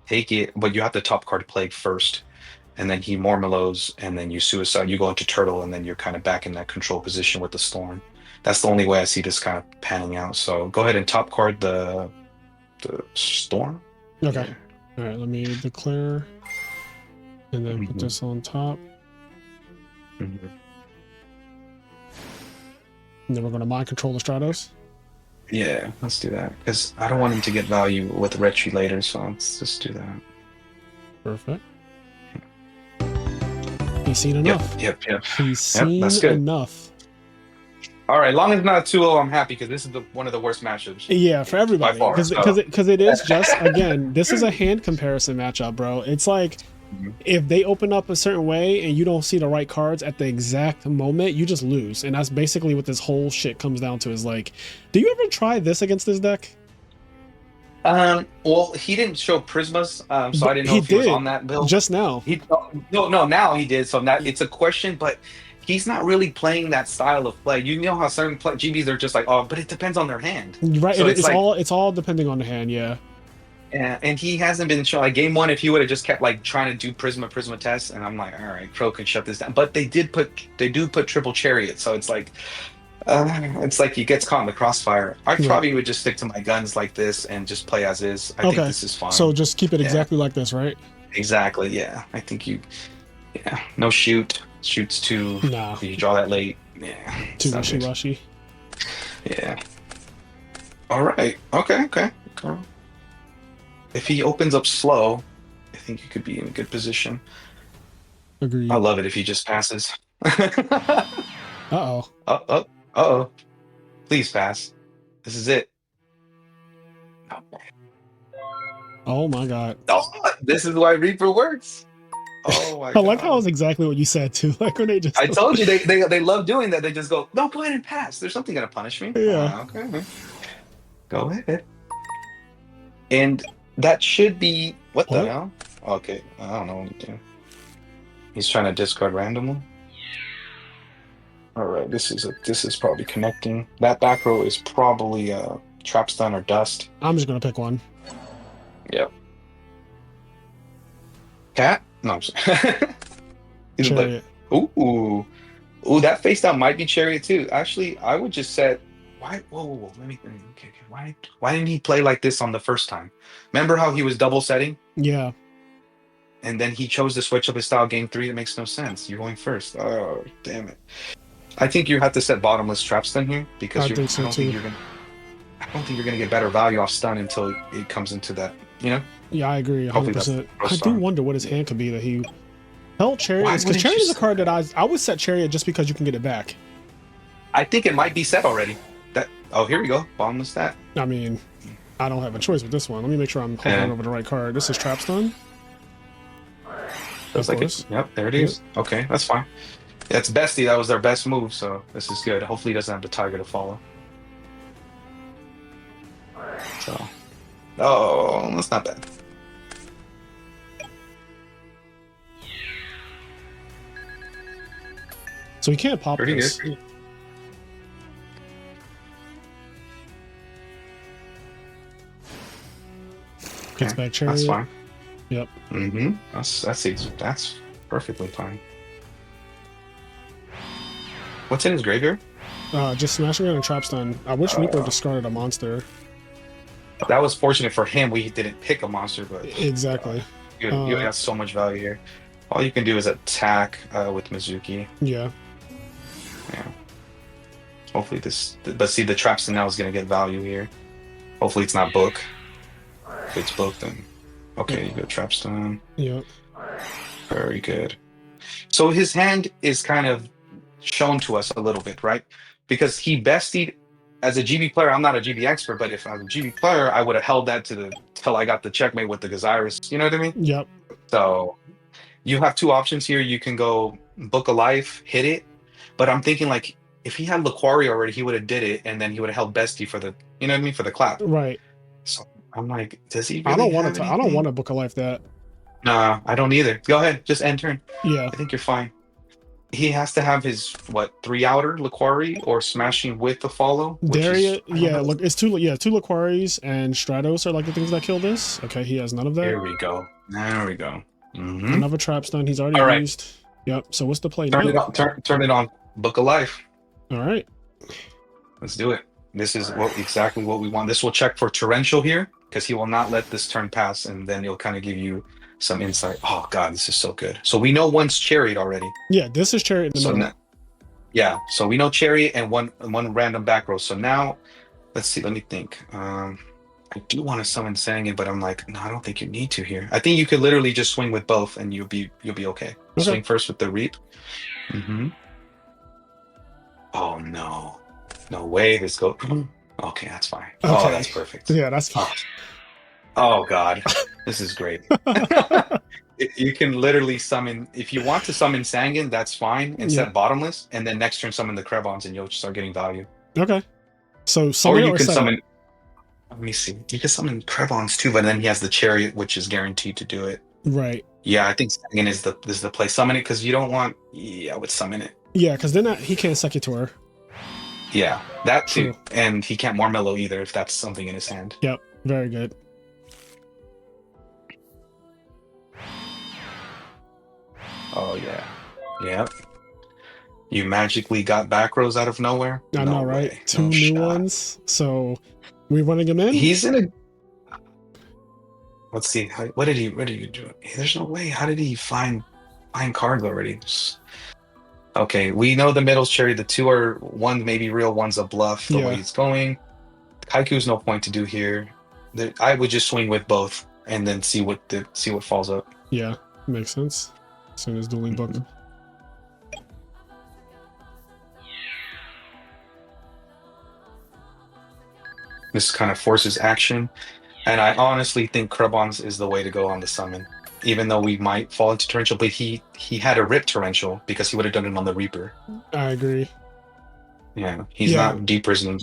take it, but you have to top card Plague first, and then he Mormillos, and then you Suicide. You go into turtle, and then you're kind of back in that control position with the storm. That's the only way I see this kind of panning out. So go ahead and top card the storm. Okay. Yeah. All right. Let me declare, and then put this on top. And then we're going to mind control the Stratos. Yeah, let's do that because I don't want him to get value with Retri later. So let's just do that. Perfect. He's seen enough. Yep. He's seen enough. All right, long as it's not 2-0, I'm happy because this is one of the worst matchups. Yeah, for everybody. Because it is just, again, this is a hand comparison matchup, bro. It's like if they open up a certain way and you don't see the right cards at the exact moment, you just lose. And that's basically what this whole shit comes down to is like, do you ever try this against this deck? Well, he didn't show Prismas, so I didn't know if he was on that build. Just now. Now he did. So it's a question, but he's not really playing that style of play. You know how certain GBs are just like, oh, but it depends on their hand. Right. So it's all depending on the hand, yeah. Yeah, and he hasn't been shown. Like game 1, if he would have just kept like trying to do Prisma tests, and I'm like, all right, Crow can shut this down. But they do put triple chariot, so it's like he gets caught in the crossfire. I probably would just stick to my guns like this and just play as is. I think this is fine. So just keep it exactly like this, right? Exactly. Yeah, I think no shoot. Shoots too. No. You draw that late. Yeah. Too rushy. Yeah. All right. Okay. If he opens up slow, I think you could be in a good position. Agreed. I love it if he just passes. Uh-oh. Uh-oh. Please pass. This is it. Oh my god. Oh, this is why Reaper works. Oh my god. I like how it was exactly what you said too. Like when they just I told you they love doing that. They just go, no, go ahead and pass. There's something gonna punish me. Yeah. Okay. Go ahead. And that should be what the hell? Okay. I don't know what to do. He's trying to discard randomly. Alright, this is probably connecting. That back row is probably trap stun or dust. I'm just gonna pick one. Yep. Cat? No, I'm sorry. Chariot. Ooh, that face down might be Chariot too. Actually, I would just set. Why? Whoa. Let me think. Okay. Why didn't he play like this on the first time? Remember how he was double setting? Yeah. And then he chose to switch up his style game 3. That makes no sense. You're going first. Oh, damn it. I think you have to set bottomless trap stun here because I think I so don't think too. you're gonna. I don't think you're gonna get better value off stun until it comes into that. You know. Yeah, I agree Hopefully that's 100%. pro I do stun. wonder what his hand could be that he held Chariot Why is because wouldn't you Chariot is a set card that that? I would set Chariot just because you can get it back. I think it might be set already. That. Oh, here we go. Bottomless stat. I mean, I don't have a choice with this one. Let me make sure I'm hovering And over the right card. This is Trap Stun, of feels like it. course. Yep, there it Yep. is. Okay, that's fine. That's bestie. That was their best move, so this is good. Hopefully, he doesn't have the tiger to follow. So, oh, that's not bad. So he can't pop Pretty this. good. Gets Okay, back Chariot. that's fine. Yep. Mm-hmm. That's perfectly fine. What's in his graveyard? Just smashing it and Trap Stun. I wish Reaper discarded a monster. That was fortunate for him. We didn't pick a monster, but Exactly. you have so much value here. All you can do is attack with Mizuki. Yeah. Yeah. Hopefully this, but see, the Trapson now is going to get value here. Hopefully it's not book. If it's book, then okay, you go Trapstone. Yep. Very good. So his hand is kind of shown to us a little bit, right? Because he bestied as a GB player. I'm not a GB expert, but if I was a GB player, I would have held that to the till I got the checkmate with the Gaziris. You know what I mean? Yep. So you have two options here. You can go book a life, hit it, but I'm thinking like if he had Laquari already, he would have did it, and then he would have held bestie for the, you know what I mean, for the clap. Right. So I'm like, does he I really don't want have to. anything? I don't want to book a life that. Nah, I don't either. Go ahead, just end turn. Yeah. I think you're fine. He has to have his what 3 outer Laquari or smashing with the follow, which Daria. is I don't Yeah. know. Look, it's two. Yeah, two Laquaris and Stratos are like the things that kill this. Okay, he has none of that. Here we go. There we go. Mm-hmm. Another Trap Stun. He's already All right. used. Yep. So what's the play Turn now? it on. Turn it on. Book a life. All right. Let's do it. This is exactly what we want. This will check for torrential here because he will not let this turn pass, and then it'll kind of give you some insight. Oh God, this is so good. So we know one's Chariot already. Yeah. This is Chariot in the So middle. now, yeah. So we know Chariot and one random back row. So now, let's see. Let me think. I do want to summon Sangin, but I'm like, no, I don't think you need to here. I think you could literally just swing with both, and you'll be okay. Okay. Swing first with the Reap. Mm-hmm. Oh no. No way this goes. Okay, that's fine. Okay. Oh, that's perfect. Yeah, that's fine. Oh God, this is great. You can literally summon if you want to summon Sangin, that's fine, and Yeah. set bottomless, and then next turn summon the Krebons, and you'll start getting value. Okay. So Or summon you or can set summon. it? Let me see. You can summon Krebons too, but then he has the Chariot, which is guaranteed to do it. Right. Yeah, I think Sangin is the play. Summon it because you don't want. Yeah, I would summon it. Yeah, because then he can't Secutor. Yeah, that too, True. and he can't Marmello either if that's something in his hand. Yep. Very good. Oh yeah, yep. You magically got back rows out of nowhere. I know, right? Way. Two No new shot. ones. So we running him in? He's in a. Let's see. What did he do? There's no way. How did he find cards already? Okay, we know the middle's Cherry. The two are one maybe real, one's a bluff. The way Yeah. he's going. Haiku's no point to do here. I would just swing with both and then see what falls up. Yeah, makes sense. As soon as dueling book. This kind of forces action, and I honestly think Krebons is the way to go on the summon. Even though we might fall into torrential, but he had a rip torrential because he would have done it on the Reaper. I agree. Yeah, he's Yeah. not deeper than.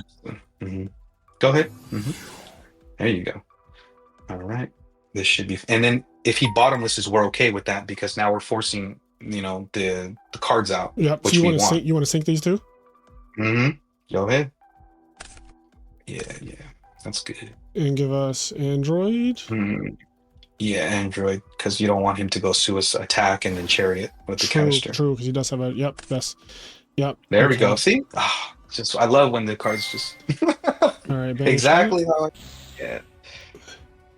Go ahead. There you go. All right, this should be. And then if he bottomlesses, we're okay with that because now we're forcing the cards out. Yep. Which So you we want to want. sync? You want to sync these two? Go ahead. Yeah, that's good. And give us Android. Yeah, Android, because you don't want him to go suicide attack and then Chariot with the True, canister. true, because he does have a best. Yep. There we okay. go. See, just I love when the cards just All right. Banish exactly how. Yeah.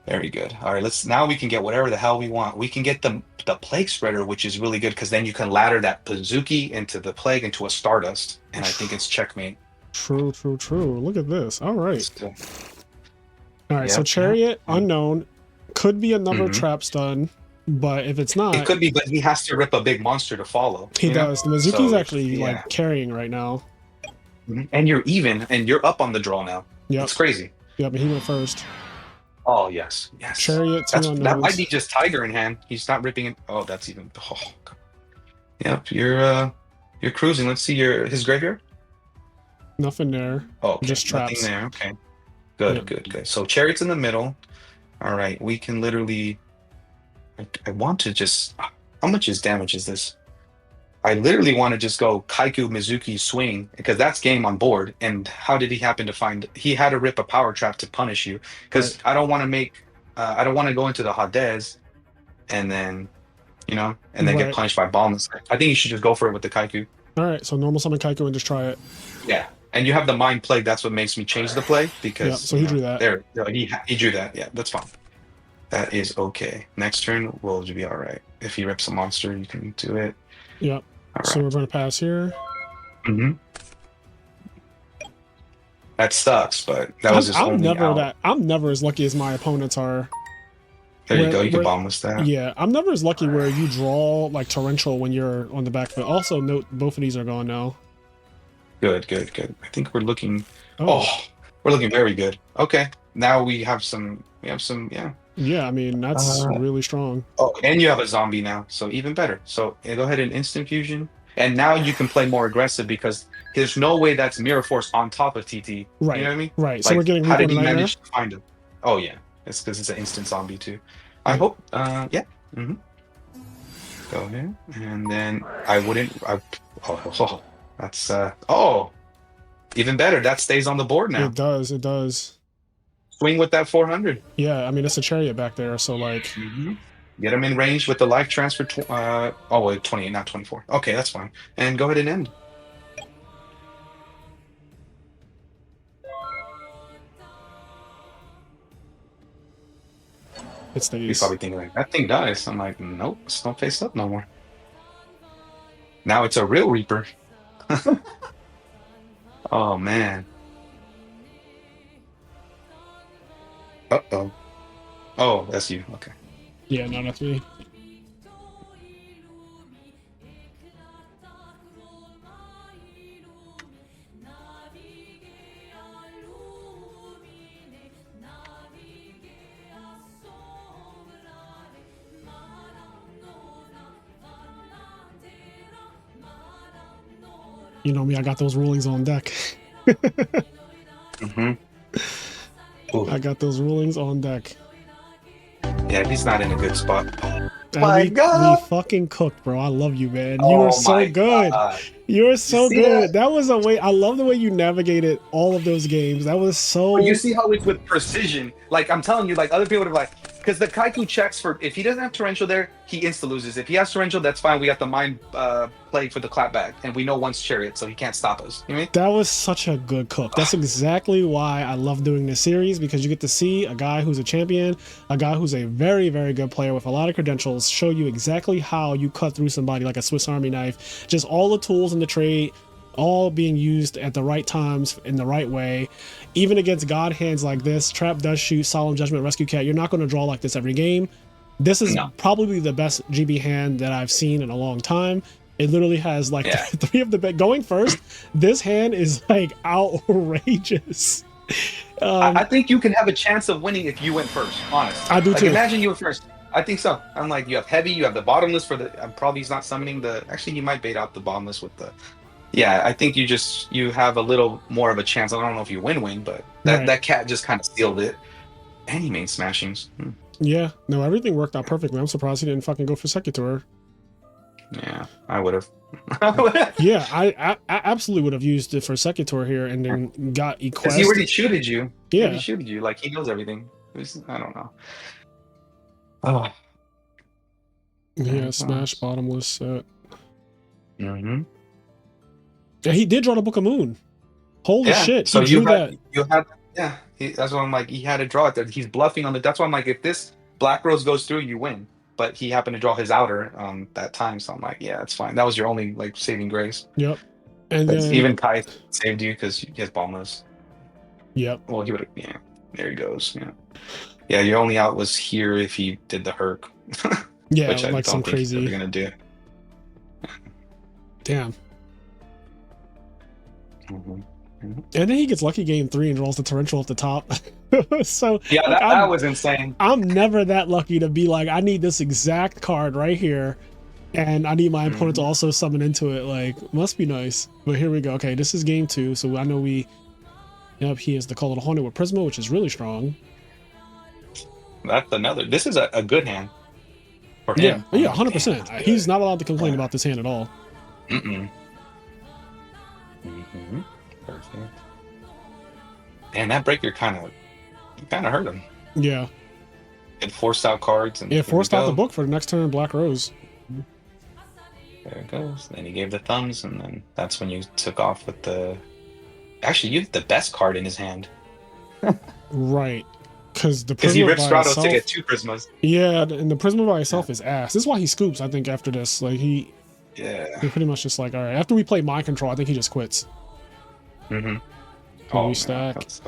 Very good. All right, now we can get whatever the hell we want. We can get the plague spreader, which is really good because then you can ladder that Pazuki into the plague into a Stardust, and I think it's checkmate. True. Look at this. All right. So, All right. So Chariot, unknown, could be another Mhm. trap stun, but if it's not, It could be, but he has to rip a big monster to follow. he does. The Mizuki's So, actually like carrying right now. And you're even, and you're up on the draw now. Yep. It's crazy. Yep, he went first. Oh yes. Chariot, that might be just Tiger in hand. He's not ripping it. Oh, that's even. Oh. Yep, you're cruising. Let's see his graveyard. Nothing there. Oh, okay. Just traps. Nothing there. Okay. Good, good. So Chariot's in the middle. All right, we can literally. I want to just. How much damage is this? I literally want to just go Kaiku Mizuki swing because that's game on board. And how did he happen to find? He had to rip a power trap to punish you because I don't want to make. I don't want to go into the Hades, and then, and then get punished by bombs. I think you should just go for it with the Kaiku. All right, so normal summon Kaiku and just try it. Yeah, and you have the Mind Plague. That's what makes me change the play because. Yeah, so he drew that. There, he drew that. Yeah, that's fine. That is okay. Next turn will be all right. If he rips a monster, you can do it. Yep. Right. So we're going to pass here. Mm-hmm. That sucks, but that was his only out. I'm never as lucky as my opponents are. There you go. You can bomb list that. Yeah, I'm never as lucky where you draw like torrential when you're on the back foot. Also, note both of these are gone now. Good. I think we're looking. Oh, we're looking very good. Okay, now we have some. Yeah. Yeah, I mean that's really strong. Oh, and you have a zombie now, so even better. So go ahead and instant fusion, and now you can play more aggressive because there's no way that's Mirror Force on top of TT. Right. You know what I mean? Right. Like, so we're getting. How did he manage to find him? Oh yeah, it's because it's an instant zombie too. I hope. Yeah. Mm-hmm. Go ahead, and then I wouldn't. That's even better. That stays on the board now. It does. Swing with that 400. Yeah, I mean it's a Chariot back there, so like. Get him in range with the life transfer. 28, not 24. Okay, that's fine. And go ahead and end. It stays. He's probably thinking like, that thing dies. I'm like, nope, it's not face up no more. Now it's a real Reaper. Oh man. Uh-oh. Oh, that's you. Okay. Yeah, no, that's me. You know me, I got those rulings on deck. I got those rulings on deck. Yeah, he's not in a good spot. My God. We fucking cooked, bro. I love you, man. You were so good. You're so good. That was a way. I love the way you navigated all of those games. That was so. You see how it's with precision. Like I'm telling you, like other people are like, because the Kaiku checks for if he doesn't have torrential there, he insta loses. If he has torrential, that's fine. We got the Mind Plague for the clapback, and we know one's Chariot, so he can't stop us. You know what I mean? That was such a good cook. That's exactly why I love doing this series, because you get to see a guy who's a champion, a guy who's a very, very good player with a lot of credentials, show you exactly how you cut through somebody like a Swiss Army knife. Just all the tools in the trade, all being used at the right times in the right way. Even against god hands like this, Trap does shoot, Solemn Judgment, Rescue Cat. You're not going to draw like this every game. This is probably the best GB hand that I've seen in a long time. It literally has like three of the best. Going first, this hand is like outrageous. I think you can have a chance of winning if you went first, honestly. I do too. Imagine you went first. I think so. I'm like, you have heavy, you have the bottomless for the, probably he's not summoning the, actually he might bait out the bottomless with the, yeah, I think you have a little more of a chance. I don't know if you win, but that cat just kind of sealed it. And he made smashings. Yeah, no, everything worked out perfectly. I'm surprised he didn't fucking go for Secutor. Yeah, I would have. Yeah, I absolutely would have used it for Secutor here and then got Equest. Because he already shooted you. Yeah. He shooted you. Like, he knows everything. I don't know. Oh. Yeah, smash bottomless set. Mm-hmm. Yeah, he did draw the Book of Moon. Holy shit. So you had Yeah, that's why I'm like, he had to draw it there. He's bluffing on the. That's why I'm like, if this black rose goes through, you win. But he happened to draw his outer that time, so I'm like, yeah, it's fine. That was your only like saving grace. Yep. And Because then, even Kai saved you because he has bombs. yep. Well, he would have. Yeah, there he goes. Yeah, yeah. Your only out was here if he did the Herc, Yeah, which I like some don't think he's ever crazy. gonna do. Damn. Mhm. Mhm. And then he gets lucky game 3 and draws the torrential off the top. So Yeah, like, that was insane. I'm never that lucky to be like, I need this exact card right here, and I need my opponent to also summon into it. Like, must be nice. But here we go. Okay, this is game 2, so I know we. Yep, he is the Call of the Haunted with Prisma, which is really strong. That's another. This is a good hand for Yeah, him. yeah, I'm like, damn, 100%. that's He's good. not allowed to complain Yeah. about this hand at all. Mm-mm. Perfect. And that breaker kind of hurt him. Yeah. It forced out cards and It here we forced out the go. book for the next turn, Black Rose. There it goes. Then he gave the thumbs, and then that's when you took off with the. Actually, you had the best card in his hand Right. Because the because he Prisma ripped by Stratos to itself. get 2 Prismas. Yeah, and the Prisma by itself is ass. This is why he scoops, I think, after this. Like, he Yeah. pretty much just like, all right, after we play Mind Control, I think he just quits. Mm-hmm. And we stack. So.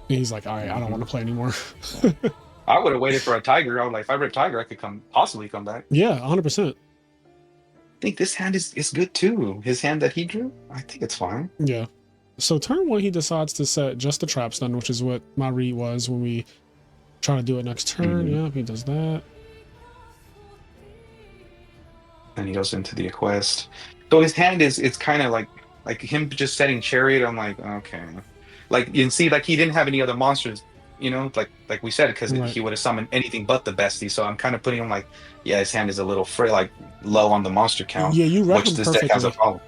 And he's like, all right, I don't want to play anymore. I would have waited for a Tiger. I was like, if I rip Tiger, I could possibly come back. Yeah, 100%. I think this hand is good too. His hand that he drew, I think it's fine. Yeah. So turn 1, he decides to set just the trap stun, which is what my read was when we try to do it next turn. Mhm. Yeah, he does that. And he goes into the quest. So his hand it's kind of like him just setting Chariot. I'm like, okay, like you can see like he didn't have any other monsters, like we said, because Right. he would have summoned anything but the bestie. So I'm kind of putting him like, yeah, his hand is a little like low on the monster count, Yeah, you read which him this deck has a perfectly. problem.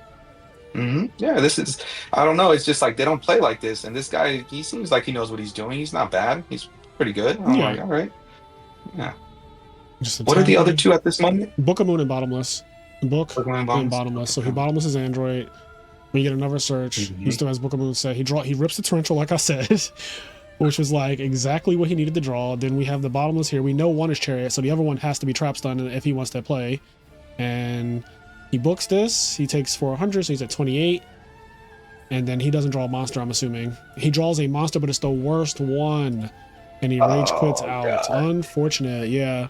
Yeah, this is, I don't know. It's just like they don't play like this, and this guy, he seems like he knows what he's doing. He's not bad. He's pretty good. I'm Yeah. like, all right, yeah. Just What are the other attacking. 2 at this moment? Book of Moon and Bottomless. Book Pokemon and Bombs? Bottomless. So he Bottomless is Android. When you get another search, he still has Book of Moon set. He rips the torrential, like I said, which was like exactly what he needed to draw. Then we have the Bottomless here. We know one is Chariot, so the other one has to be trap stun if he wants to play. And he books this. He takes 400, so he's at 28. And then he doesn't draw a monster, I'm assuming. He draws a monster, but it's the worst one. And he rage quits Oh, out. God. Unfortunate, yeah.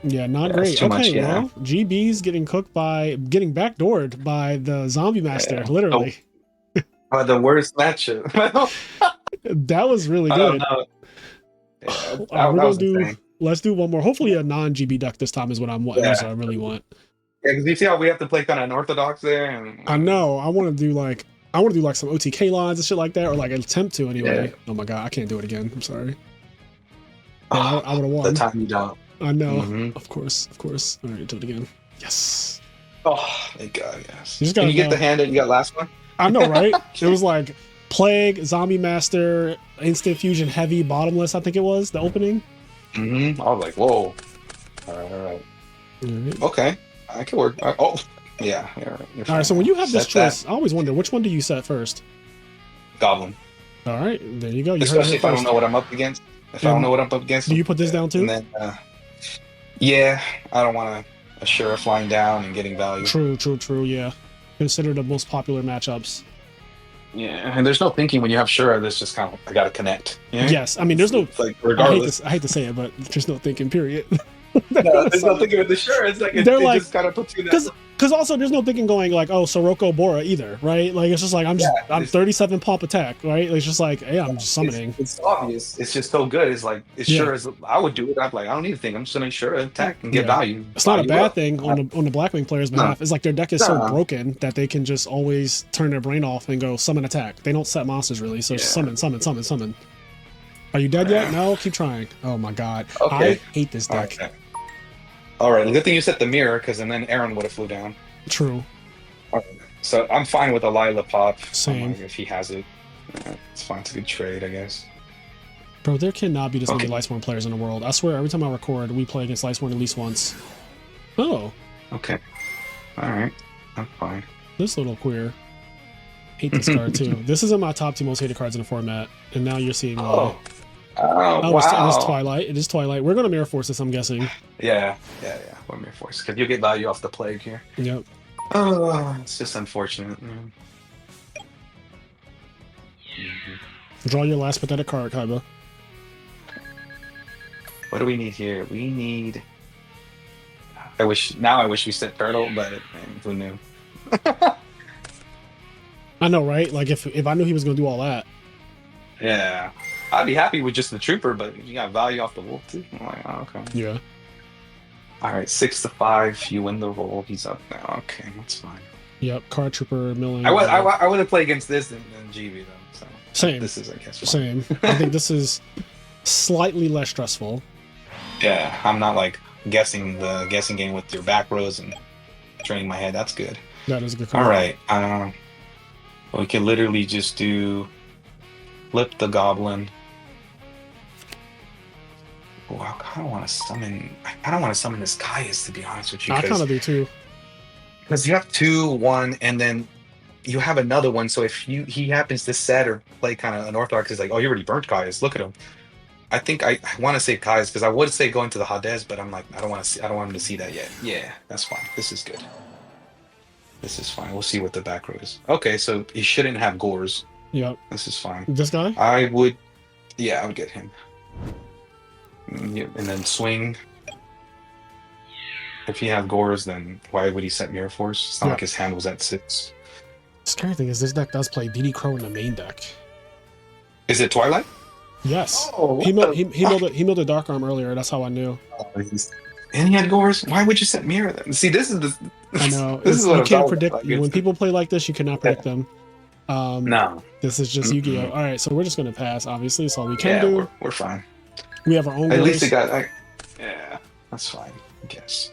Yeah, not Yeah, that's great. too Okay, much, yeah. well, GB's getting getting backdoored by the zombie master, Yeah. literally. The worst matchup. That was really I don't good. know. Yeah, All right, that we're gonna was insane. let's do one more. Hopefully a non-GB deck this time is what I'm Yeah. what I really want. Yeah, because you see how we have to play kind of unorthodox there, and I know. I want to do like some OTK lines and shit like that, or like attempt to anyway. Yeah. Oh my god, I can't do it again. I'm sorry. Yeah, I would have won. the time you don't. I know. Mhm. Of course. All right, do it again. Yes. Oh, thank God, yes. You just Can gotta you get know. the hand that you got last one? I know, right? It was like Plague, Zombie Master, Instant Fusion Heavy, Bottomless, I think it was, the opening. I was like, whoa. All right. Okay, I can work. Oh, yeah. All right, so when you have this Set that. choice, I always wonder, which one do you set first? Goblin. All right, there you go. You Especially if I don't first. know what I'm up against. If I don't know what I'm up against. Do you put this down too? And then, yeah, I don't want to assure flying down and getting value. True, yeah. Consider the most popular matchups. Yeah, and there's no thinking when you have Shura. There's just kind of, I got to connect. Yeah? Yes, I mean, there's no. It's like, regardless. I hate to say it, but there's no thinking. Period. No, there's no thinking with the Shura. It's like, it like, just kind of puts you in because also there's no thinking going like, oh, Sirocco Bora either, right? Like, it's just like, I'm 37 pump attack, right? Like, it's just like, hey, I'm just summoning. It's obvious. It's just so good. It's like, Shura is, I would do it. I'm like, I don't need to think. I'm just going to Shura attack and get value. It's not a value bad up. thing on the Blackwing players' behalf. It's like their deck is so broken that they can just always turn their brain off and go summon attack. They don't set monsters really, so summon. Are you dead yet? No, keep trying. Oh my god, Okay. I hate this deck. Okay. All right, good thing you set the mirror, because then Aaron would have flew down. True. So I'm fine with a Lila pop. Same. Like, if he has it, it's fine. It's a good trade, I guess. Bro, there cannot be this many Lightsworn players in the world. I swear, every time I record, we play against Lightsworn at least once. Oh. Okay. All right. I'm fine. This little queer. Hate this card too. This is in my top 2 most hated cards in the format, and now you're seeing why. Oh, It is wow. Twilight. It is Twilight. We're gonna Mirror Force this, I'm guessing. Yeah. One Mirror Force. Because you'll get value off the plague here. Yep. Oh, it's just unfortunate. Draw your last pathetic card, Kaiba. What do we need here? We need. I wish we said turtle, but man, who knew? I know, right? Like if I knew he was gonna do all that. Yeah, I'd be happy with just the trooper, but you got value off the wolf too. I'm like, oh, okay. Yeah. All right, 6-5. You win the roll. He's up now. Okay, that's fine. Yep. Card trooper milling. I would have played against this than GB though. So same. This is, I guess, fine. Same. I think this is slightly less stressful. Yeah, I'm not like guessing the guessing game with your back rows and training my head. That's good. That is a good card. All right. We can literally just do flip the goblin. Oh, I kind of want to summon. I kind of want to summon this Caius, to be honest with you. I kind of do too. Because you have 2, 1, and then you have another one. So if he happens to set or play kind of unorthodox, it's like, oh, you already burnt Caius. Look at him. I think I want to say Caius because I would say going to the Hades, but I'm like, I don't want him to see that yet. Yeah, that's fine. This is good. This is fine. We'll see what the back row is. Okay, so he shouldn't have Gores. Yep. This is fine. This guy? I would get him. And then swing. If he has Gores, then why would he set Mirror Force? It's not like his hand was at 6. Scary thing is this deck does play DD Crow in the main deck. Is it Twilight? Yes. Oh, he milled a Dark Arm earlier. That's how I knew. And he had Gores? Why would you set Mirror then? See, this is the... I know. This is what you can't predict. Like, when people play like this, you cannot predict them. No. This is just Yu-Gi-Oh! All right, so we're just going to pass, obviously. That's all we can do. We're fine. We have our own At least it got... yeah, that's fine, I guess.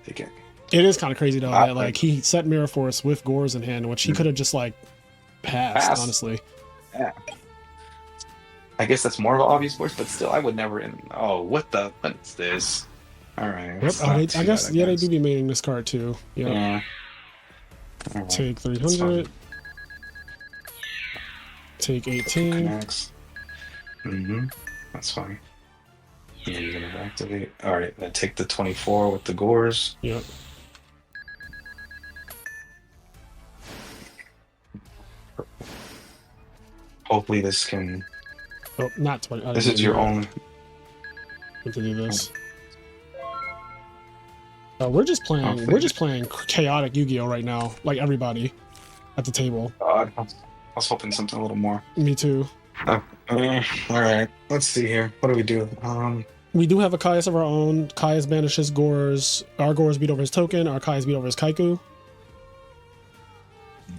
Take it. It is kind of crazy, though, that like he set Mirror Force with Gores in hand, which he could have just, like, passed, honestly. Yeah. I guess that's more of an obvious voice, but still, I would never... Oh, what is this? All right. Yep. I guess they do be maining this card, too. Yep. Yeah. Right. Take 300. Take 18. That's fine. And then you're going to activate. All right, then take the 24 with the Gores. Yep. Hopefully this can... Oh, not 20. This is your own... To do this. We're just playing. We're just playing chaotic Yu-Gi-Oh right now, like everybody at the table. I was hoping something a little more. Me too. All right, let's see here. What do we do? We do have a Caius of our own. Caius banishes Gores. Our Gores beat over his token. Our Caius beat over his Kaiku.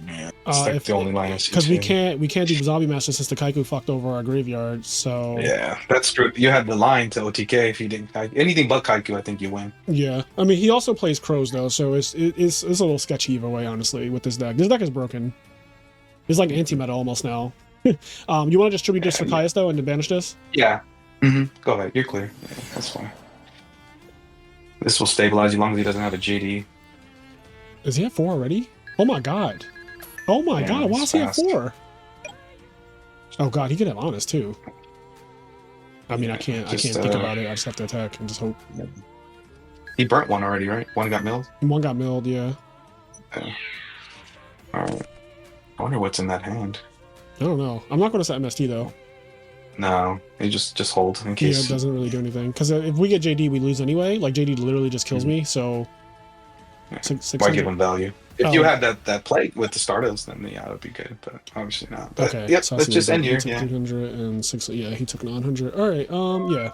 Yeah, it's like the only line because we can't do Zombie Master since the Kaiku fucked over our graveyard. So yeah, that's true. You had the line to OTK if you didn't anything but Kaiku. I think you win. Yeah, I mean he also plays Crows though, so it's a little sketchy either way. Honestly, with this deck, this deck is broken. It's like anti-meta almost now. You want to distribute this for Caius though and then banish this? Yeah. Go ahead. You're clear. Yeah, that's fine. This will stabilize as long as he doesn't have a JD. Is he at 4 already? Oh my god. Oh my god, why is he at 4? Oh god, he could have Honest too. I mean, I can't think about it. I just have to attack and just hope. He burnt one already, right? One got milled? One got milled, yeah. Okay. Alright. I wonder what's in that hand. I don't know. I'm not going to set MST though. No, you just hold in case. Yeah, it doesn't really do anything. Because if we get JD, we lose anyway. Like JD literally just kills me, so... Yeah. Why give him value? If you had that play with the Stardust, then yeah, that would be good, but obviously not. But, okay, yep, so let's just end here. Yeah. 306. Yeah, he took 900. All right. Yeah.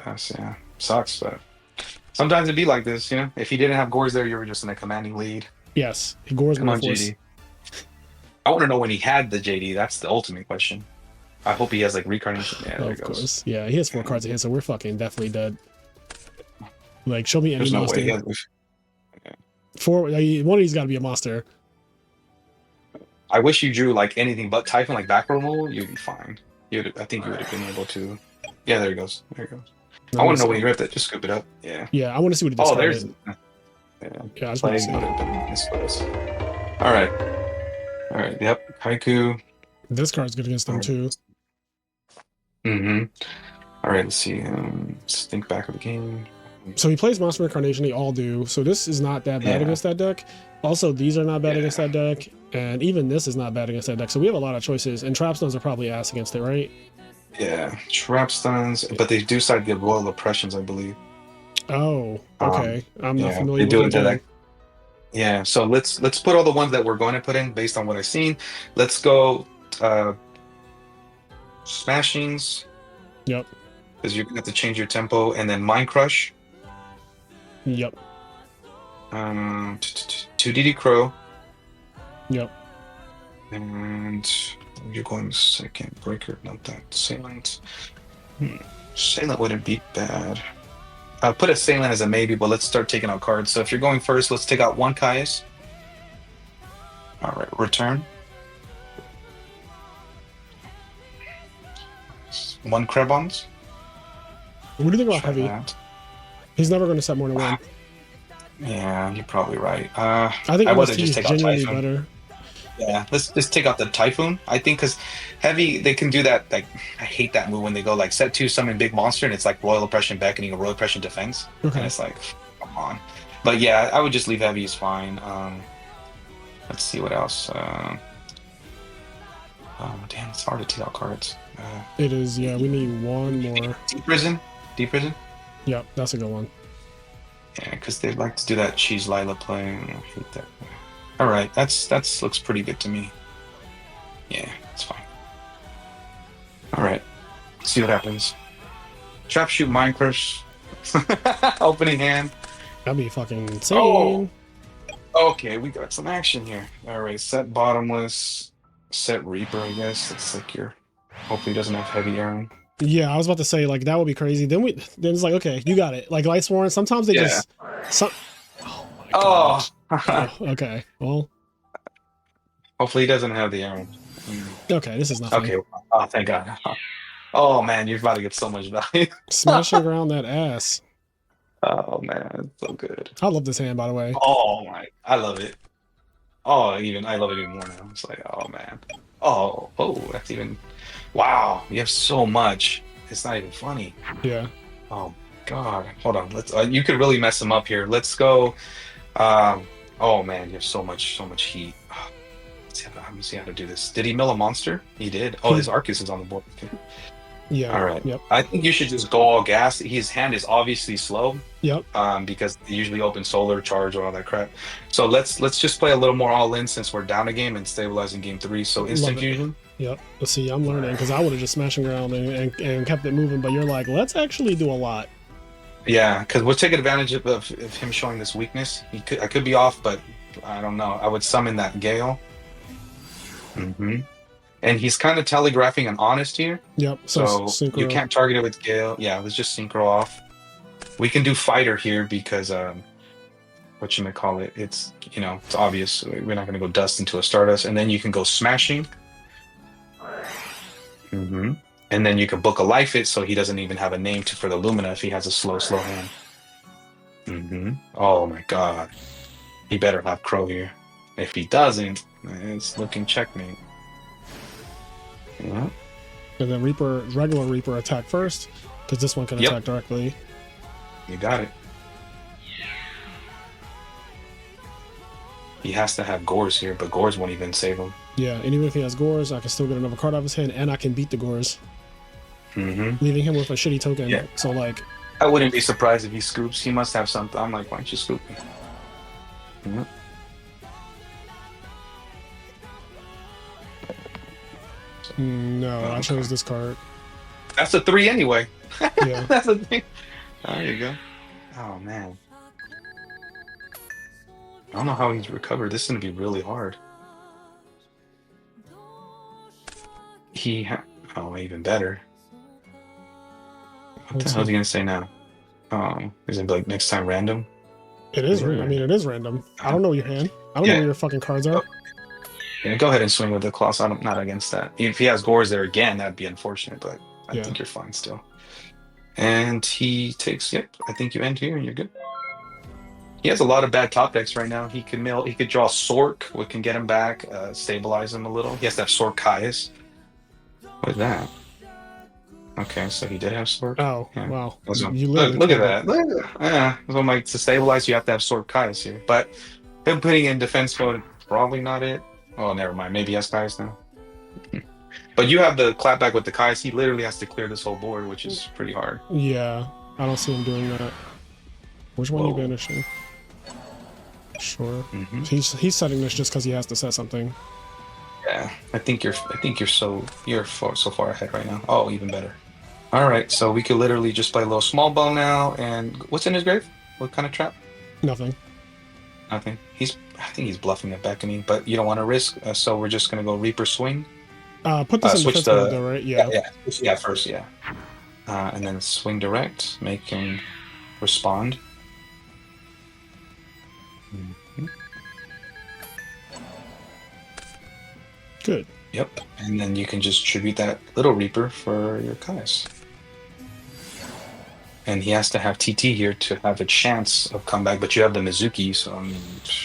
Yeah, sucks, but sometimes it'd be like this, you know. If he didn't have Gores there, you were just in a commanding lead. Yes, Gores Come on, JD. I want to know when he had the JD. That's the ultimate question. I hope he has like reincarnation. Yeah, there of course. Yeah, he has 4 cards in hand, so we're fucking definitely dead. Like, show me any monster. No way. One of these got to be a monster. I wish you drew like anything but Typhon, like back roll, you'd be fine. I think you would have been able to. Yeah, there he goes. There he goes. I want to know when you ripped it. Just scoop it up. Yeah. Yeah, I want to see what he did. Oh, there's. Yeah, I just want to see. All right. All right. Yep. Haiku. This card's good against them too. Mm-hmm. All right. Let's see. Let's think back of the game. So he plays Monster Incarnation. They all do. So this is not that bad against that deck. Also, these are not bad against that deck, and even this is not bad against that deck. So we have a lot of choices. And Trapstones are probably ass against it, right? Yeah, Trap Stuns, but they do side the Royal Oppressions, I believe. Oh, okay. I'm not Yeah, familiar they do with into that. that. Yeah, so let's put all the ones that we're going to put in based on what I've seen. Let's go Smashings, Yep. because you're gonna have to change your tempo, and then Mind Crush, Yep. 2DD Crow, Yep. and you're going second Breaker, not that Salient. Salient wouldn't be bad. I'll put a Salient as a maybe, but let's start taking out cards. So if you're going first, let's take out one Caius. All right, return. One Krebons. What do you think about Try Heavy? that. He's never going to set more than one. Yeah, you're probably right. I think I would MST have just is take out genuinely Typhoon. better. Yeah, let's just take out the Typhoon. I think because Heavy, they can do that. Like, I hate that move when they go like set 2, summon big monster, and it's like Royal Oppression beckoning or Royal Oppression defense, Okay. and it's like, come on. But yeah, I would just leave Heavy is fine. Let's see what else. Oh damn, it's hard to take out cards. It is. Yeah, we need one more. Deep Prison. Deep Prison. Yep, that's a good one. Yeah, because they like to do that Cheese Lila play. I hate that. All right, that's looks pretty good to me. Yeah, it's fine. All right, let's see what happens. Trap Shoot Mind Crush. Opening hand. That'd be fucking insane. Oh, okay, we got some action here. All right, set Bottomless, set Reaper. I guess it's like your. Hopefully, doesn't have heavy Aaron. Yeah, I was about to say like that would be crazy. Then it's like okay, you got it. Like Lightsworn, sometimes they just. Oh my god. Oh, okay. Well. Hopefully, he doesn't have the Aaron. Okay, this is nothing. Okay. Oh, thank God. Oh man, you're about to get so much value. Smashing around that ass. Oh man, it's so good. I love this hand, by the way. Oh my, I love it. Oh, I love it even more now. It's like, oh man. Oh, that's even. Wow, you have so much. It's not even funny. Yeah. Oh God, hold on. Let's. You could really mess him up here. Let's go. Oh man, you have so much heat. Let me see how to do this. Did he mill a monster? He did. Oh, his Arcus is on the board. Okay. Yeah. All right. Yep. I think you should just go all gas. His hand is obviously slow. Yep. Because they usually open solar charge or all that crap. So let's just play a little more all in since we're down a game and stabilizing game 3. So instant fusion. Yep. Let's see. I'm learning because I would have just smashed around and kept it moving, but you're like, let's actually do a lot. Yeah, because we'll take advantage of him showing this weakness. I could be off, but I don't know. I would summon that Gale. And he's kind of telegraphing an honest here. Yep. So you can't target it with Gale. Yeah, let's just synchro off. We can do fighter here because whatchamacallit, it's it's obvious. We're not gonna go dust into a Stardust, and then you can go smashing. And then you can book a life it so he doesn't even have a name for the Lumina if he has a slow hand. Oh my god. He better have Crow here. If he doesn't, it's looking checkmate. Yeah. And then regular Reaper attack first, because this one can attack directly. You got it. He has to have Gores here, but Gores won't even save him. Yeah, and even if he has Gores, I can still get another card out of his hand, and I can beat the Gores. Leaving him with a shitty token. Yeah. So, like... I wouldn't be surprised if he scoops. He must have something. I'm like, why don't you scoop me? No, I chose this card. That's a 3 anyway. Yeah. That's a thing. There you go. Oh, man. I don't know how he's recovered. This is going to be really hard. Oh, even better. What the hell is he going to say now? Oh, is it like next time random? It is random. I mean, it is random. I don't know your hand. I don't know where your fucking cards are. Yeah, go ahead and swing with the Colossus. I'm not against that. If he has Gores there again, that'd be unfortunate, but I think you're fine still. And he takes, I think you end here and you're good. He has a lot of bad top decks right now. He could draw Sork, which can get him back, stabilize him a little. He has to have Sork Caius. What is that? Okay, so he did have Sork. Oh, Yeah. wow. You look at that. Yeah. So I'm like, to stabilize, you have to have Sork Caius here. But him putting in defense mode, probably not it. Oh, never mind. Maybe he has Caius now. But you have the clapback with the Caius. He literally has to clear this whole board, which is pretty hard. Yeah, I don't see him doing that. Which one you banishing? Sure. He's setting this just because he has to set something. Yeah, I think you're so far ahead right now. Oh, even better. All right, so we could literally just play a little small ball now. And what's in his grave? What kind of trap? Nothing. Nothing. I think he's bluffing it back at me, but you don't want to risk. So we're just gonna go Reaper swing. Put this in defense mode though, right? Yeah. First, yeah. And then swing direct, make him respond. Good. Yep. And then you can just tribute that little Reaper for your Caius. And he has to have TT here to have a chance of comeback, but you have the Mizuki, so I mean,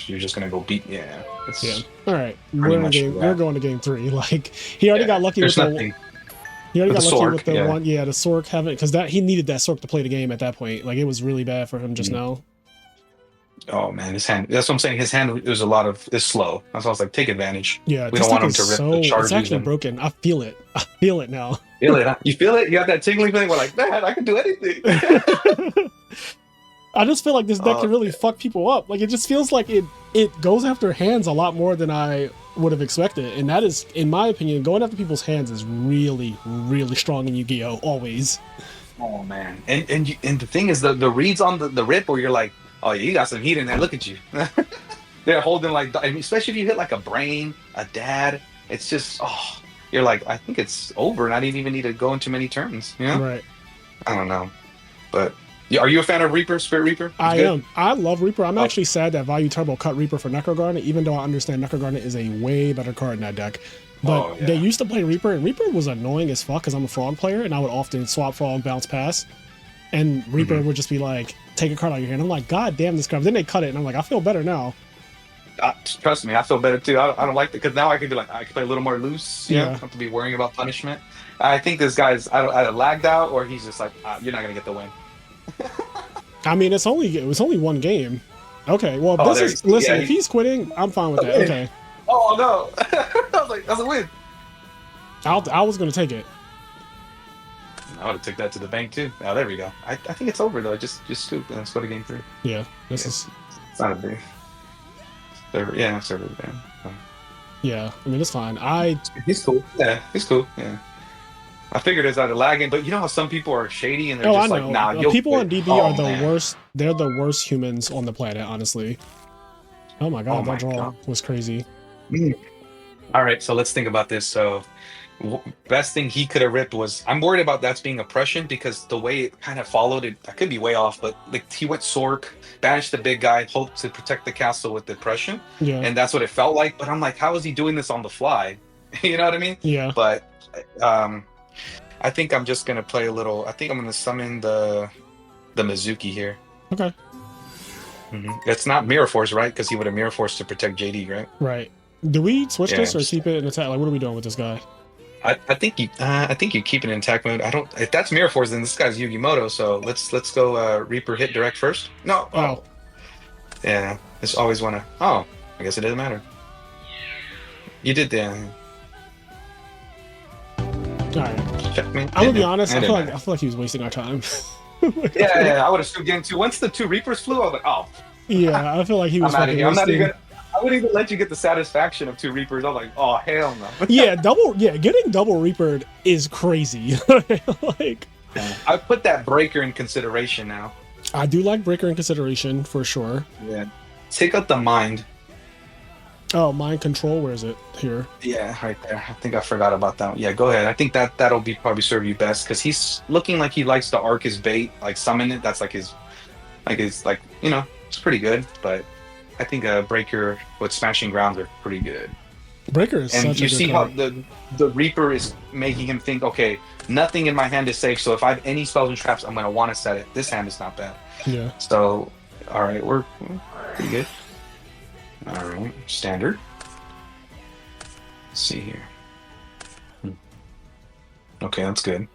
you're just gonna go beat. Yeah. All right. We're going to game 3. Like he already got lucky with the. He already got lucky with the one. Yeah, the Sork having because he needed that Sork to play the game at that point. Like it was really bad for him just now. Oh man, his hand. That's what I'm saying. His hand is slow. That's why I was like, take advantage. Yeah, we don't want him to rip the charges. It's actually broken. I feel it. I feel it now. Feel it? Huh? You feel it? You got that tingling feeling? We're like, man, I can do anything. I just feel like this deck can really fuck people up. Like it just feels like it goes after hands a lot more than I would have expected, and that is, in my opinion, going after people's hands is really, really strong in Yu-Gi-Oh! Always. Oh man, and the thing is the reads on the rip where you're like, oh, you got some heat in there. Look at you. They're holding like, I mean, especially if you hit like a brain, a dad. It's just, you're like, I think it's over, and I didn't even need to go into many turns. You know? Right. I don't know, but are you a fan of Reaper, Spirit Reaper? I am. I love Reaper. I'm actually sad that Value Turbo cut Reaper for Necro Garnet, even though I understand Necro Garnet is a way better card in that deck. But they used to play Reaper, and Reaper was annoying as fuck because I'm a Frog player, and I would often swap Frog, bounce pass, and Reaper would just be like, take a card out of your hand. I'm like, God damn this card. Then they cut it, and I'm like, I feel better now. Trust me, I feel better too. I don't like it because now I can be like, I can play a little more loose. You know, don't have to be worrying about punishment. I think this guy's either lagged out or he's just like, you're not gonna get the win. I mean, it was only one game. Okay, well, listen, if he's quitting, I'm fine with that. Okay. Oh no, I was like, that's a win. I was gonna take it. I would have took that to the bank too. Oh, there we go. I think it's over though. Just scoop and let's go to game 3. Yeah, it's not a big. Yeah, server ban. Yeah, I mean it's fine. He's cool. Yeah, he's cool. Yeah. I figured it's either lagging, but you know how some people are shady and they're just like, nah. People on DB are the worst. They're the worst humans on the planet, honestly. Oh my god, that draw was crazy. All right, so let's think about this. So, best thing he could have ripped was, I'm worried about that's being oppression because the way it kind of followed it, I could be way off, but like he went Sork, banished the big guy, hoped to protect the castle with oppression, and that's what it felt like. But I'm like, how is he doing this on the fly? You know what I mean? Yeah. But I think I'm just gonna play a little. I think I'm gonna summon the Mizuki here. Okay. It's not Mirror Force, right? Because he would have Mirror Force to protect JD, right? Right. Do we switch this or keep it in attack? Like, what are we doing with this guy? I think you keep it in attack mode. I don't. If that's Mirror Force, then this guy's Yugimoto. So let's go Reaper hit direct first. No. Oh. Yeah. It's always wanna. Oh. I guess it doesn't matter. You did the. Alright. Checkmate. I'm gonna be honest. I feel like he was wasting our time. Yeah. I would have still getting to. Once the 2 Reapers flew, I was like, oh. Yeah, I feel like he was. I'm out of here. I wouldn't even let you get the satisfaction of 2 Reapers. I was like, oh hell no. Getting double Reapered is crazy. Like, I put that breaker in consideration now. I do like breaker in consideration for sure. Yeah. Take out the mind. Oh, mind control. Where is it? Here. Yeah, right there. I think I forgot about that one. Yeah, go ahead. I think that'll probably serve you best because he's looking like he likes to arc his bait, like summon it. That's it's pretty good. But I think a breaker with smashing grounds are pretty good. Breaker is and such you a good see card. how the Reaper is making him think, okay, nothing in my hand is safe. So if I have any spells and traps, I'm gonna want to set it. This hand is not bad. Yeah. So All right, we're pretty good. All right, standard. Let's see here. Okay, that's good.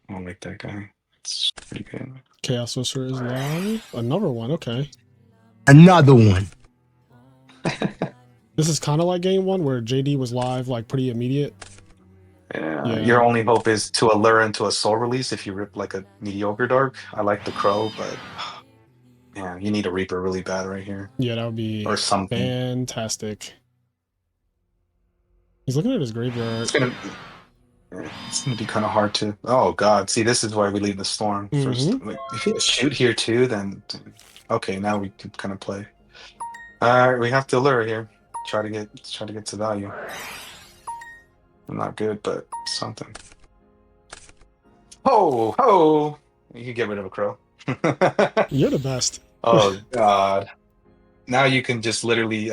I'll make that guy. It's pretty good. Chaos Sorcerer is live. Another one. Okay. Another one. This is kind of like game one where JD was live, like pretty immediate. Yeah. Your only hope is to allure into a soul release if you rip like a mediocre dark. I like the crow, but yeah, you need a reaper really bad right here. Yeah, that would be or something. fantastic. He's looking at his graveyard. It's gonna be kind of hard to. Oh God! See, this is why we leave the storm first. Like, if you shoot here too, then okay, now we can kind of play. All right, we have to lure here. Try to get to value. Not good, but something. Oh! You can get rid of a crow. You're the best. Oh God! Now you can just literally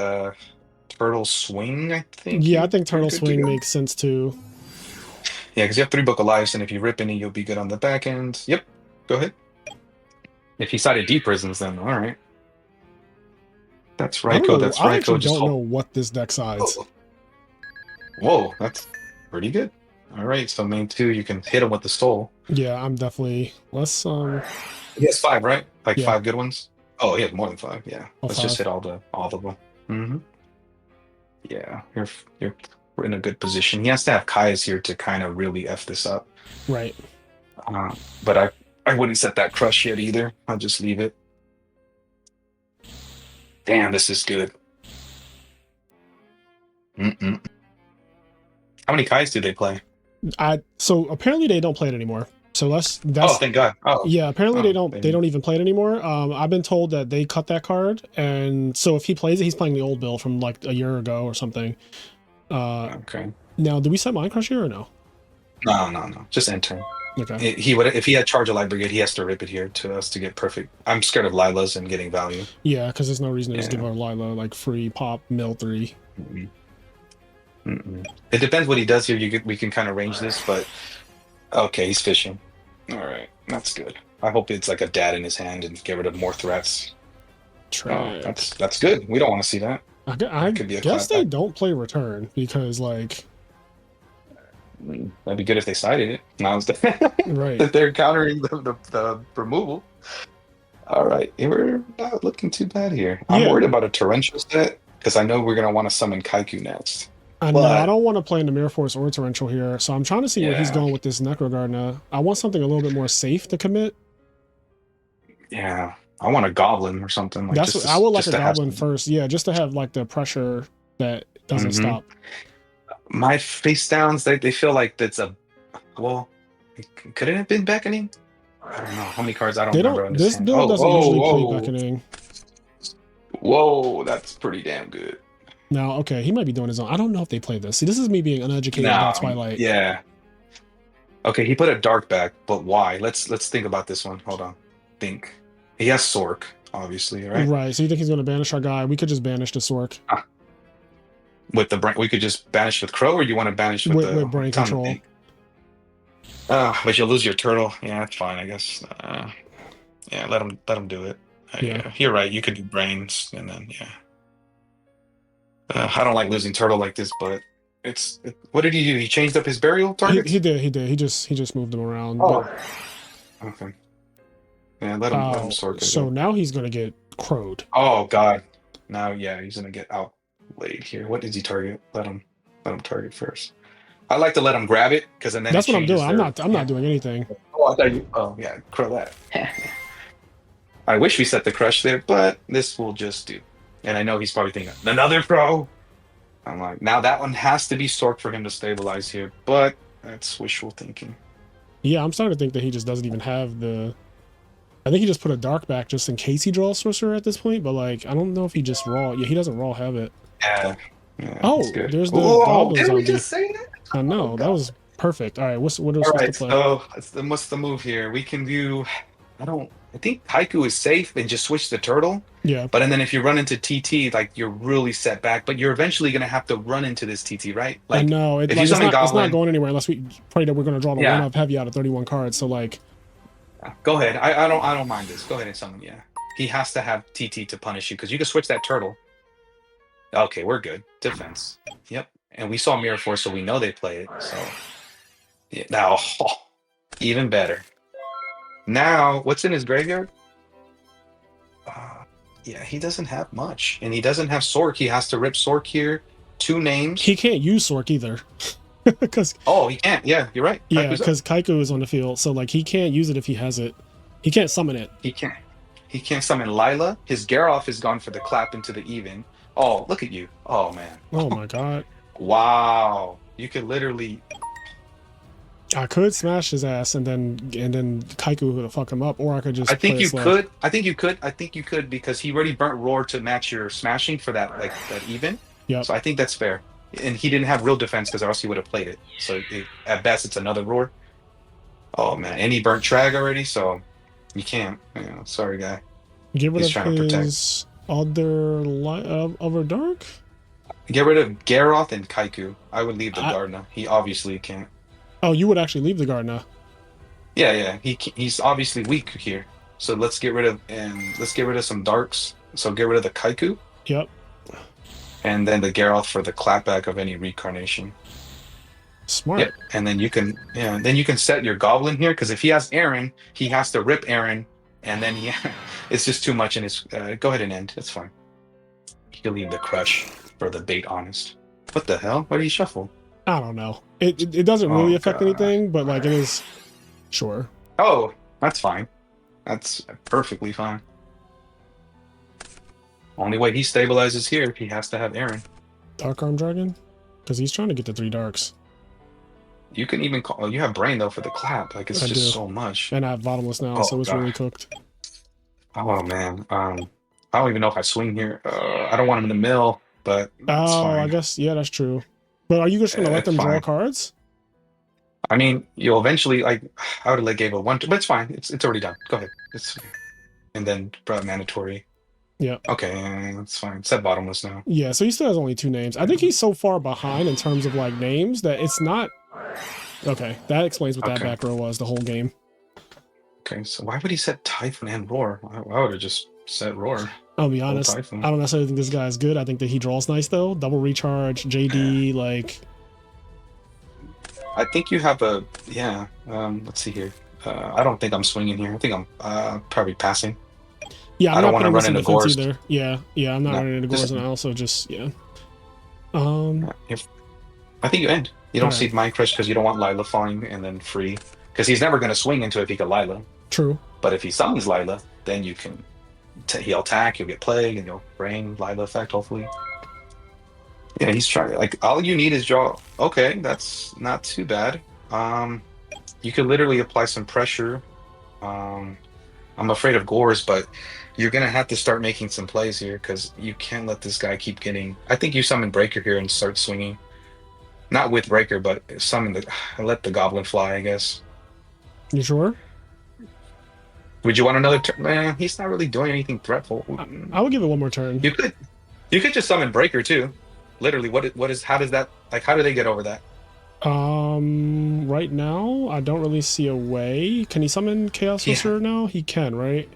turtle swing. I think. Yeah, I think turtle swing makes sense too. Yeah, because you have 3 Book of Lives, and if you rip any, you'll be good on the back end. Yep, go ahead. If he sided deep prisons, then all right. That's right, Code. That's right, I Code. actually don't know what this deck sides. Oh. Whoa, that's pretty good. All right, so main 2, you can hit him with the soul. Yeah, I'm definitely. Let's He has 5, right? Like yeah. 5 good ones. Oh, he has more than 5. Yeah, let's 5. just hit all of them. Mm-hmm. Yeah, you're in a good position. He has to have Kai's here to kind of really F this up. Right. But I wouldn't set that crush yet either. I'll just leave it. Damn, this is good. How many Kai's do they play? So apparently they don't play it anymore. So that's oh, thank God. Oh, yeah. Apparently they don't even play it anymore. I've been told that they cut that card, and so if he plays it, he's playing the old build from like a year ago or something. Okay. Now, do we set Mind Crush here or no? No. Just enter. Okay. He would if he had Charge of Light Brigade, he has to rip it here to us to get perfect. I'm scared of Lila's and getting value. Yeah, because there's no reason to just give our Lila like free pop mill 3. It depends what he does here. We can kind of range this, but okay, he's fishing. All right, that's good. I hope it's like a dad in his hand and get rid of more threats. That's good. We don't want to see that. I guess they don't play return because like that'd be good if they sided it. Now right. That they're countering the removal. All right, we're not looking too bad here. I'm worried about a torrential set because I know we're gonna want to summon Kaiku next. I know I don't want to play in the Mirror Force or torrential here, so I'm trying to see where he's going with this Necro Gardener. I want something a little bit more safe to commit. Yeah. I want a goblin or something. Like That's I would like a goblin first. Yeah, just to have like the pressure that doesn't stop. My face downs, they feel like that's a could it have been beckoning? I don't know. How many cards I don't remember. This build doesn't usually play beckoning. Whoa, that's pretty damn good. Now, okay, he might be doing his own. I don't know if they play this. See, this is me being uneducated about Twilight. Yeah. Okay, he put a dark back, but why? Let's think about this one. Hold on. Think. He has Sork, obviously, right? Right. So you think he's going to banish our guy? We could just banish the Sork. With the brain, we could just banish with Crow, or you want to banish with brain control? But you'll lose your turtle. Yeah, that's fine, I guess. Yeah, let him do it. Yeah, you're right. You could do brains, and then I don't like losing turtle like this, but what did he do? He changed up his burial targets? He did. He just moved them around. Oh. Okay. Yeah, let him sort it. So now he's gonna get crowed. Oh God. Now he's gonna get outlaid here. What does he target? Let him target first. I like to let him grab it because then that's what I'm doing. I'm not doing anything. Oh, I thought you. Oh yeah, crow that. I wish we set the crush there, but this will just do. And I know he's probably thinking, another crow. I'm like, now that one has to be Sork for him to stabilize here, but that's wishful thinking. Yeah, I'm starting to think that he just doesn't even have the. I think he just put a dark back just in case he draws Sorcerer at this point, but like, I don't know if he just raw. Yeah, he doesn't raw have it. Yeah. There's the goblin did zombie. we just say that? I know, that was perfect. All right, what are we supposed to play? So what's the move here? We can do. I think Haiku is safe and just switch the turtle. Yeah. But and then if you run into TT, like you're really set back. But you're eventually gonna have to run into this TT, right? Like, I know. It's not going anywhere unless we pray that we're gonna draw the one-up heavy out of 31 cards. So like. Go ahead. I don't mind this. Go ahead and summon. Yeah. He has to have TT to punish you because you can switch that turtle. Okay, we're good. Defense. Yep. And we saw Mirror Force, so we know they play it. So yeah, now, even better. Now, what's in his graveyard? Yeah, he doesn't have much, and he doesn't have Sork. He has to rip Sork here. 2 names. He can't use Sork either. Because he can't. Yeah, you're right. yeah, because Kaiku is on the field, so like he can't use it if he has it. He can't summon it. He can't. He can't summon Lila. His Garroth is gone for the clap into the even. Oh, look at you. Oh man. Oh my god. Wow. You could literally. I could smash his ass and then Kaiku would fuck him up, or I could just. I think you could. I think you could because he already burnt Roar to match your smashing for that that even. Yeah. So I think that's fair. And he didn't have real defense because else he would have played it. So at best, it's another Roar. Oh man, and he burnt Trag already, so you can't. Sorry, guy. Get rid of his other dark. Get rid of Garroth and Kaiku. I would leave the Gardna. He obviously can't. Oh, you would actually leave the Gardna. Yeah. He's obviously weak here. So let's get rid of some darks. So get rid of the Kaiku. Yep. And then the Garroth for the clapback of any reincarnation. Smart. Yep. And then you can set your Goblin here because if he has Aaron, he has to rip Aaron, and then it's just too much in his. Go ahead and end. It's fine. You can leave the Crush for the bait. Honest. What the hell? Why did he shuffle? I don't know. It doesn't really affect anything, but like it is. Sure. Oh, that's fine. That's perfectly fine. Only way he stabilizes here, he has to have Aaron. Dark Arm Dragon? Because he's trying to get the 3 darks. You can even call. You have Brain though for the clap. Like it's just so much. And I have Bottomless now, so it's really cooked. Oh man. I don't even know if I swing here. I don't want him in the mill, but I guess I true. But are you just gonna let them draw cards? I mean, you'll eventually I would have let Gable 1, but it's fine. It's already done. Go ahead. And then mandatory. Yeah. Okay, that's fine. Set Bottomless now. Yeah, so he still has only 2 names. I think he's so far behind in terms of like names that it's not. Okay, that explains what that back row was the whole game. Okay, so why would he set Typhon and Roar? I would have just set Roar. I'll be honest. I don't necessarily think this guy is good. I think that he draws nice though. Double recharge, JD, like. I think you have a let's see here. I don't think I'm swinging here. I think I'm probably passing. Yeah, I don't want to run into Gores either. Yeah, I'm not running into Gores, and I also just I think you end. You don't see Mind Crush because you don't want Lila falling and then free because he's never going to swing into it if he got Lila. True. But if he summons Lila, then you can. He'll attack. You'll get Plague, and you'll Brain Lila effect hopefully. Yeah, he's trying. Like all you need is draw. Okay, that's not too bad. You could literally apply some pressure. I'm afraid of Gores, but you're gonna have to start making some plays here because you can't let this guy keep getting. I think you summon Breaker here and start swinging. Not with Breaker, but summon let the Goblin fly. I guess. You sure? Would you want another turn? Man, he's not really doing anything threatful. I would give it one more turn. You could just summon Breaker too. Literally, what is? How does that? Like, how do they get over that? Right now, I don't really see a way. Can he summon Chaos Whisperer now? He can, right?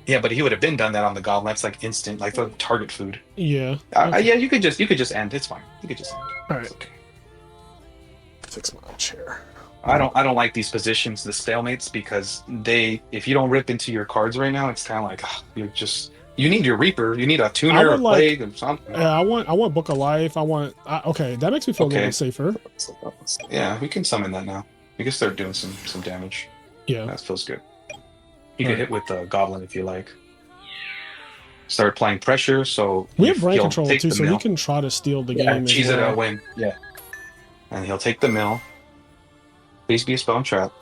Yeah, but he would have been done that on the Goblin. That's like instant, like the target food. Yeah. Okay. Yeah, you could just end. It's fine. You could just end. All right. Okay. Fix my chair. I don't like these positions, the stalemates, because if you don't rip into your cards right now, it's kind of like you need your Reaper, you need a tuner or Plague or something. Yeah, I want Book of Life. Okay, that makes me feel a little bit safer. Yeah, we can summon that now. We can start doing some damage. Yeah, that feels good. You can hit with the Goblin if you like. Start applying pressure, so we have brain control too, so we can try to steal the game. Cheese it out, win. Yeah, and he'll take the mill. Please be a spell and trap.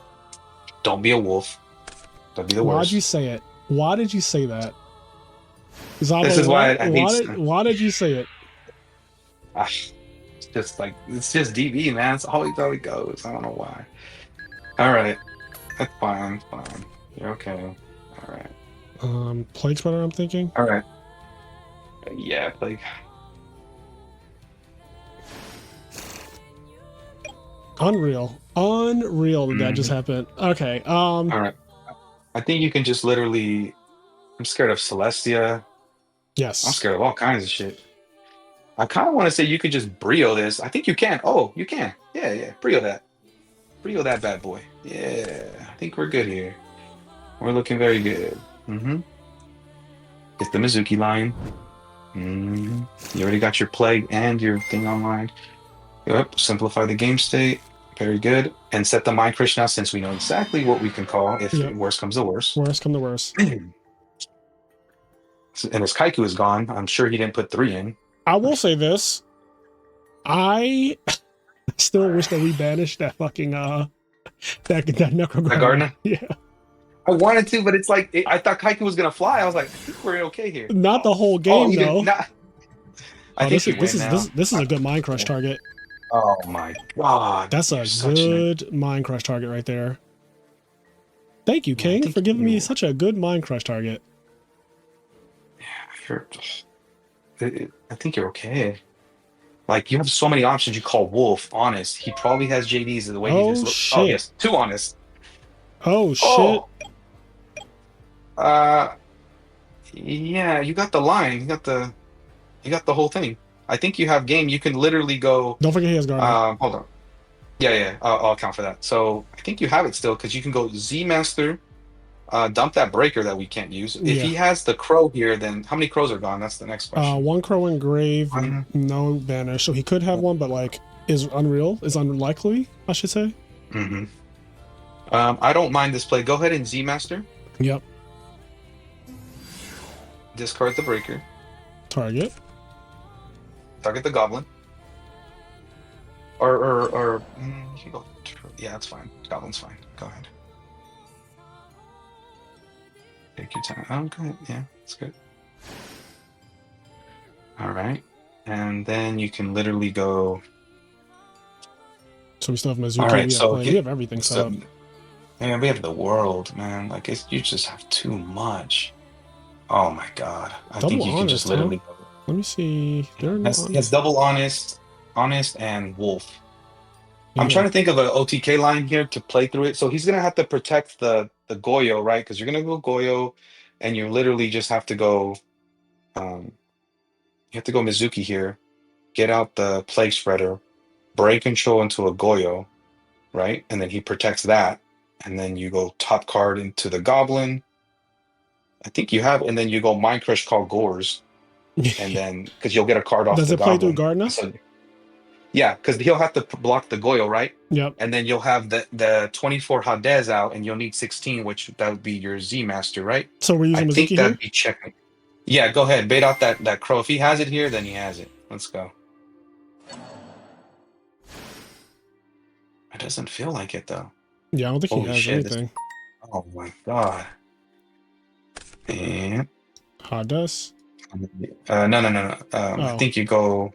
Don't be a wolf. Don't be the worst. Why'd you say it? Why did you say that? Zabo, this is why why did you say it? It's just DB, man. It's always how it goes. I don't know why. All right, that's fine. You're okay. All right. Plague Spreader, I'm thinking. All right. Yeah, Plague. Unreal that just happened. Okay. All right. I think you can just literally I'm scared of Celestia. Yes. I'm scared of all kinds of shit. I kind of want to say you could just Brio this. I think you can. Oh, you can. Yeah. Brio that. Brio that bad boy. Yeah. I think we're good here. We're looking very good. Mm-hmm. Get the Mizuki line. Mm-hmm. You already got your plague and your thing online. Yep. Simplify the game state. Very good. And set the mind crush now, since we know exactly what we can call if worse comes to worse. Worst come to worst. And his Kaiku is gone. I'm sure he didn't put 3 in. I will say this. I still wish that we banished that fucking that Necro Gardener? Yeah. I wanted to, but it's like I thought Kaiku was gonna fly. I was like, I think we're okay here. Not the whole game though. I think this is a good mind crush target. Oh my god. That's a good mind crush target right there. Thank you, King, for giving me such a good mind crush target. Yeah, I think you're okay. Like, you have so many options. You call Wolf honest. He probably has JDs the way he just looks. Shit. Oh yes, 2 honest. Oh shit. Yeah, you got the line. You got the whole thing. I think you have game. You can literally go. Don't forget he has Gardener. Hold on. Yeah. I'll account for that. So I think you have it still, because you can go Z Master, dump that breaker that we can't use. If he has the crow here, then how many crows are gone? That's the next question. 1 crow in grave, no banish. So he could have one, but like is unlikely, I should say. Mm-hmm. I don't mind this play. Go ahead and Z Master. Yep. Discard the breaker. Target the goblin. Or you can go. Yeah, that's fine. Goblin's fine. Go ahead. Take your time. Oh, go ahead. Yeah, that's good. All right, and then you can literally go. So we still have Mizuki. All right, so we have everything set up. Man, we have the world, man. Like, you just have too much. Oh my god! I think you can just literally. Let me see. Has double honest, and wolf. Yeah. I'm trying to think of an OTK line here to play through it. So he's gonna have to protect the Goyo, right? Because you're gonna go Goyo, and you literally just have to go. You have to go Mizuki here, get out the plague spreader, break control into a Goyo, right? And then he protects that, and then you go top card into the goblin. I think you have, and then you go Mind Crush, call Gores. And then, because you'll get a card off. Does it play through Gardener? So, yeah, because he'll have to block the Goyo, right? Yep. And then you'll have the 24 Hadez out, and you'll need 16, which that would be your Z Master, right? So we're using Mizuki here? I think that'd be checking. Yeah, go ahead. Bait out that crow. If he has it here, then he has it. Let's go. It doesn't feel like it, though. Yeah, I don't think he has anything. Oh, my God. And... Hadez? No. I think you go.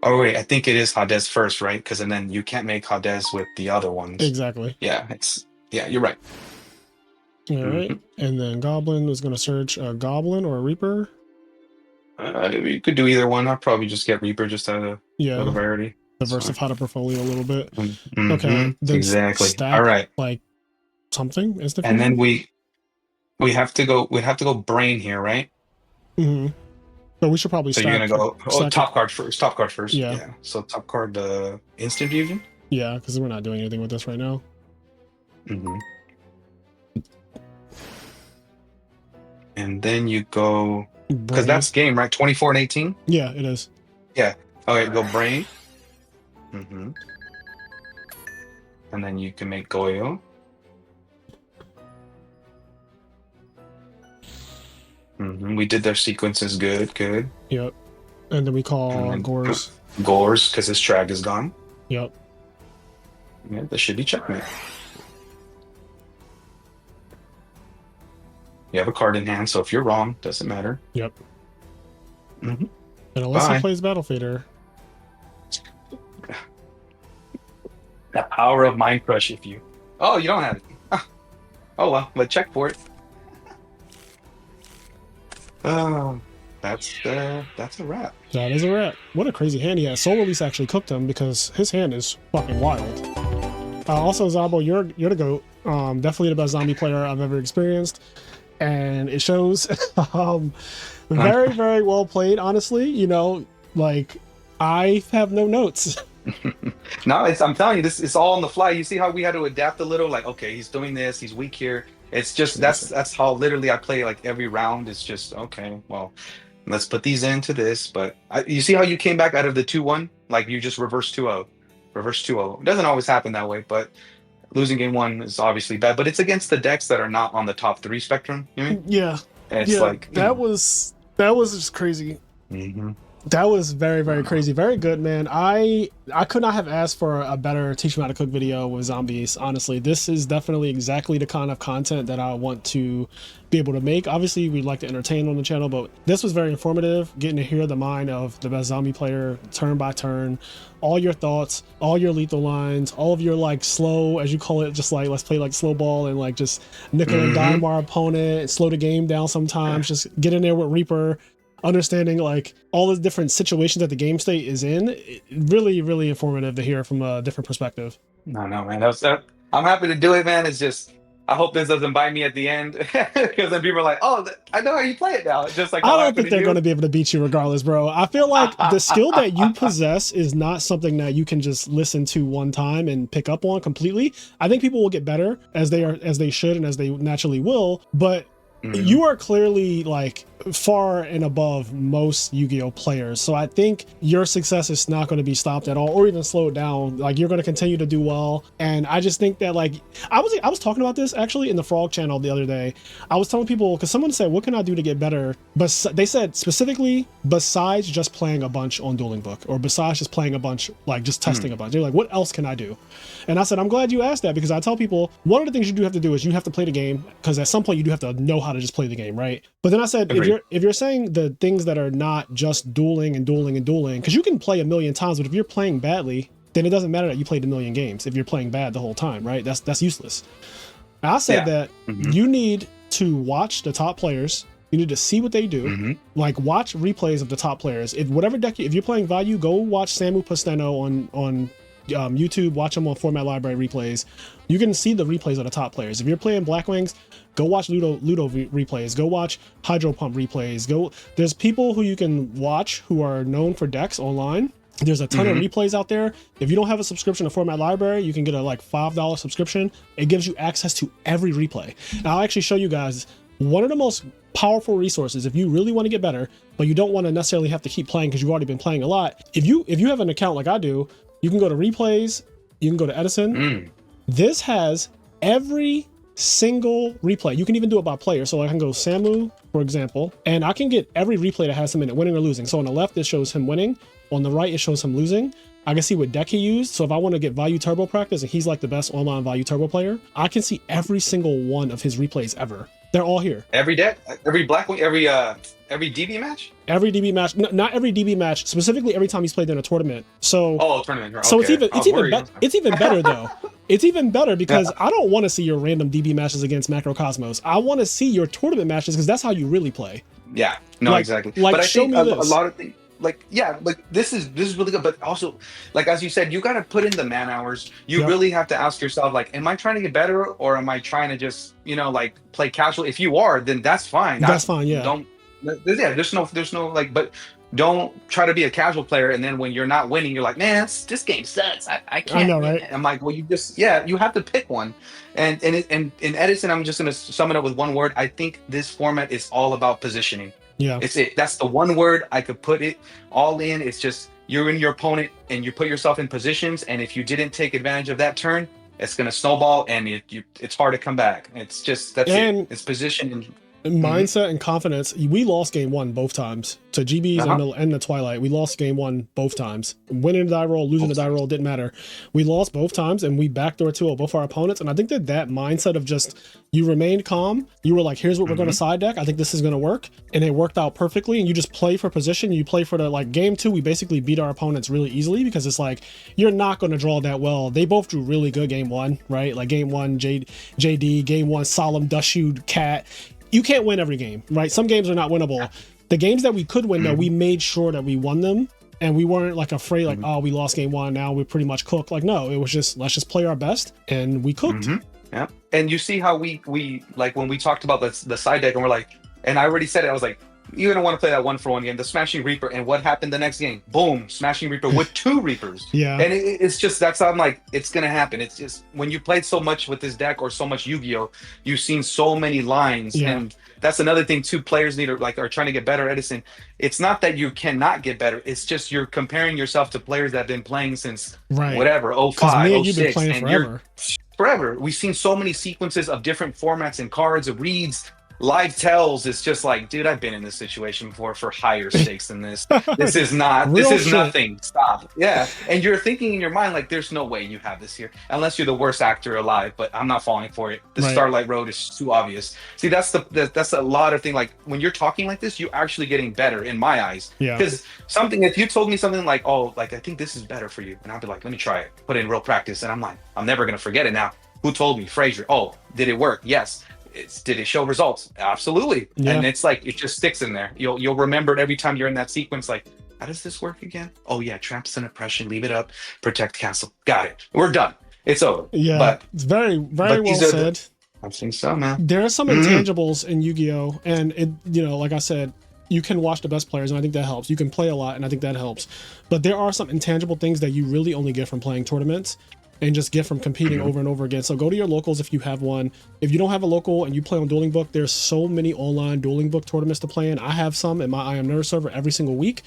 Oh wait, I think it is Hadez first, right? Because and then you can't make Hadez with the other ones. Exactly. Yeah, you're right. All right, and then Goblin is going to search a Goblin or a Reaper. You could do either one. I'll probably just get Reaper just out of variety. Diversify the portfolio a little bit. Mm-hmm. Okay, then exactly. Stack, all right, like something is the. And then we have to go. We have to go brain here, right? Mm-hmm. But we should probably So you're going to go top card first. Top card first. Yeah. So top card the instant fusion? Yeah, because we're not doing anything with this right now. Mm-hmm. And then you go... Because that's game, right? 24 and 18? Yeah, it is. Yeah. Okay, go brain. Mm-hmm. And then you can make Goyo. Mm-hmm. We did their sequences good. Yep. And then we call Gores. Gores, because his Trag is gone. Yep. Yeah, that should be checkmate. You have a card in hand, so if you're wrong, doesn't matter. Yep. Mm-hmm. And unless he plays Battle Fader. The power of Mind Crush if you... Oh, you don't have it. Oh, well, but check for it. That's a wrap. That is a wrap. What a crazy hand he has. Soul Release actually cooked him because his hand is fucking wild. Also, Zabo, you're the GOAT. Definitely the best zombie player I've ever experienced. and it shows. Very, very well played, honestly. You know, like, I have no notes. No, I'm telling you, this is all on the fly. You see how we had to adapt a little? Like, okay, he's doing this, he's weak here. It's just that's how literally I play like every round. It's just okay, well, let's put these into this. But you see how you came back out of the 2-1? Like you just reverse 2-0. Reverse 2-0. It doesn't always happen that way, but losing game one is obviously bad. But it's against the decks that are not on the top 3 spectrum. You know what I mean? Yeah. And it's like that was just crazy. That was very, very crazy. Very good, man. I could not have asked for a better teach me how to cook video with zombies. Honestly, this is definitely exactly the kind of content that I want to be able to make. Obviously, we like to entertain on the channel, but this was very informative, getting to hear the mind of the best zombie player turn by turn, all your thoughts, all your lethal lines, all of your like slow, as you call it, just like let's play like slow ball and like just nickel and dime our opponent, slow the game down sometimes, just get in there with Reaper, understanding like all the different situations that the game state is in. Really, really informative to hear from a different perspective. No, man. I'm happy to do it, man. It's just I hope this doesn't bite me at the end, because then people are like, "Oh, I know how you play it now." Just like I don't think they're going to be able to beat you regardless, bro. I feel like the skill that you possess is not something that you can just listen to one time and pick up on completely. I think people will get better as they should and as they naturally will, but you are clearly like far and above most Yu-Gi-Oh players. So I think your success is not going to be stopped at all or even slowed down. Like you're going to continue to do well. And I just think that like, I was talking about this actually in the Frog channel the other day. I was telling people, because someone said, what can I do to get better? But they said specifically, besides just playing a bunch on Dueling Book or besides just playing a bunch, like just testing a bunch. They're like, what else can I do? And I said, I'm glad you asked that, because I tell people one of the things you do have to do is you have to play the game, because at some point you do have to know how to just play the game, right? But then I said, if you're saying the things that are not just dueling, because you can play a million times, but if you're playing badly, then it doesn't matter that you played a million games if you're playing bad the whole time, right? That's useless. I said that you need to watch the top players. You need to see what they do. Like watch replays of the top players. If whatever deck, if you're playing Value, go watch Samu Pasteno on YouTube, watch them on Format Library replays. You can see the replays of the top players. If you're playing Black Wings, go watch Ludo replays, go watch Hydro Pump replays, there's people who you can watch who are known for decks online. There's a ton of replays out there. If you don't have a subscription to Format Library, you can get a like $5 subscription. It gives you access to every replay. And I'll actually show you guys one of the most powerful resources if you really want to get better, but you don't want to necessarily have to keep playing because you've already been playing a lot. If you have an account like I do, you can go to replays, you can go to Edison. This has every single replay. You can even do it by player. So I can go Samu, for example, and I can get every replay that has him in it, winning or losing. So on the left, it shows him winning. On the right, it shows him losing. I can see what deck he used. So if I want to get Value Turbo practice and he's like the best online Value Turbo player, I can see every single one of his replays ever. They're all here. Every deck, every Black Wing, every DB match? Every DB match, not every DB match, specifically every time he's played in a tournament. So tournament. Okay. So it's even better though. It's even better because I don't want to see your random DB matches against Macrocosmos. I want to see your tournament matches because that's how you really play. Yeah, no, exactly. Like, but I think a lot of things, like this is really good, but also like as you said, you got to put in the man hours. You really have to ask yourself, like, am I trying to get better or am I trying to just like play casual? If you are, then that's fine. That's fine. Yeah. There's no like, but don't try to be a casual player and then when you're not winning, you're like, man, this game sucks. I can't. I know, right? I'm like, well, you have to pick one. And in Edison, I'm just gonna sum it up with one word. I think this format is all about positioning. Yeah, that's the one word I could put it all in. It's just you're in your opponent and you put yourself in positions, and if you didn't take advantage of that turn, it's gonna snowball and it's hard to come back. It's just it's position and mindset and confidence. We lost game one both times to GBs and the Twilight. We lost game one both times. Winning the die roll, losing the die roll, didn't matter. We lost both times and we backdoor 2-0 both our opponents. And I think that mindset of just you remained calm. You were like, here's what we're going to side deck. I think this is going to work. And it worked out perfectly. And you just play for position. You play for the like game two. We basically beat our opponents really easily because it's like, you're not going to draw that well. They both drew really good game one, right? Like game one, JD, game one, Solemn, Dushu, Cat. You can't win every game, right? Some games are not winnable. The games that we could win, though, we made sure that we won them. And we weren't like afraid, like, oh, we lost game one, now we're pretty much cooked. Like, no, it was just, let's just play our best. And we cooked. Yeah. And you see how we like when we talked about the side deck and we're like, and I already said it, I was like, you're gonna want to play that 1-for-1 game, the Smashing Reaper, and what happened the next game? Boom, Smashing Reaper with 2 Reapers. Yeah. And it's just that's how I'm like, it's gonna happen. It's just when you played so much with this deck or so much Yu-Gi-Oh, you've seen so many lines, and that's another thing too. Players need to like are trying to get better. Edison, it's not that you cannot get better. It's just you're comparing yourself to players that have been playing since whatever 05, me and you've been 06, playing and forever. Forever. We've seen so many sequences of different formats and cards, of reads, live tells. It's just like, dude, I've been in this situation before for higher stakes than this. This is not, this is nothing. Stop. Yeah. And you're thinking in your mind, like, there's no way you have this here, unless you're the worst actor alive, but I'm not falling for it. The Starlight Road is too obvious. See, that's a lot of thing. Like, when you're talking like this, you're actually getting better in my eyes. Yeah. Because if you told me something like, oh, like, I think this is better for you, and I'd be like, let me try it, put it in real practice. And I'm like, I'm never going to forget it now. Who told me? Frazier. Oh, did it work? Yes. Did it show results? Absolutely. Yeah. And it's like, it just sticks in there. You'll remember it every time you're in that sequence. Like, how does this work again? Oh yeah, Tramps and Oppression, leave it up, protect castle. Got it. We're done. It's over. Yeah, but it's very well said. I think so, man. There are some intangibles in Yu-Gi-Oh, and it, like I said, you can watch the best players, and I think that helps. You can play a lot, and I think that helps. But there are some intangible things that you really only get from playing tournaments and just get from competing over and over again. So go to your locals if you have one. If you don't have a local and you play on Dueling Book, there's so many online Dueling Book tournaments to play in. I have some in my IMNerd server every single week.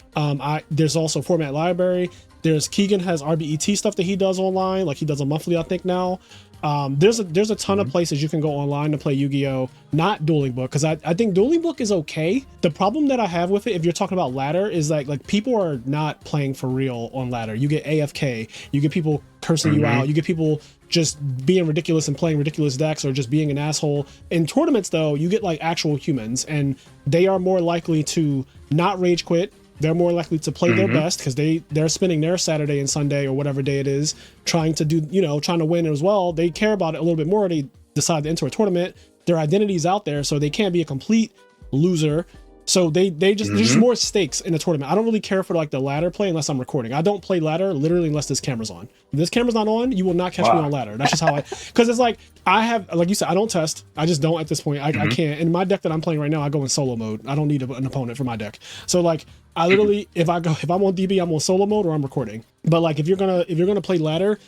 There's also Format Library. There's Keegan has RBET stuff that he does online, like he does a monthly, I think now. There's a ton of places you can go online to play Yu-Gi-Oh, not Dueling Book, because I think Dueling Book is okay. The problem that I have with it, if you're talking about ladder, is like people are not playing for real on ladder. You get AFK, you get people cursing you out, you get people just being ridiculous and playing ridiculous decks or just being an asshole. In tournaments though, you get like actual humans, and they are more likely to not rage quit. They're more likely to play their best because they're spending their Saturday and Sunday or whatever day it is trying to win as well. They care about it a little bit more. They decide to enter a tournament. Their identity's out there, so they can't be a complete loser. So there's just more stakes in the tournament. I don't really care for like the ladder play unless I'm recording. I don't play ladder literally unless this camera's on. If this camera's not on, you will not catch me on ladder. That's just how because it's like, I have, like you said, I don't test. I just don't at this point. I can't. In my deck that I'm playing right now, I go in solo mode. I don't need an opponent for my deck. So like, I literally, if I'm on DB, I'm on solo mode or I'm recording. But like, if you're gonna play ladder,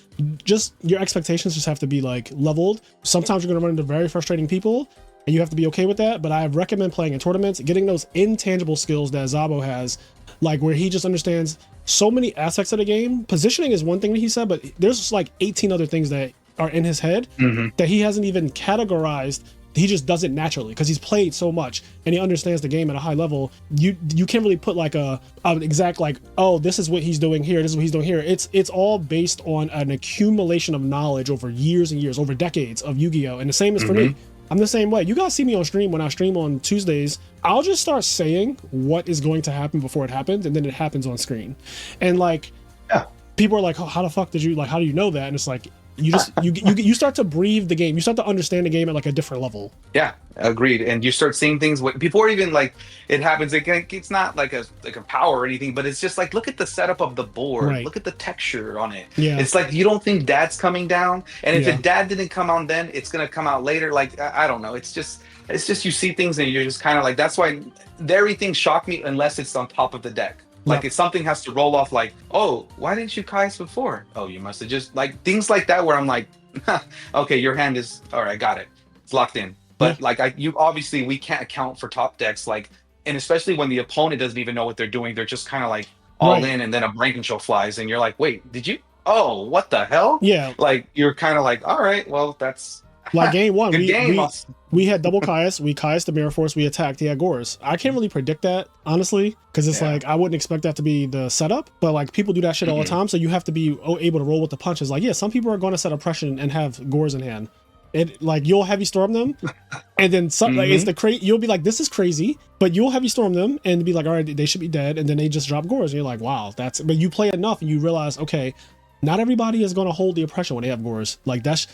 just your expectations just have to be like leveled. Sometimes you're gonna run into very frustrating people, and you have to be okay with that. But I recommend playing in tournaments, getting those intangible skills that Zabo has, like where he just understands so many aspects of the game. Positioning is one thing that he said, but there's like 18 other things that are in his head that he hasn't even categorized. He just does it naturally because he's played so much and he understands the game at a high level. You can't really put like an exact like, oh, this is what he's doing here, this is what he's doing here. It's all based on an accumulation of knowledge over years and years, over decades of Yu-Gi-Oh! And the same is for me. I'm the same way. You guys see me on stream. When I stream on Tuesdays, I'll just start saying what is going to happen before it happens, and then it happens on screen. And like, people are like, oh, how the fuck did you, like, how do you know that? And it's like, you just you start to breathe the game. You start to understand the game at like a different level. Yeah, agreed. And you start seeing things before even like it happens. It's not like a power or anything, but it's just like, look at the setup of the board. Look at the texture on it. Yeah. It's like you don't think dad's coming down, and if the dad didn't come on then, it's gonna come out later. Like I don't know. It's just you see things and you're just kind of like, that's why everything shocked me unless it's on top of the deck. Like if something has to roll off, like, oh, why didn't you Kai's before? Oh, you must have just, like, things like that where I'm like, okay, your hand is, all right, got it. It's locked in. But like we can't account for top decks, like, and especially when the opponent doesn't even know what they're doing. They're just kind of like all in, and then a brain control flies and you're like, wait, did you? Oh, what the hell? Yeah. Like you're kind of like, all right, well, that's like game one. We had double Kai's. We Kai's the Mirror Force. We attacked. He had Gores. I can't really predict that, honestly, because it's like, I wouldn't expect that to be the setup, but like people do that shit all the time. So you have to be able to roll with the punches. Like, yeah, some people are going to set oppression and have Gores in hand. It like, you'll heavy storm them, and then some like it's the you'll be like, this is crazy, but you'll heavy storm them and be like, all right, they should be dead, and then they just drop Gores, and you're like, wow, that's. But you play enough and you realize, okay, not everybody is going to hold the oppression when they have Gores. Like that's.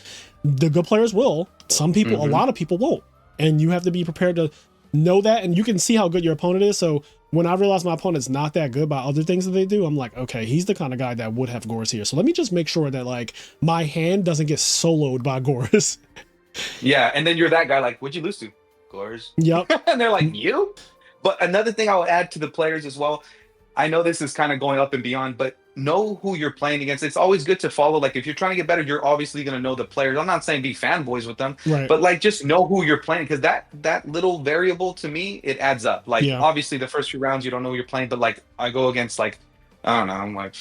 The good players will. Some people, a lot of people won't. And you have to be prepared to know that. And you can see how good your opponent is. So when I realize my opponent's not that good by other things that they do, I'm like, okay, he's the kind of guy that would have Gores here. So let me just make sure that like my hand doesn't get soloed by Gores. Yeah, and then you're that guy like, what'd you lose to? Glorious. Yep. And they're like, you? But another thing I will add to the players as well, I know this is kind of going up and beyond, but know who you're playing against. It's always good to follow. Like if you're trying to get better, you're obviously going to know the players. I'm not saying be fanboys with them, Right. but like just know who you're playing because that little variable to me it adds up. Like Yeah. obviously the first few rounds you don't know who you're playing, but like I go against like I don't know, I'm like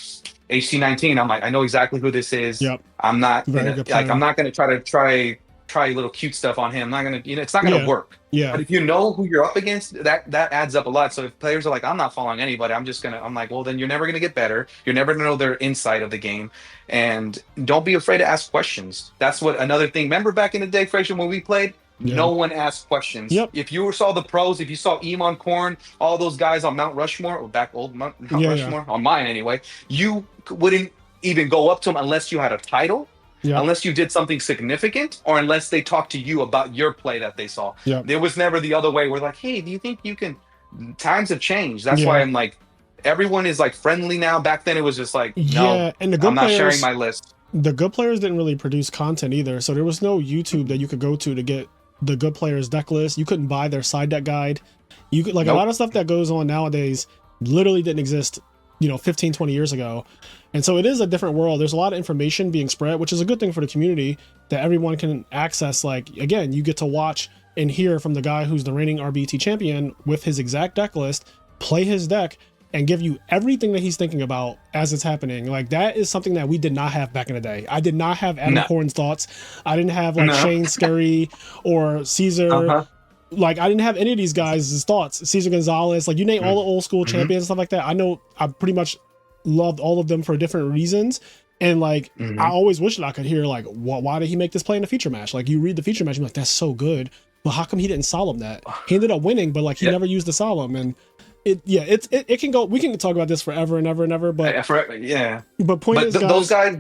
HC19. I'm like I know exactly who this is. Yep. I'm not Very gonna good like player. I'm not gonna try little cute stuff on him. I'm not gonna it's not gonna Yeah. work. Yeah. But if you know who you're up against, that adds up a lot. So if players are like, I'm not following anybody, I'm like, well, then you're never gonna get better. You're never gonna know their insight of the game. And don't be afraid to ask questions. That's what another thing. Remember back in the day, Frazier, when we played, Yeah. no one asked questions. Yep. If you saw the pros, if you saw Emon Korn, all those guys on Mount Rushmore, or back old Mount Rushmore, on mine anyway, you wouldn't even go up to them unless you had a title. Yep. Unless you did something significant or unless they talked to you about your play that they saw. Yep. There was never the other way. We're like, hey, do you think you can? Times have changed. That's Yeah. why I'm like, everyone is like friendly now. Back then it was just like, no, Yeah, and the good I'm not players, sharing my list. the good players didn't really produce content either. So there was no YouTube that you could go to get the good players deck list. You couldn't buy their side deck guide. You could like a lot of stuff that goes on nowadays literally didn't exist, 15, 20 years ago. And so it is a different world. There's a lot of information being spread, which is a good thing for the community that everyone can access. Like, again, you get to watch and hear from the guy who's the reigning RBET champion with his exact deck list, play his deck, and give you everything that he's thinking about as it's happening. Like that is something that we did not have back in the day. I did not have Adam Corn's thoughts. I didn't have like Shane Scurry or Caesar. Like I didn't have any of these guys' thoughts. Cesar Gonzalez, like you name all the old school champions and stuff like that. I know I pretty much loved all of them for different reasons. And like I always wish that I could hear like why did he make this play in the feature match? Like you read the feature match, you're like, that's so good. But how come he didn't solemn that? He ended up winning, but like he never used the solemn. And it can go. We can talk about this forever and ever and ever. But But point is, those guys.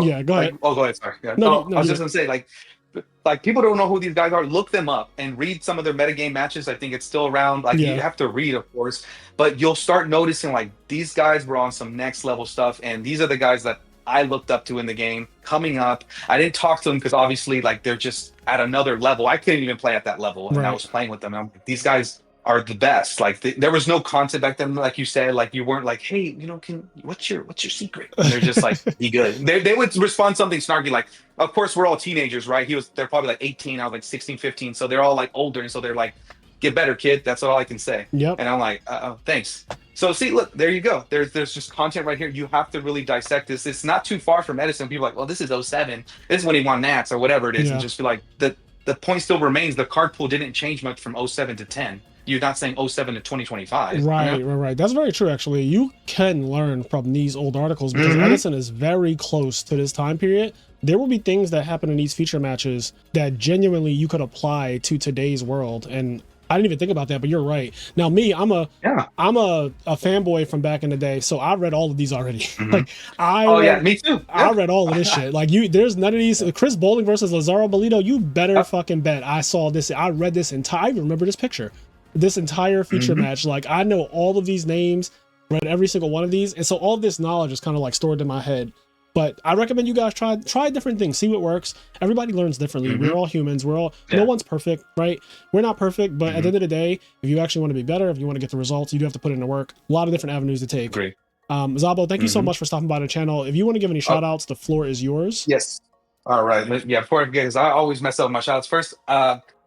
Yeah, go ahead. Go ahead. Sorry. Yeah. No, I was just gonna say like people don't know who these guys are. Look them up and read some of their metagame matches. I think it's still around. Like you have to read, of course, but you'll start noticing like these guys were on some next level stuff, and these are the guys that I looked up to in the game coming up. I didn't talk to them because obviously like they're just at another level. I couldn't even play at that level, and I was playing with them. And I'm like, these guys are the best. Like there was no content back then, like you said. Like you weren't like, hey, what's your secret? And they're just like, be good. They would respond something snarky like, of course we're all teenagers, right? They're probably like 18, I was like 16, 15, so they're all like older, and so they're like, get better, kid. That's all I can say. Yep. And I'm like, thanks. So see, look, there you go. There's just content right here. You have to really dissect this. It's not too far from Edison. People are like, well, this is '07. This is when he won Nats or whatever it is, and just be like, the point still remains. The card pool didn't change much from '07 to 10. You're not saying 07 to 2025. Right. That's very true, actually. You can learn from these old articles because Edison is very close to this time period. There will be things that happen in these feature matches that genuinely you could apply to today's world. And I didn't even think about that, but you're right. Now, me, I'm a fanboy from back in the day, so I read all of these already. Like me too. I read all of this shit. Like there's none of these. Chris Bowling versus Lazaro Bolito. You better fucking bet I saw this. I read this entire. I even remember this picture. This entire feature match. Like I know all of these names, read every single one of these, and so all of this knowledge is kind of like stored in my head. But I recommend you guys try different things, see what works. Everybody learns differently. We're all humans. No one's perfect, right? We're not perfect, but at the end of the day, if you actually want to be better, if you want to get the results, you do have to put in the work. A lot of different avenues to take. Great. Zabo, thank you so much for stopping by the channel. If you want to give any shout outs, the floor is yours. Yes. All right. Yeah, before I forget, because I always mess up my shout outs first.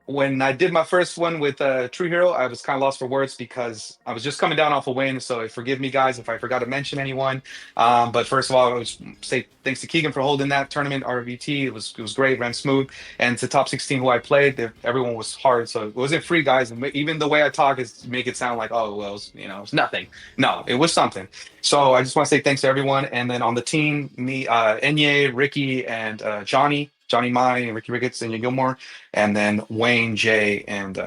When I did my first one with True Hero, I was kind of lost for words because I was just coming down off a win. So forgive me, guys, if I forgot to mention anyone. But first of all, I was say thanks to Keegan for holding that tournament, RBT. It was great, ran smooth. And to top 16 who I played, everyone was hard. So it wasn't free, guys. And even the way I talk is make it sound like, oh, well, it's nothing. No, it was something. So I just want to say thanks to everyone. And then on the team, me, Enye, Ricky, and Johnny Mai, Ricky Ricketts, and Gilmore, and then Wayne J and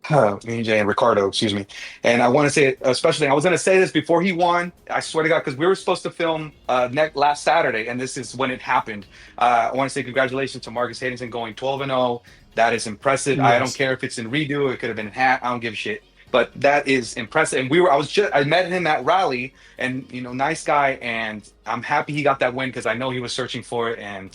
Ricardo, excuse me. And I want to say, especially, I was going to say this before he won. I swear to God, because we were supposed to film last Saturday, and this is when it happened. I want to say congratulations to Marcus Haydenson going 12-0. That is impressive. Yes. I don't care if it's in redo. It could have been in hat. I don't give a shit. but that is impressive. And I met him at Raleigh, and nice guy, and I'm happy he got that win because I know he was searching for it. And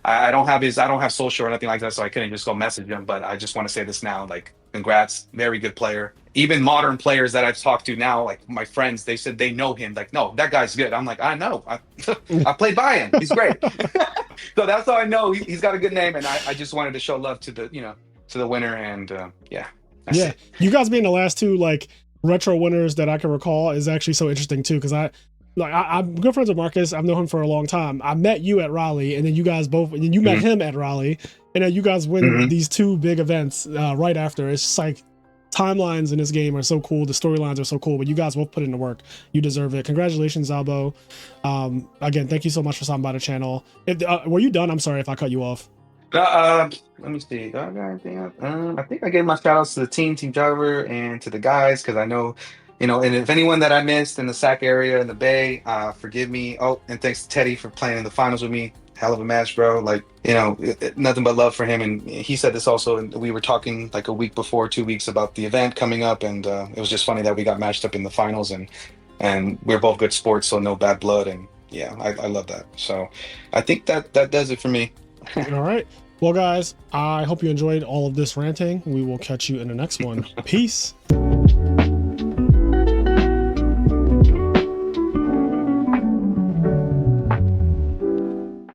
I don't have social or nothing like that, so I couldn't just go message him. But I just want to say this now, like, congrats, very good player. Even modern players that I've talked to now, like my friends, they said they know him. Like, no, that guy's good. I'm like, I know. I played by him. He's great. So that's how I know he's got a good name. And I just wanted to show love to the winner. And yeah. That's it. You guys being the last two like retro winners that I can recall is actually so interesting too, because I'm good friends with Marcus. I've known him for a long time. I met you at Raleigh, and then you guys both, and then you met him at Raleigh, and then you guys win these two big events right after. It's just like timelines in this game are so cool. The storylines are so cool, but you guys both put in the work. You deserve it. Congratulations, Zabo. Again, thank you so much for stopping by the channel. Were you done? I'm sorry if I cut you off. Let me see. Do I got anything else? I think I gave my shout outs to the team driver, and to the guys, because I know, and if anyone that I missed in the SAC area in the Bay, forgive me. Oh, and thanks to Teddy for playing in the finals with me. Hell of a match, bro. Like, nothing but love for him. And he said this also, and we were talking like a week before, 2 weeks, about the event coming up, and it was just funny that we got matched up in the finals, and we're both good sports, so no bad blood. And yeah, I love that. So I think that does it for me. All right. Well, guys, I hope you enjoyed all of this ranting. We will catch you in the next one. Peace.